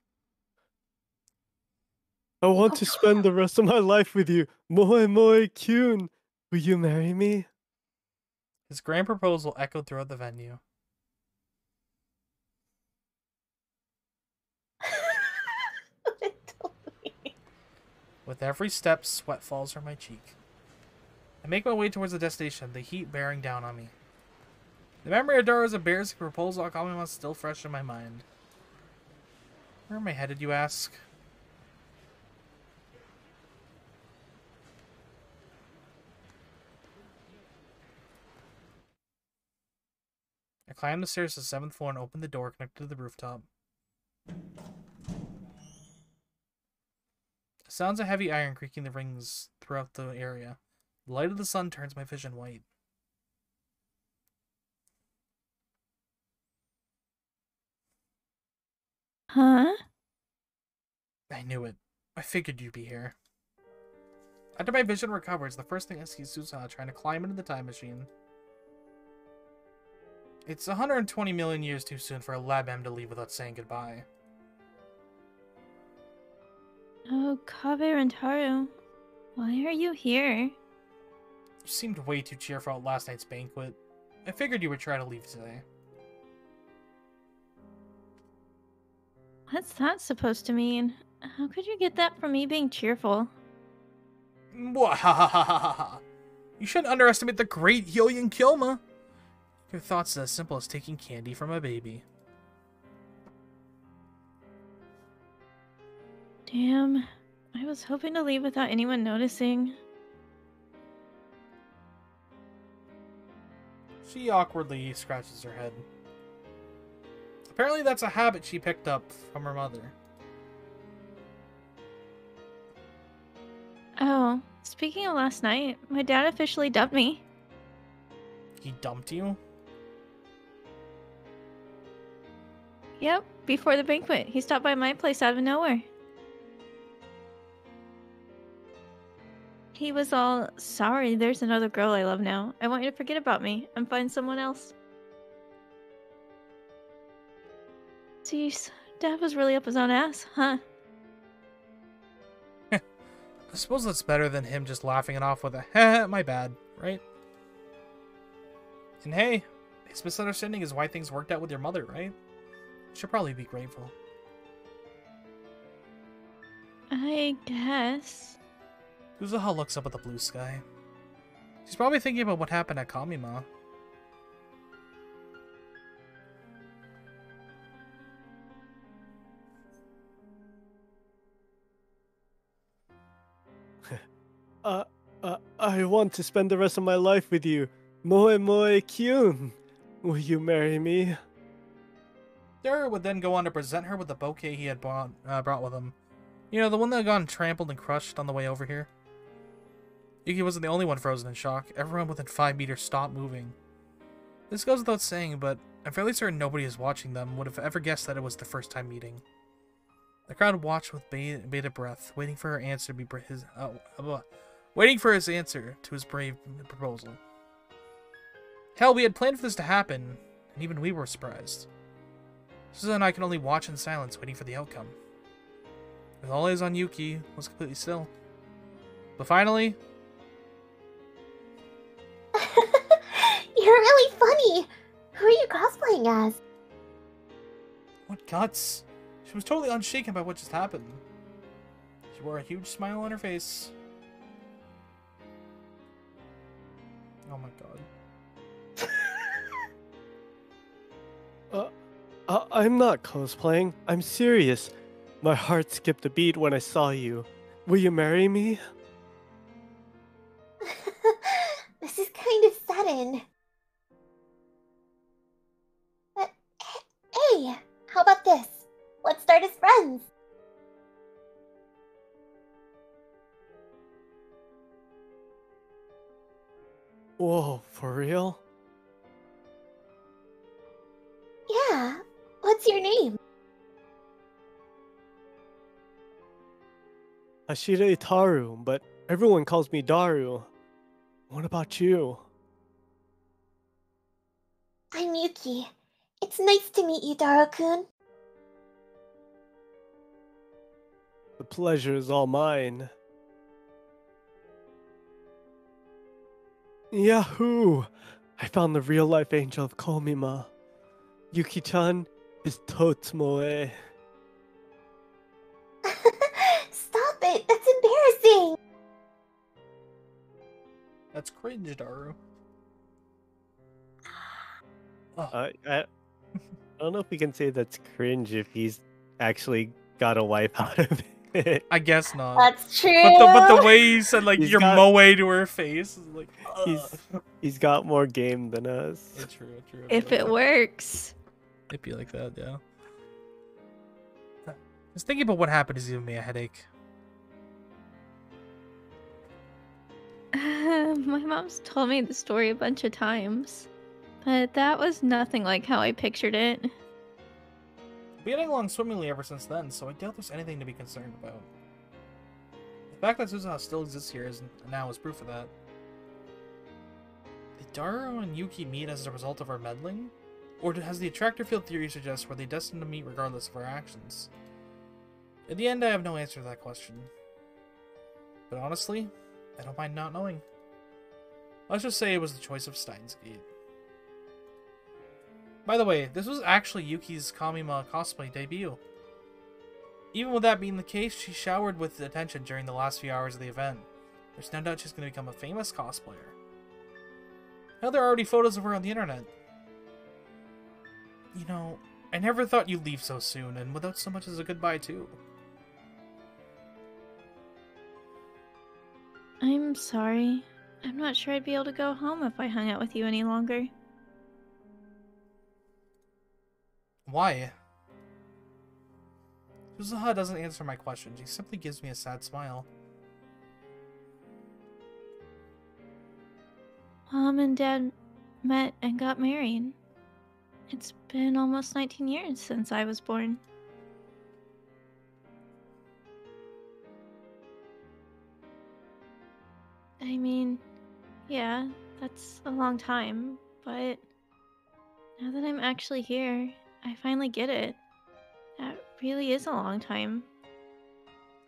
want to spend the rest of my life with you. Moe moe kyun. Will you marry me? His grand proposal echoed throughout the venue. With every step, sweat falls from my cheek. I make my way towards the destination, the heat bearing down on me. The memory of Daru's embarrassing proposal on Kamima is still fresh in my mind. Where am I headed, you ask? I climb the stairs to the 7th floor and open the door connected to the rooftop. Sounds of heavy iron creaking the rings throughout the area. The light of the sun turns my vision white. Huh? I knew it. I figured you'd be here. After my vision recovers, the first thing I see is Suzuha trying to climb into the time machine. It's 120 million years too soon for a lab M to leave without saying goodbye. Oh, Kabe and Taru. Why are you here? You seemed way too cheerful at last night's banquet. I figured you would try to leave today. What's that supposed to mean? How could you get that from me being cheerful? Mwahahaha! You shouldn't underestimate the great Hyoyin Kyoma! Your thoughts are as simple as taking candy from a baby. Damn. I was hoping to leave without anyone noticing. She awkwardly scratches her head. Apparently that's a habit she picked up from her mother. Oh, speaking of last night, my dad officially dumped me. He dumped you? Yep, before the banquet. He stopped by my place out of nowhere. He was all, sorry, there's another girl I love now. I want you to forget about me and find someone else. Jeez, Dad was really up his own ass, huh? I suppose that's better than him just laughing it off with a, heh, my bad, right? And hey, his misunderstanding is why things worked out with your mother, right? You should probably be grateful. I guess. Suzuha looks up at the blue sky. She's probably thinking about what happened at Kamima. I want to spend the rest of my life with you. Moe moe kyun. Will you marry me? Daru would then go on to present her with the bouquet he had brought with him. You know, the one that had gotten trampled and crushed on the way over here. Yuki wasn't the only one frozen in shock. Everyone within 5 meters stopped moving. This goes without saying, but I'm fairly certain nobody who's watching them would have ever guessed that it was their first time meeting. The crowd watched with bated breath, waiting for her answer to be waiting for his answer to his brave proposal. Hell, we had planned for this to happen, and even we were surprised. Suzuha and I can only watch in silence, waiting for the outcome. With all eyes on Yuki, was completely still. But finally... You're really funny! Who are you cosplaying as? What guts? She was totally unshaken by what just happened. She wore a huge smile on her face. Oh my god. I'm not cosplaying. I'm serious. My heart skipped a beat when I saw you. Will you marry me? This is kind of sudden. But, hey, how about this? Let's start as friends. Whoa, for real? Yeah, what's your name? Hashira Itaru, but everyone calls me Daru. What about you? I'm Yuki. It's nice to meet you, Daro-kun. The pleasure is all mine. Yahoo! I found the real-life angel of Komima. Yuki-chan is Totsumoe. Stop it! That's embarrassing! That's cringe, Daru. I don't know if we can say that's cringe if he's actually got a wife out of it. I guess not. That's true! But the way you said, like, He's your got- moe to her face is like... He's got more game than us. It's true, true. If it works. It'd be like that, yeah. Just thinking about what happened is giving me a headache. My mom's told me the story a bunch of times, but that was nothing like how I pictured it. We've been getting along swimmingly ever since then, so I doubt there's anything to be concerned about. The fact that Suzuha still exists here now is proof of that. Did Daru and Yuki meet as a result of our meddling? Or has the attractor field theory suggest were they destined to meet regardless of our actions? In the end, I have no answer to that question. But honestly, I don't mind not knowing. Let's just say it was the choice of Steins Gate. By the way, this was actually Yuki's Kamima cosplay debut. Even with that being the case, she showered with attention during the last few hours of the event. There's no doubt she's going to become a famous cosplayer. Now there are already photos of her on the internet. You know, I never thought you'd leave so soon, and without so much as a goodbye too. I'm sorry. I'm not sure I'd be able to go home if I hung out with you any longer. Why? Suzuha doesn't answer my question. She simply gives me a sad smile. Mom and Dad met and got married. It's been almost 19 years since I was born. I mean, yeah, that's a long time, but now that I'm actually here, I finally get it. That really is a long time.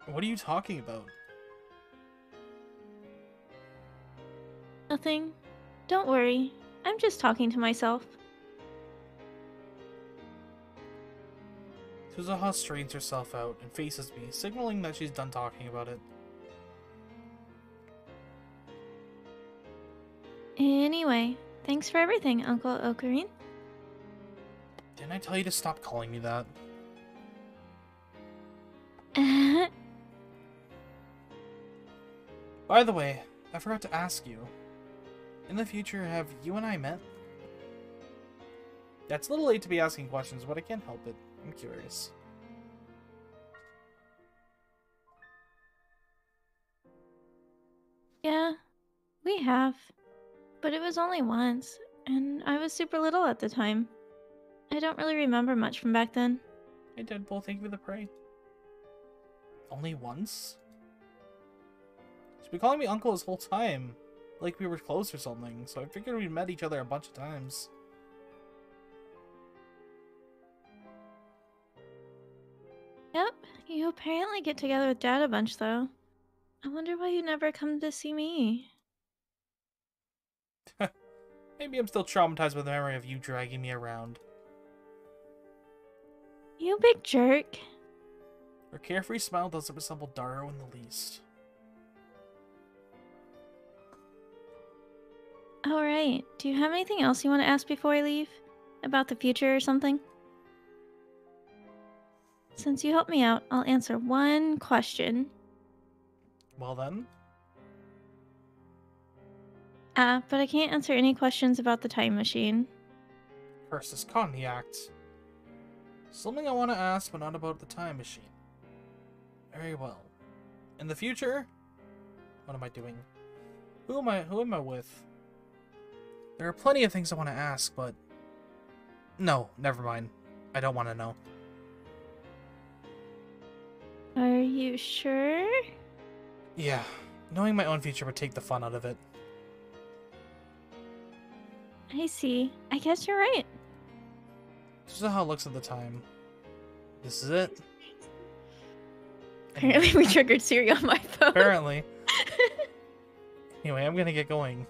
What are you talking about? Nothing. Don't worry. I'm just talking to myself. Suzuha straightens herself out and faces me, signaling that she's done talking about it. Anyway, thanks for everything, Uncle Ocarine. Didn't I tell you to stop calling me that? By the way, I forgot to ask you. In the future, have you and I met? That's a little late to be asking questions, but I can't help it. I'm curious. Yeah, we have. But it was only once, and I was super little at the time. I don't really remember much from back then. Hey Deadpool, thank you for the prey. Only once? She's been calling me uncle this whole time. Like we were close or something, so I figured we met each other a bunch of times. apparently get together with Dad a bunch, though. I wonder why you never come to see me. Maybe I'm still traumatized with the memory of you dragging me around. You big jerk. Her carefree smile doesn't resemble Daro in the least. Alright, do you have anything else you want to ask before I leave? About the future or something? Since you helped me out, I'll answer one question. Well then. But I can't answer any questions about the time machine. Versus Cognac. Something I want to ask, but not about the time machine. Very well. In the future? What am I doing? Who am I with? There are plenty of things I want to ask, but... No, never mind. I don't want to know. Are you sure? Yeah, knowing my own future would take the fun out of it. I see. I guess you're right. This is how it looks at the time. This is it. Apparently we triggered Siri on my phone. Apparently. Anyway, I'm gonna get going.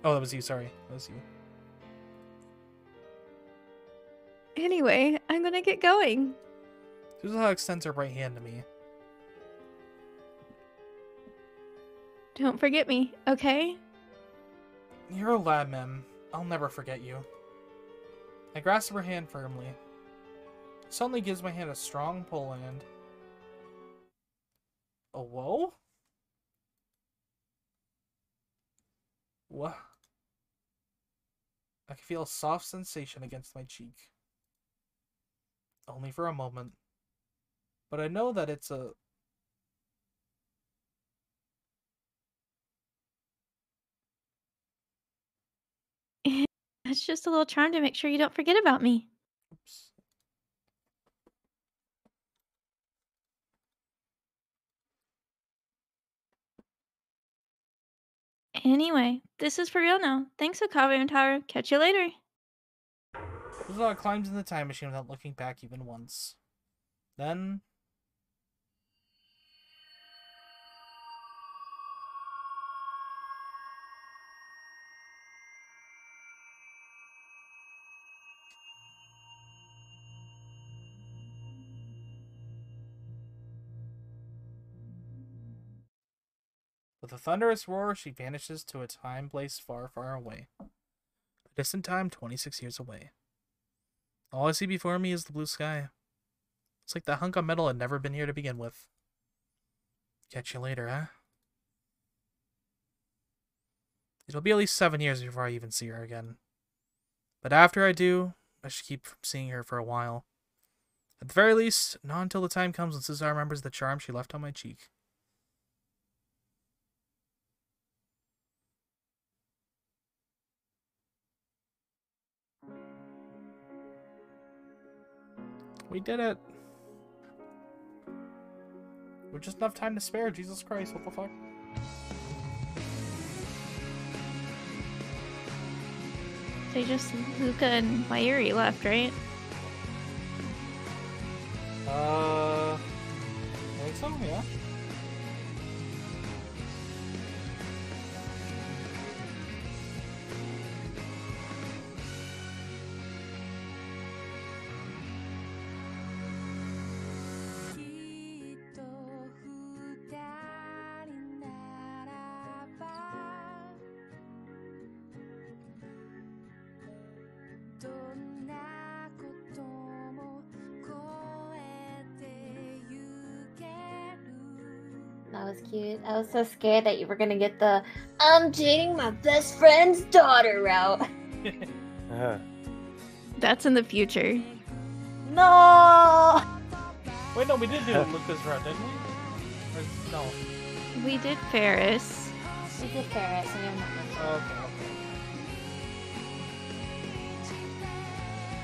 Oh, that was you, sorry. That was you. Anyway, I'm gonna get going. Suzuha extends her right hand to me. Don't forget me, okay? You're a lad, Mem. I'll never forget you. I grasp her hand firmly. It suddenly gives my hand a strong pull and... Oh, whoa? What? I can feel a soft sensation against my cheek. Only for a moment. But I know that it's a... It's just a little charm to make sure you don't forget about me. Oops. Anyway, this is for real now. Thanks, Okabe and Taro. Catch you later. Suzuha climbs in the time machine without looking back even once. Then... With a thunderous roar, she vanishes to a time place far, far away. A distant time 26 years away. All I see before me is the blue sky. It's like that hunk of metal had never been here to begin with. Catch you later, huh? It'll be at least 7 years before I even see her again. But after I do, I should keep from seeing her for a while. At the very least, not until the time comes when Suzuha remembers the charm she left on my cheek. We did it! With just enough time to spare, Jesus Christ, what the fuck? So just Luca and Mayuri left, right? I think so, yeah. That was cute. I was so scared that you were gonna get the I'm dating my best friend's daughter route. That's in the future. No! Wait, no, we did do Luca's route, didn't we? Or, no. We did Ferris. We did Ferris, and you're not. Oh, okay.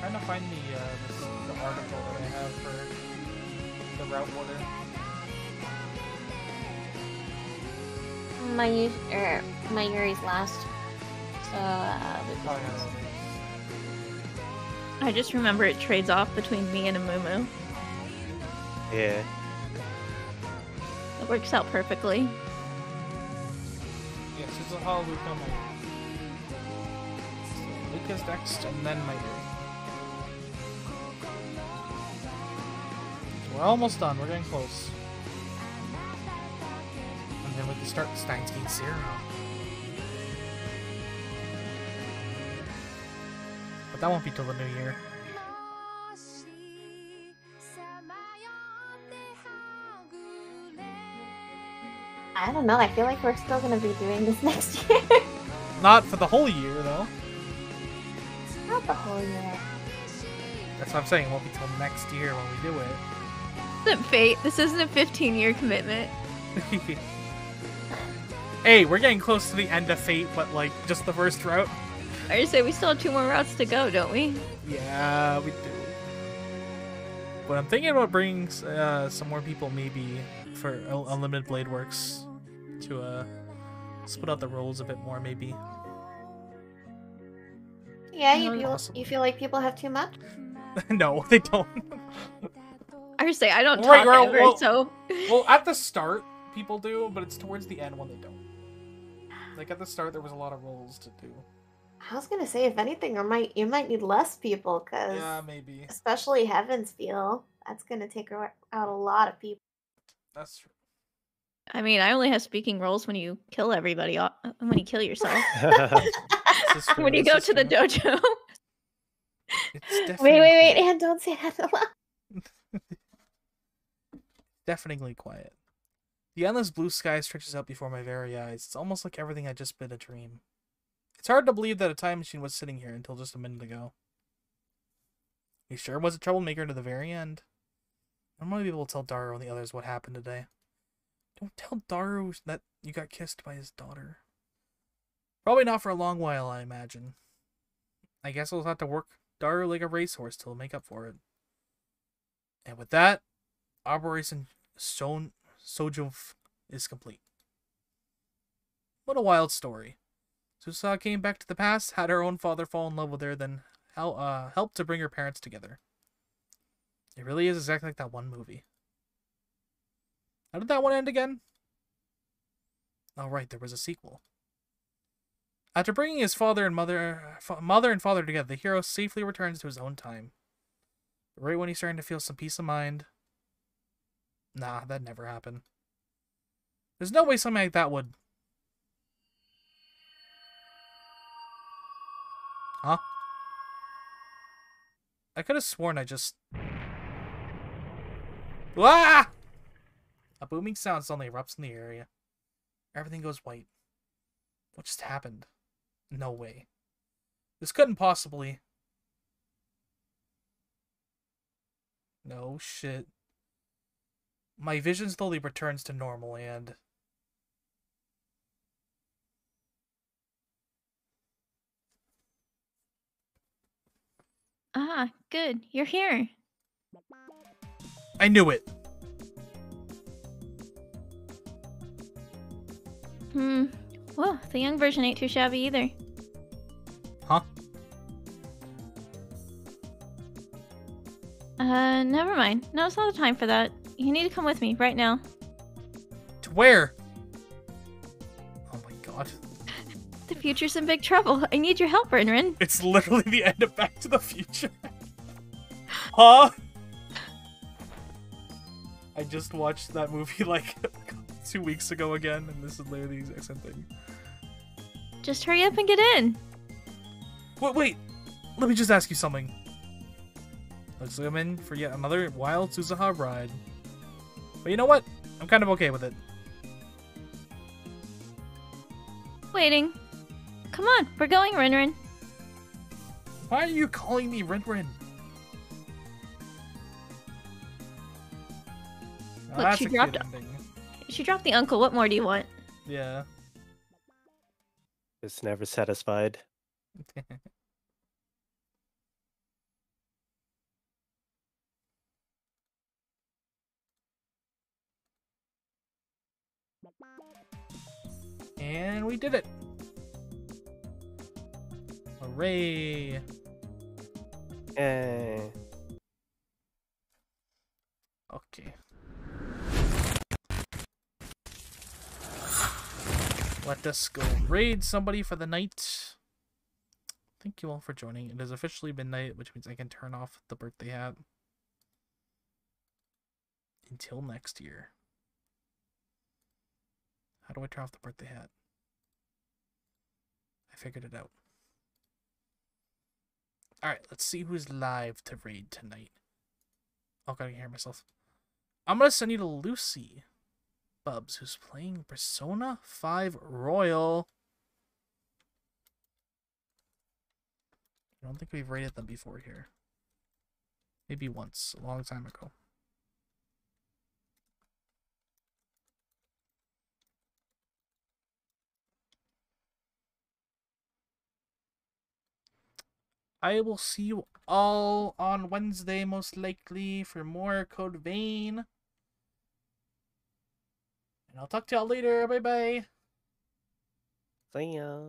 Trying to find the article that I have for the route order. Mayuri's last. So, I just remember it trades off between me and Amumu. Yeah. Works out perfectly. Yes, it's a Luca Mayuri. So Luca's next, and then Mayuri. We're almost done. We're getting close. And then we can start Steins Gate 0. But that won't be till the new year. I don't know. I feel like we're still gonna be doing this next year. Not for the whole year, though. Not the whole year. That's what I'm saying. It won't be till next year when we do it. This isn't fate. This isn't a 15-year commitment. Hey, we're getting close to the end of Fate, but like just the first route. I just say we still have 2 more routes to go, don't we? Yeah, we do. But I'm thinking about bringing some more people, maybe for Unlimited Blade Works, to split out the roles a bit more, maybe. Yeah, Possibly. you feel like people have too much? No, they don't. I just say I don't Right, talk well, ever, well- so Well, at the start, people do, but it's towards the end when they don't. Like at the start, there was a lot of roles to do. I was gonna say, if anything, you might need less people, because Yeah, maybe. especially Heaven's Feel, that's gonna take out a lot of people. That's true. I mean, I only have speaking roles when you kill everybody, when you kill yourself. This is true, When you this go is to the true. dojo. It's definitely Wait, and don't say that aloud. deafeningly quiet. The endless blue sky stretches out before my very eyes. It's almost like everything had just been a dream. It's hard to believe that a time machine was sitting here until just a minute ago. You sure it was a troublemaker to the very end? I'm gonna be able to tell Daru and the others what happened today. Don't tell Daru that you got kissed by his daughter. Probably not for a long while, I imagine. I guess I'll have to work Daru like a racehorse till make up for it. And with that, Operation Sojo is complete. What a wild story. Susaha came back to the past, had her own father fall in love with her, then helped to bring her parents together. It really is exactly like that one movie. How did that one end again? Oh right, there was a sequel. After bringing his mother and father together, the hero safely returns to his own time. Right when he's starting to feel some peace of mind. Nah, that never happened. There's no way something like that would... Huh? I could have sworn I just... Ah! A booming sound suddenly erupts in the area. Everything goes white. What just happened? No way. This couldn't possibly... No shit. My vision slowly returns to normal and... Ah, good. You're here. I knew it! Well, the young version ain't too shabby either. Huh? Never mind. No, it's not the time for that. You need to come with me, right now. To where? Oh my god. The future's in big trouble. I need your help, Rinrin. It's literally the end of Back to the Future. Huh? I just watched that movie like 2 weeks ago again, and this is literally the exact same thing. Just hurry up and get in. Wait. Let me just ask you something. Let's zoom in for yet another wild Susaha ride. But you know what? I'm kind of okay with it. Waiting. Come on, we're going, Rinrin. Why are you calling me Rin? Oh, Look, that's she a dropped cute ending. She dropped the uncle. What more do you want? Yeah. It's never satisfied. And we did it. Hooray. Eh. Okay. Let us go raid somebody for the night. Thank you all for joining. It is officially midnight, which means I can turn off the birthday hat. Until next year. How do I turn off the birthday hat? I figured it out. Alright, let's see who's live to raid tonight. Oh, gotta hear myself. I'm gonna send you to Lucy Bubs, who's playing Persona 5 Royal. I don't think we've raided them before here. Maybe once, a long time ago. I will see you all on Wednesday, most likely, for more Code Vein. And I'll talk to y'all later. Bye-bye. See ya.